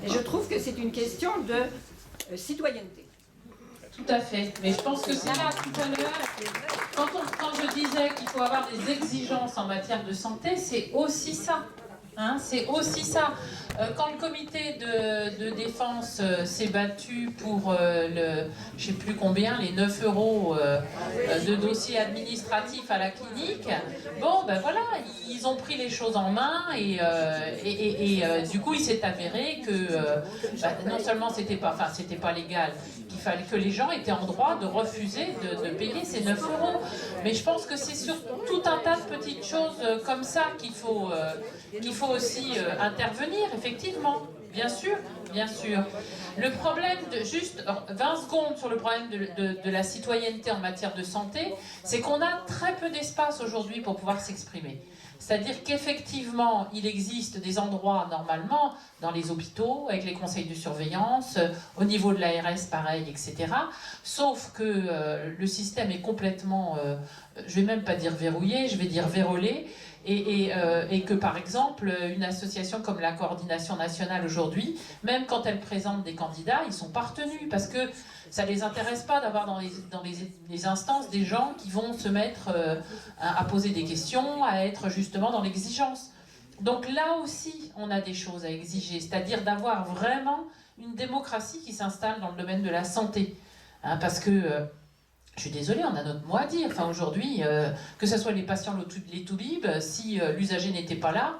Et je trouve que c'est une question de citoyenneté. Tout à fait. Mais je pense que c'est là, tout à l'heure, quand je disais qu'il faut avoir des exigences en matière de santé, c'est aussi ça. Hein, c'est aussi ça. Quand le comité de défense s'est battu pour je ne sais plus combien, les 9 € de dossier administratif à la clinique, bon ben voilà, ils ont pris les choses en main et du coup il s'est avéré que non seulement c'était pas légal, qu'il fallait que les gens étaient en droit de refuser de payer ces 9 €. Mais je pense que c'est sur tout un tas de petites choses comme ça qu'il faut aussi intervenir, effectivement, bien sûr, bien sûr. Le problème juste 20 secondes sur le problème de la citoyenneté en matière de santé, c'est qu'on a très peu d'espace aujourd'hui pour pouvoir s'exprimer. C'est-à-dire qu'effectivement, il existe des endroits, normalement, dans les hôpitaux, avec les conseils de surveillance, au niveau de l'ARS, pareil, etc. Sauf que le système est complètement, je vais même pas dire verrouillé, je vais dire vérolé, et que par exemple, une association comme la Coordination Nationale aujourd'hui, même quand elle présente des candidats, ils sont pas retenus, parce que ça ne les intéresse pas d'avoir dans les instances des gens qui vont se mettre à poser des questions, à être justement dans l'exigence. Donc là aussi, on a des choses à exiger, c'est-à-dire d'avoir vraiment une démocratie qui s'installe dans le domaine de la santé. Hein, parce que, je suis désolée, on a notre mot à dire. Enfin, aujourd'hui, que ce soit les patients, les toubibs, si l'usager n'était pas là,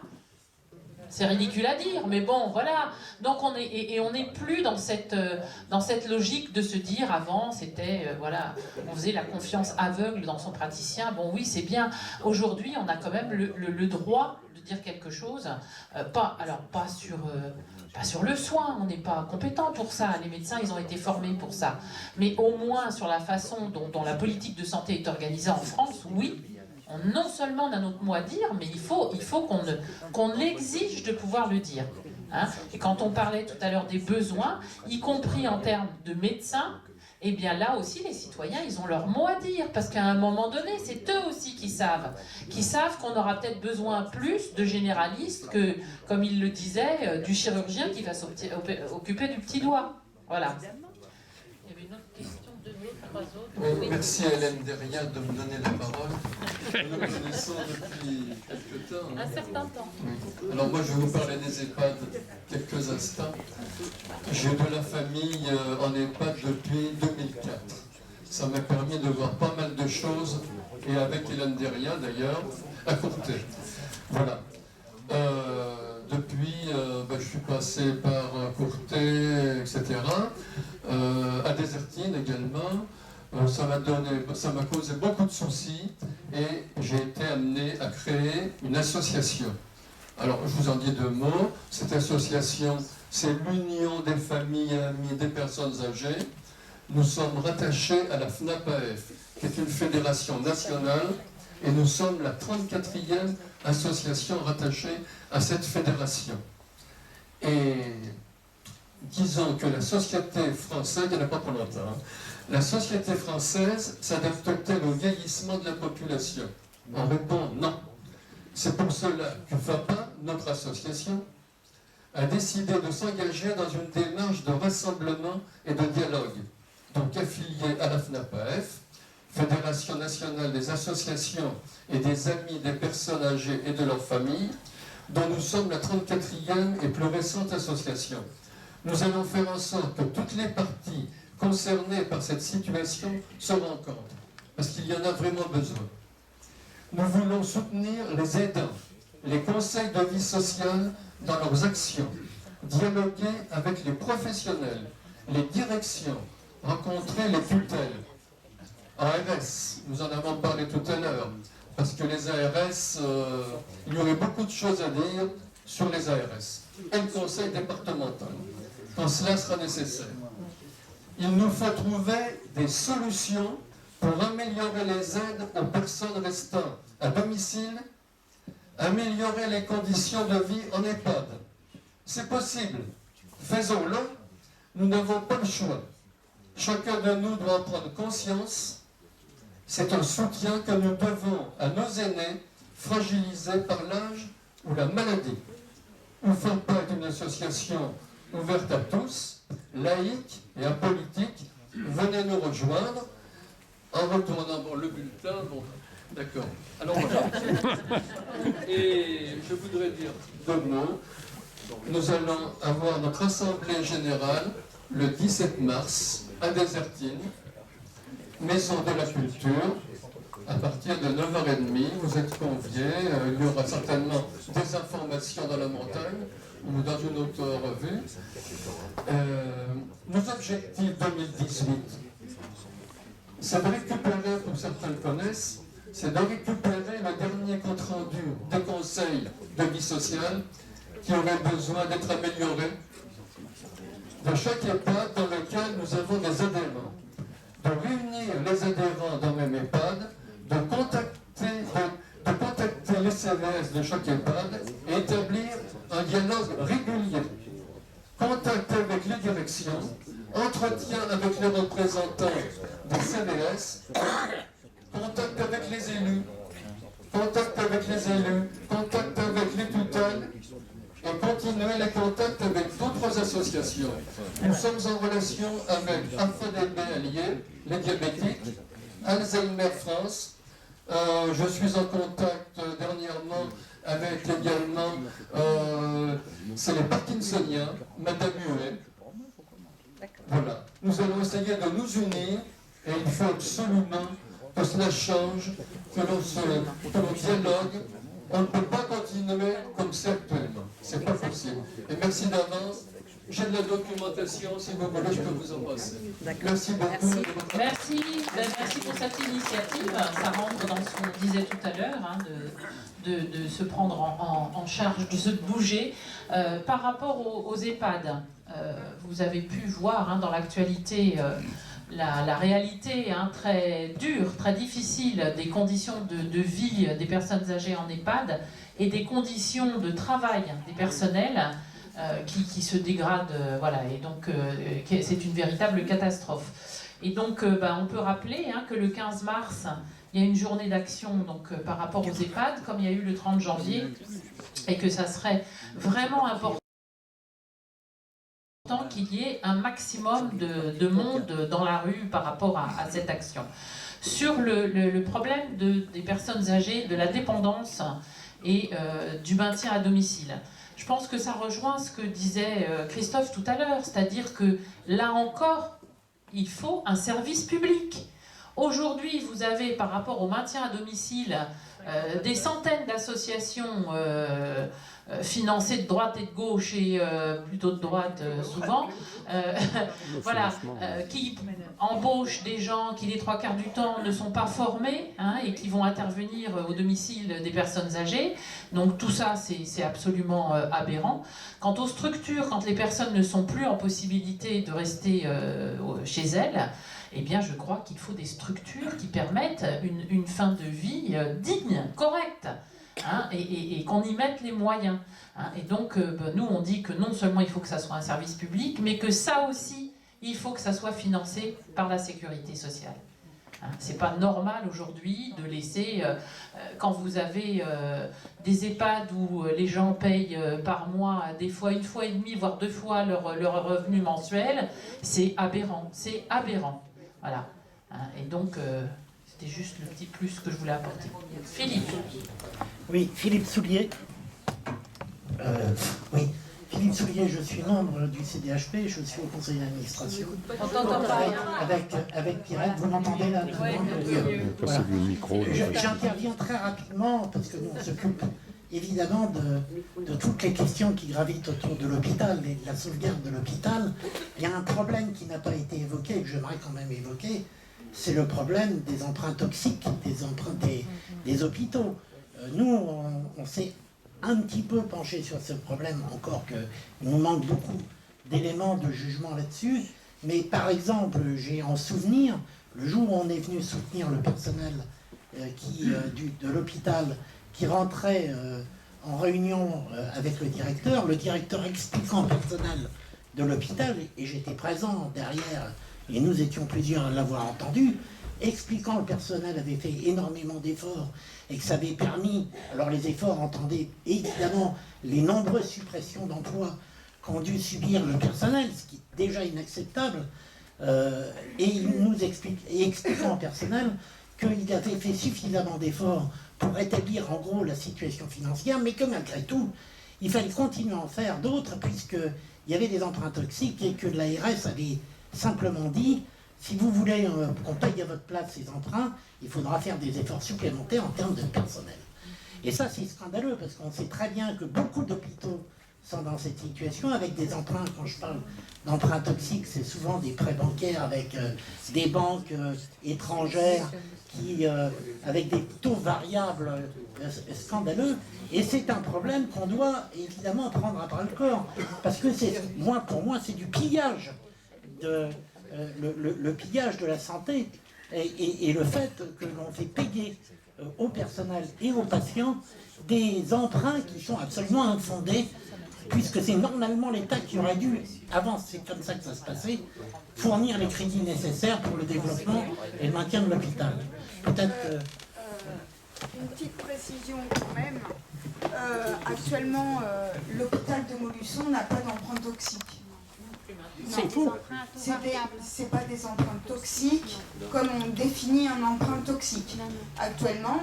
c'est ridicule à dire, mais bon, voilà. Donc on n'est plus dans cette logique de se dire, avant, c'était, voilà, on faisait la confiance aveugle dans son praticien. Bon, oui, c'est bien. Aujourd'hui, on a quand même le droit de dire quelque chose. Pas sur le soin, on n'est pas compétent pour ça. Les médecins, ils ont été formés pour ça. Mais au moins sur la façon dont la politique de santé est organisée en France, oui. Non seulement on a notre mot à dire, mais il faut qu'on l'exige de pouvoir le dire. Hein. Et quand on parlait tout à l'heure des besoins, y compris en termes de médecins, eh bien là aussi les citoyens, ils ont leur mot à dire, parce qu'à un moment donné, c'est eux aussi qui savent qu'on aura peut-être besoin plus de généralistes que, comme il le disait, du chirurgien qui va s'occuper du petit doigt. Voilà. Il y avait une autre question. Oui, merci à Hélène Derrien de me donner la parole. Nous nous connaissons depuis quelques temps. Un certain temps. Oui. Alors moi je vais vous parler des EHPAD quelques instants. J'ai de la famille en EHPAD depuis 2004. Ça m'a permis de voir pas mal de choses, et avec Hélène Derrien d'ailleurs, à Courtet. Voilà. Depuis, je suis passé par Courtet, etc. À Désertine également. Ça m'a causé beaucoup de soucis et j'ai été amené à créer une association. Alors, je vous en dis deux mots. Cette association, c'est l'Union des familles et amis des personnes âgées. Nous sommes rattachés à la FNAPAF, qui est une fédération nationale, et nous sommes la 34e association rattachée à cette fédération. Et disons que la société française, il n'y en a pas pour longtemps, hein, la société française s'adapte-t-elle au vieillissement de la population? On répond non. C'est pour cela que FAPA, notre association, a décidé de s'engager dans une démarche de rassemblement et de dialogue. Donc affiliée à la FNAPAF, Fédération nationale des associations et des amis des personnes âgées et de leurs familles, dont nous sommes la 34e et plus récente association. Nous allons faire en sorte que toutes les parties concernées par cette situation se rencontrent, parce qu'il y en a vraiment besoin. Nous voulons soutenir les aidants, les conseils de vie sociale dans leurs actions, dialoguer avec les professionnels, les directions, rencontrer les tutelles. ARS, nous en avons parlé tout à l'heure, parce que les ARS, il y aurait beaucoup de choses à dire sur les ARS et le conseil départemental, quand cela sera nécessaire. Il nous faut trouver des solutions pour améliorer les aides aux personnes restant à domicile, améliorer les conditions de vie en EHPAD. C'est possible. Faisons-le. Nous n'avons pas le choix. Chacun de nous doit en prendre conscience. C'est un soutien que nous devons à nos aînés fragilisés par l'âge ou la maladie. Nous faisons pas d'une association ouverte à tous, laïque et apolitique. Venez nous rejoindre en retournant bon, le bulletin. Bon, d'accord. Alors voilà. Et je voudrais dire deux mots. Nous allons avoir notre assemblée générale le 17 mars à Désertine, Maison de la Culture, à partir de 9h30. Vous êtes conviés. Il y aura certainement des informations dans la montagne ou dans une autre revue. Nos objectifs 2018, c'est de récupérer, pour certains le connaissent, c'est de récupérer le dernier compte-rendu des conseils de vie sociale qui auraient besoin d'être améliorés de chaque EHPAD dans lequel nous avons des adhérents, de réunir les adhérents dans le même EHPAD, de contacter les CVS de chaque EHPAD et établir un dialogue régulier, contact avec les directions, entretien avec les représentants des CVS, contact avec les élus, contact avec les tutelles, et continuer les contacts avec d'autres associations. Nous sommes en relation avec AFDB Alliés, les diabétiques, Alzheimer France. Je suis en contact dernièrement avec également, c'est les Parkinsoniens, Madame Huet. Voilà. Nous allons essayer de nous unir et il faut absolument que cela change, que l'on dialogue. On ne peut pas continuer comme ça actuellement. C'est pas possible. Et merci d'avance. J'ai de la documentation, si vous voulez, je peux vous en passer. Merci beaucoup. Merci pour cette initiative. Ça rentre dans ce qu'on disait tout à l'heure, hein, de se prendre en charge, de se bouger. Par rapport aux EHPAD, vous avez pu voir hein, dans l'actualité la réalité hein, très dure, très difficile des conditions de vie des personnes âgées en EHPAD et des conditions de travail des personnels qui se dégradent. Voilà, et donc c'est une véritable catastrophe. Et donc on peut rappeler hein, que le 15 mars, il y a une journée d'action donc par rapport aux EHPAD, comme il y a eu le 30 janvier, et que ça serait vraiment important qu'il y ait un maximum de monde dans la rue par rapport à cette action. Sur le problème des personnes âgées, de la dépendance et du maintien à domicile, je pense que ça rejoint ce que disait Christophe tout à l'heure, c'est-à-dire que là encore, il faut un service public. Aujourd'hui, vous avez par rapport au maintien à domicile des centaines d'associations financées de droite et de gauche et plutôt de droite souvent, voilà, qui embauchent des gens qui les 3/4 du temps ne sont pas formés hein, et qui vont intervenir au domicile des personnes âgées. Donc tout ça c'est absolument aberrant. Quant aux structures, quand les personnes ne sont plus en possibilité de rester chez elles, eh bien, je crois qu'il faut des structures qui permettent une fin de vie digne, correcte, hein, et qu'on y mette les moyens. Hein. Et donc, nous, on dit que non seulement il faut que ça soit un service public, mais que ça aussi, il faut que ça soit financé par la sécurité sociale. Hein. C'est pas normal aujourd'hui de laisser, quand vous avez des EHPAD où les gens payent par mois, des fois 1 fois et demie, voire 2 fois leur revenu mensuel, c'est aberrant, c'est aberrant. Voilà. Et donc, c'était juste le petit plus que je voulais apporter. Philippe. Oui, Philippe Soulier. Oui, Philippe Soulier, je suis membre du CDHP, je suis au conseil d'administration. On t'entend pas. Avec Pierrette, vous m'entendez là? Voilà. J'interviens très rapidement parce que nous on s'occupe évidemment de toutes les questions qui gravitent autour de l'hôpital et de la sauvegarde de l'hôpital. Il y a un problème qui n'a pas été évoqué et que j'aimerais quand même évoquer, c'est le problème des emprunts toxiques, des emprunts des hôpitaux. Nous, on s'est un petit peu penché sur ce problème, encore qu'il nous manque beaucoup d'éléments de jugement là-dessus. Mais par exemple, j'ai en souvenir, le jour où on est venu soutenir le personnel de l'hôpital qui rentrait en réunion avec le directeur expliquant au personnel de l'hôpital, et j'étais présent derrière, et nous étions plusieurs à l'avoir entendu, expliquant le personnel avait fait énormément d'efforts et que ça avait permis, alors les efforts entendaient évidemment les nombreuses suppressions d'emplois qu'ont dû subir le personnel, ce qui est déjà inacceptable, et il nous expliquant au personnel qu'il avait fait suffisamment d'efforts pour rétablir en gros la situation financière, mais que malgré tout, il fallait continuer à en faire d'autres, puisqu'il y avait des emprunts toxiques et que l'ARS avait simplement dit, si vous voulez qu'on paye à votre place ces emprunts, il faudra faire des efforts supplémentaires en termes de personnel. Et ça, c'est scandaleux, parce qu'on sait très bien que beaucoup d'hôpitaux sont dans cette situation, avec des emprunts, quand je parle d'emprunts toxiques, c'est souvent des prêts bancaires avec des banques étrangères, avec des taux variables scandaleux, et c'est un problème qu'on doit évidemment prendre à bras le corps, parce que pour moi, c'est du pillage, le pillage de la santé, et le fait que l'on fait payer au personnel et aux patients des emprunts qui sont absolument infondés, puisque c'est normalement l'État qui aurait dû, avant c'est comme ça que ça se passait, fournir les crédits nécessaires pour le développement et le maintien de l'hôpital. Peut-être... Une petite précision quand même. Actuellement, l'hôpital de Montluçon n'a pas d'emprunt toxique. C'est faux. C'est pas des emprunts toxiques comme on définit un emprunt toxique. Actuellement,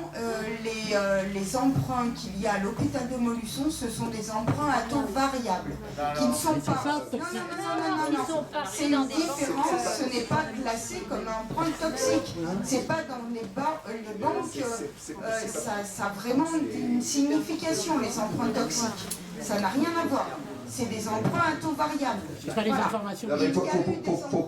les emprunts qu'il y a à l'hôpital de Montluçon, ce sont des emprunts à taux variables qui ne sont pas. Non. C'est une différence. Ce n'est pas classé comme un emprunt toxique. C'est pas dans les banques. Ça a vraiment une signification, les emprunts toxiques. Ça n'a rien à voir. C'est des emprunts à taux variable.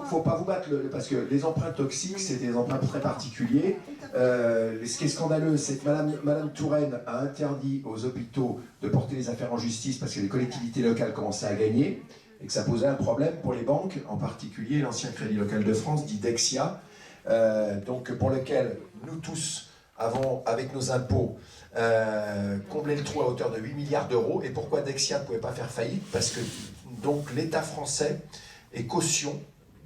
Faut pas vous battre, parce que les emprunts toxiques, c'est des emprunts très particuliers. Ce qui est scandaleux, c'est que Madame Touraine a interdit aux hôpitaux de porter les affaires en justice parce que les collectivités locales commençaient à gagner et que ça posait un problème pour les banques, en particulier l'ancien Crédit Local de France, dit Dexia, donc pour lequel nous tous avons, avec nos impôts, combler le trou à hauteur de 8 milliards d'euros. Et pourquoi Dexia ne pouvait pas faire faillite? Parce que donc l'État français est caution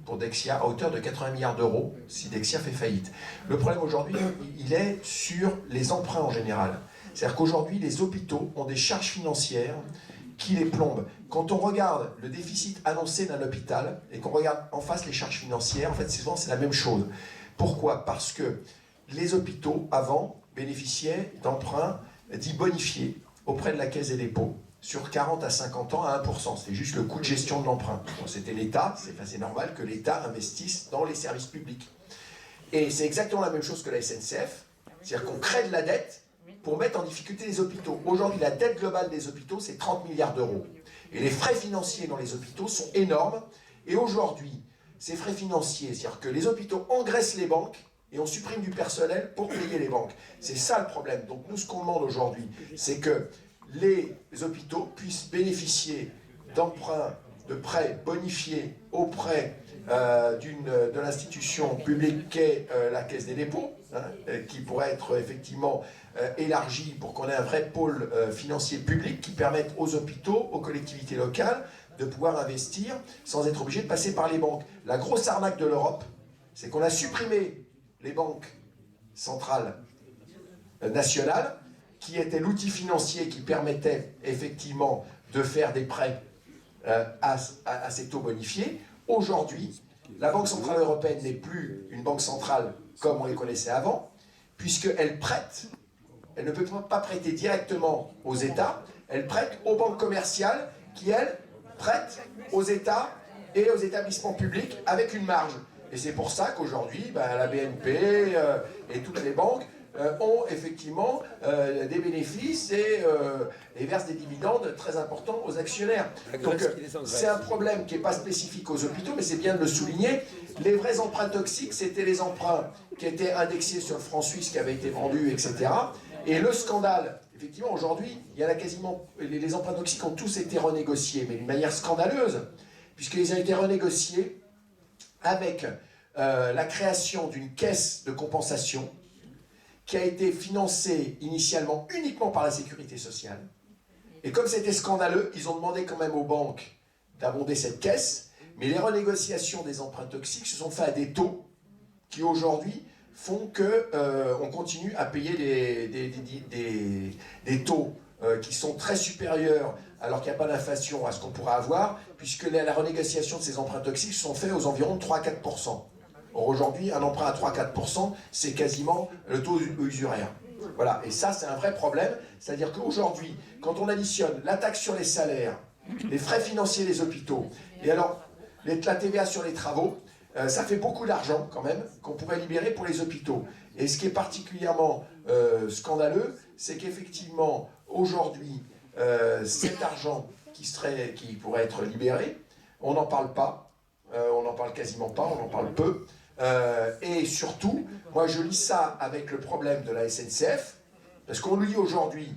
pour Dexia à hauteur de 80 milliards d'euros si Dexia fait faillite. Le problème aujourd'hui, il est sur les emprunts en général. C'est-à-dire qu'aujourd'hui, les hôpitaux ont des charges financières qui les plombent. Quand on regarde le déficit annoncé d'un hôpital et qu'on regarde en face les charges financières, en fait, souvent c'est la même chose. Pourquoi? Parce que les hôpitaux, avant, bénéficiaient d'emprunts dits bonifiés auprès de la Caisse des dépôts sur 40 à 50 ans à 1%. C'était juste le coût de gestion de l'emprunt. Bon, c'était l'État, c'est normal que l'État investisse dans les services publics. Et c'est exactement la même chose que la SNCF, c'est-à-dire qu'on crée de la dette pour mettre en difficulté les hôpitaux. Aujourd'hui, la dette globale des hôpitaux, c'est 30 milliards d'euros. Et les frais financiers dans les hôpitaux sont énormes. Et aujourd'hui, ces frais financiers, c'est-à-dire que les hôpitaux engraissent les banques, et on supprime du personnel pour payer les banques. C'est ça le problème. Donc nous, ce qu'on demande aujourd'hui, c'est que les hôpitaux puissent bénéficier d'emprunts, de prêts bonifiés auprès de l'institution publique qu'est la Caisse des dépôts, qui pourrait être effectivement élargie pour qu'on ait un vrai pôle financier public qui permette aux hôpitaux, aux collectivités locales, de pouvoir investir sans être obligé de passer par les banques. La grosse arnaque de l'Europe, c'est qu'on a supprimé les banques centrales nationales, qui étaient l'outil financier qui permettait effectivement de faire des prêts à ces taux bonifiés. Aujourd'hui, la Banque Centrale Européenne n'est plus une banque centrale comme on les connaissait avant, puisqu'elle prête, elle ne peut pas prêter directement aux États, elle prête aux banques commerciales qui, elles, prêtent aux États et aux établissements publics avec une marge. Et c'est pour ça qu'aujourd'hui, la BNP et toutes les banques ont effectivement des bénéfices et versent des dividendes très importants aux actionnaires. Donc c'est un problème qui n'est pas spécifique aux hôpitaux, mais c'est bien de le souligner. Les vrais emprunts toxiques, c'était les emprunts qui étaient indexés sur le franc suisse qui avaient été vendus, etc. Et le scandale, effectivement, aujourd'hui, il y en a quasiment... Les emprunts toxiques ont tous été renégociés, mais d'une manière scandaleuse, puisqu'ils ont été renégociés avec la création d'une caisse de compensation qui a été financée initialement uniquement par la sécurité sociale. Et comme c'était scandaleux, ils ont demandé quand même aux banques d'abonder cette caisse, mais les renégociations des emprunts toxiques se sont faites à des taux qui aujourd'hui font qu'on continue à payer des taux qui sont très supérieurs, alors qu'il n'y a pas d'inflation, à ce qu'on pourrait avoir, puisque la renégociation de ces emprunts toxiques sont faits aux environs de 3-4%. Or aujourd'hui, un emprunt à 3-4%, c'est quasiment le taux usuraire. Voilà, et ça c'est un vrai problème, c'est-à-dire qu'aujourd'hui, quand on additionne la taxe sur les salaires, les frais financiers des hôpitaux, et alors la TVA sur les travaux, ça fait beaucoup d'argent quand même qu'on pourrait libérer pour les hôpitaux. Et ce qui est particulièrement scandaleux, c'est qu'effectivement, aujourd'hui, cet argent qui pourrait être libéré, on n'en parle pas, on n'en parle quasiment pas, on en parle peu. Et surtout, moi je lis ça avec le problème de la SNCF, parce qu'on nous dit aujourd'hui,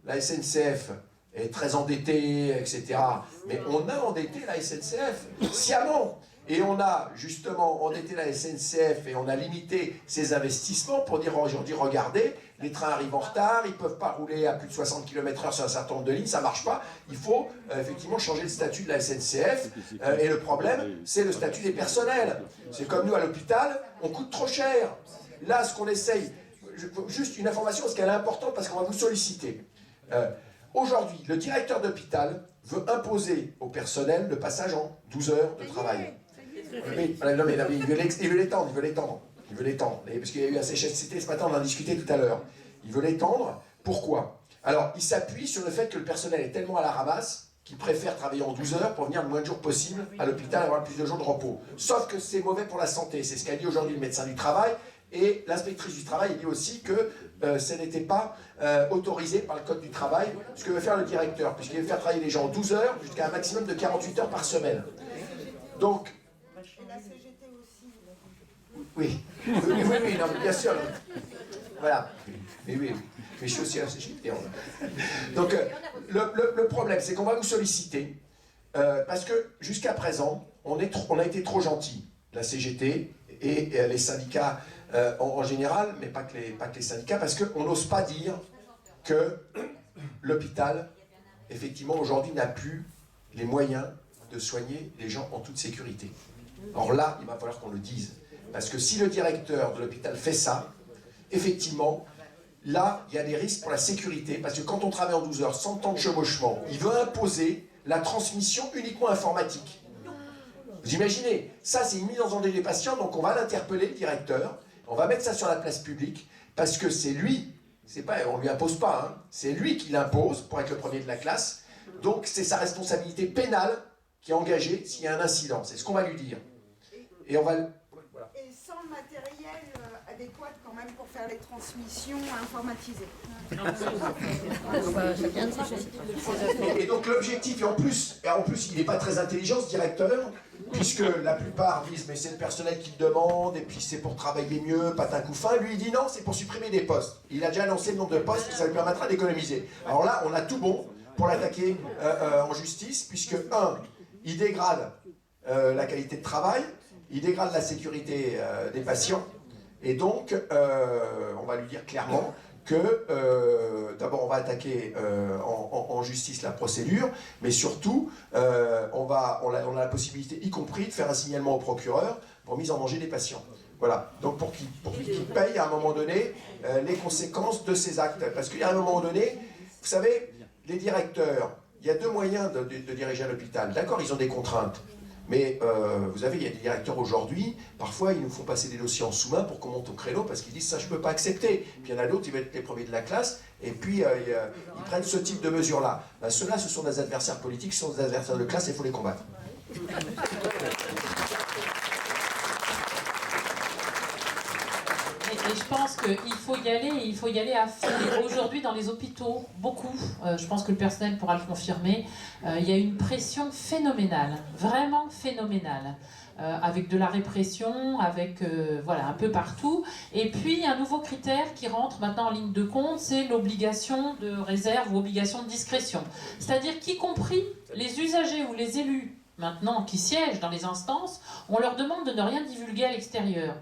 la SNCF est très endettée, etc. Mais on a endetté la SNCF sciemment. Et on a justement endetté la SNCF et on a limité ses investissements pour dire aujourd'hui, regardez, les trains arrivent en retard, ils ne peuvent pas rouler à plus de 60 km/h sur un certain nombre de lignes, ça ne marche pas. Il faut effectivement changer le statut de la SNCF. Et le problème, c'est le statut des personnels. C'est comme nous à l'hôpital, on coûte trop cher. Là, ce qu'on essaye, juste une information, parce qu'elle est importante, parce qu'on va vous solliciter. Aujourd'hui, le directeur d'hôpital veut imposer au personnel le passage en 12 heures de travail. Oui, non, mais il veut l'étendre, parce qu'il y a eu un CHSCT ce matin, on en a discuté tout à l'heure. Il veut l'étendre, pourquoi? Alors, il s'appuie sur le fait que le personnel est tellement à la ramasse qu'il préfère travailler en 12 heures pour venir le moins de jours possible à l'hôpital, avoir plus de jours de repos. Sauf que c'est mauvais pour la santé, c'est ce qu'a dit aujourd'hui le médecin du travail, et l'inspectrice du travail dit aussi que ce n'était pas autorisé par le code du travail, ce que veut faire le directeur, puisqu'il veut faire travailler les gens en 12 heures jusqu'à un maximum de 48 heures par semaine. Donc, la CGT aussi. oui, non, bien sûr. Voilà. Mais oui, mais je suis aussi à la CGT. Donc, le problème, c'est qu'on va vous solliciter, parce que jusqu'à présent, on a été trop gentils, la CGT et les syndicats en général, mais pas que les syndicats, parce qu'on n'ose pas dire que l'hôpital, effectivement, aujourd'hui, n'a plus les moyens de soigner les gens en toute sécurité. Or là, il va falloir qu'on le dise. Parce que si le directeur de l'hôpital fait ça, effectivement, là, il y a des risques pour la sécurité. Parce que quand on travaille en 12 heures, sans temps de chevauchement, il veut imposer la transmission uniquement informatique. Vous imaginez, ça c'est une mise en danger des patients, donc on va l'interpeller, le directeur, on va mettre ça sur la place publique, parce que c'est lui, on ne lui impose pas, hein, c'est lui qui l'impose pour être le premier de la classe, donc c'est sa responsabilité pénale qui est engagée s'il y a un incident, c'est ce qu'on va lui dire. Et on va... Voilà. Et sans le matériel adéquat quand même pour faire les transmissions informatisées. Et donc l'objectif, et en plus il n'est pas très intelligent ce directeur, puisque la plupart disent mais c'est le personnel qui le demande, et puis c'est pour travailler mieux, patin coup fin. Lui il dit non, c'est pour supprimer des postes. Il a déjà annoncé le nombre de postes, ça lui permettra d'économiser. Alors là on a tout bon pour l'attaquer en justice, puisque il dégrade la qualité de travail, il dégrade la sécurité des patients, et donc on va lui dire clairement que d'abord on va attaquer en justice la procédure, mais surtout on a la possibilité, y compris, de faire un signalement au procureur pour mise en danger des patients. Voilà, donc pour qu'il paye à un moment donné les conséquences de ces actes. Parce qu'il y a un moment donné, vous savez, les directeurs, il y a deux moyens de diriger un hôpital. D'accord, ils ont des contraintes. Mais vous avez, il y a des directeurs aujourd'hui, parfois ils nous font passer des dossiers en sous-main pour qu'on monte au créneau parce qu'ils disent ça je ne peux pas accepter. Puis il y en a d'autres, ils veulent être les premiers de la classe et puis ils prennent ce type de mesures-là. Ben, ceux-là, ce sont des adversaires politiques, ce sont des adversaires de classe et il faut les combattre. Et je pense qu'il faut y aller à fond. Aujourd'hui, dans les hôpitaux, beaucoup, je pense que le personnel pourra le confirmer, il y a une pression phénoménale, vraiment phénoménale, avec de la répression, avec voilà, un peu partout. Et puis, un nouveau critère qui rentre maintenant en ligne de compte, c'est l'obligation de réserve ou obligation de discrétion. C'est-à-dire qu'y compris les usagers ou les élus, maintenant, qui siègent dans les instances, on leur demande de ne rien divulguer à l'extérieur.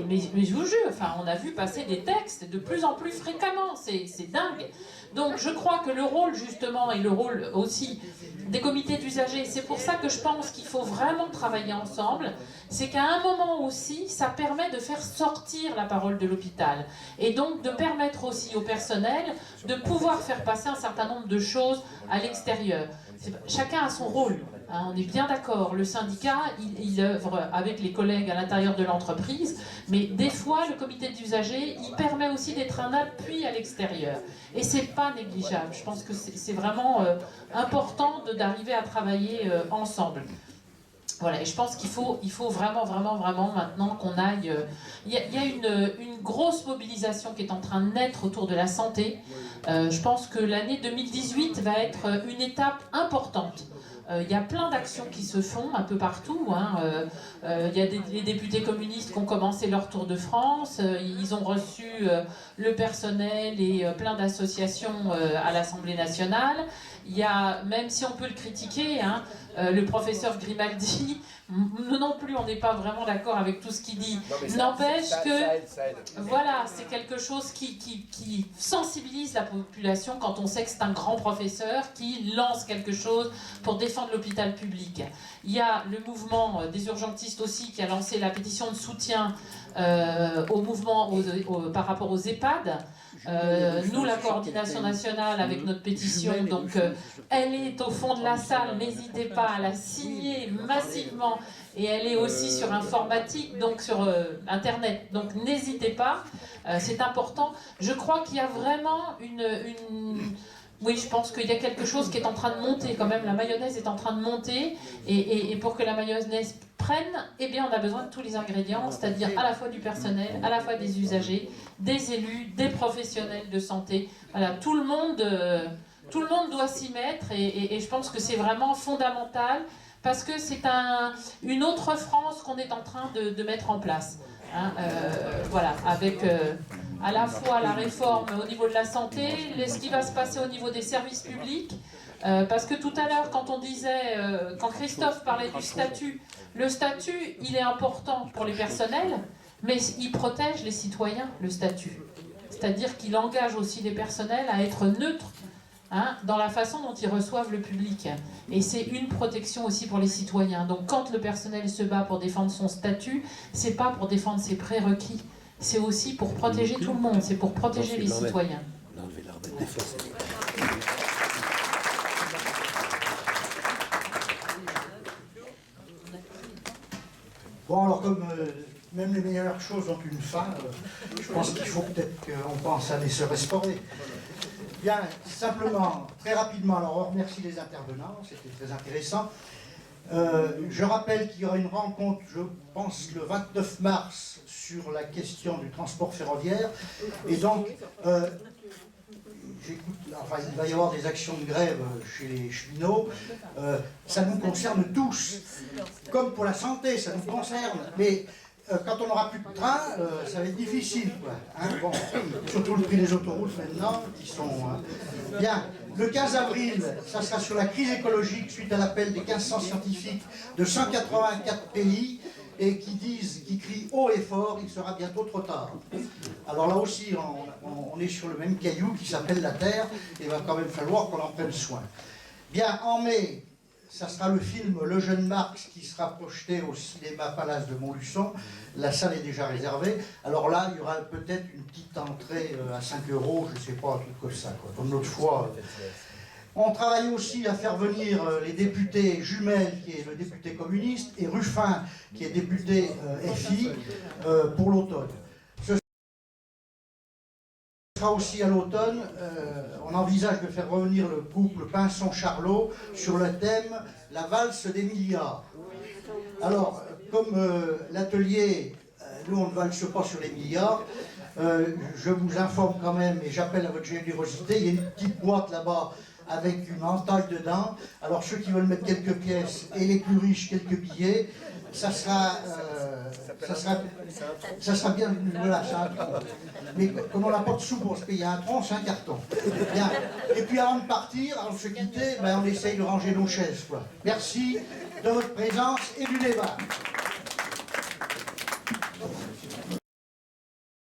Mais je vous jure, enfin, on a vu passer des textes de plus en plus fréquemment, c'est dingue. Donc je crois que le rôle justement, et le rôle aussi des comités d'usagers, c'est pour ça que je pense qu'il faut vraiment travailler ensemble, c'est qu'à un moment aussi, ça permet de faire sortir la parole de l'hôpital, et donc de permettre aussi au personnel de pouvoir faire passer un certain nombre de choses à l'extérieur. Chacun a son rôle, hein, on est bien d'accord. Le syndicat, il œuvre avec les collègues à l'intérieur de l'entreprise, mais des fois, le comité d'usagers, il permet aussi d'être un appui à l'extérieur. Et c'est pas négligeable. Je pense que c'est vraiment important d'arriver à travailler ensemble. Voilà, et je pense qu'il faut vraiment maintenant qu'on aille... Il y a une grosse mobilisation qui est en train de naître autour de la santé. Je pense que l'année 2018 va être une étape importante. Il y a plein d'actions qui se font un peu partout. Hein. Il y a les députés communistes qui ont commencé leur tour de France. Ils ont reçu le personnel et plein d'associations à l'Assemblée nationale. Il y a, même si on peut le critiquer, hein, le professeur Grimaldi, nous non plus on n'est pas vraiment d'accord avec tout ce qu'il dit, n'empêche que ça aide. voilà, c'est quelque chose qui sensibilise la population quand on sait que c'est un grand professeur qui lance quelque chose pour défendre l'hôpital public. Il y a le mouvement des urgentistes aussi qui a lancé la pétition de soutien au mouvement par rapport aux EHPAD. Nous, la coordination nationale, avec notre pétition, donc elle est au fond de la salle, n'hésitez pas à la signer massivement, et elle est aussi sur informatique, donc sur internet, donc n'hésitez pas, c'est important. Je crois qu'il y a vraiment oui, je pense qu'il y a quelque chose qui est en train de monter quand même, la mayonnaise est en train de monter, et pour que la mayonnaise prenne, eh bien on a besoin de tous les ingrédients, c'est-à-dire à la fois du personnel, à la fois des usagers, des élus, des professionnels de santé. Voilà, tout le monde doit s'y mettre, et je pense que c'est vraiment fondamental, parce que c'est une autre France qu'on est en train de mettre en place. Hein, voilà, avec à la fois la réforme au niveau de la santé, ce qui va se passer au niveau des services publics, parce que tout à l'heure, quand on disait, quand Christophe parlait du statut, le statut, il est important pour les personnels, mais il protège les citoyens, le statut. C'est-à-dire qu'il engage aussi les personnels à être neutres, hein, dans la façon dont ils reçoivent le public. Et c'est une protection aussi pour les citoyens. Donc quand le personnel se bat pour défendre son statut, c'est pas pour défendre ses prérequis, c'est aussi pour protéger tout le monde, c'est pour protéger les citoyens. Bon, alors comme même les meilleures choses ont une fin, je pense qu'il faut peut-être qu'on pense à les se restaurer. Bien, simplement, très rapidement, alors on remercie les intervenants, c'était très intéressant. Je rappelle qu'il y aura une rencontre, je pense, le 29 mars sur la question du transport ferroviaire. Et donc, il va y avoir des actions de grève chez les cheminots. Ça nous concerne tous. Comme pour la santé, ça nous concerne. Mais quand on n'aura plus de train, ça va être difficile, quoi. Hein, bon, surtout le prix des autoroutes maintenant, qui sont... Bien, le 15 avril, ça sera sur la crise écologique suite à l'appel des 1500 scientifiques de 184 pays et qui crient haut et fort, il sera bientôt trop tard. Alors là aussi, on est sur le même caillou qui s'appelle la Terre, et il va quand même falloir qu'on en prenne soin. Bien, en mai, ça sera le film Le Jeune Marx qui sera projeté au cinéma Palace de Montluçon. La salle est déjà réservée. Alors là, il y aura peut-être une petite entrée à 5 €, je ne sais pas, un truc comme ça, quoi, comme l'autre fois. On travaille aussi à faire venir les députés Jumel, qui est le député communiste, et Ruffin, qui est député FI, pour l'automne. Ce sera aussi à l'automne, on envisage de faire revenir le couple Pinson-Charlot sur le thème « La valse des milliards ». Alors, comme l'atelier, nous on ne valse pas sur les milliards, je vous informe quand même, et j'appelle à votre générosité, il y a une petite boîte là-bas avec une entaille dedans. Alors ceux qui veulent mettre quelques pièces et les plus riches quelques billets, ça sera bien, voilà, c'est un tronc. Mais comme on n'a pas de sous pour se payer un tronc, c'est un carton. Bien. Et puis avant de partir, avant de se quitter, ben, on essaye de ranger nos chaises, quoi. Merci de votre présence et du débat.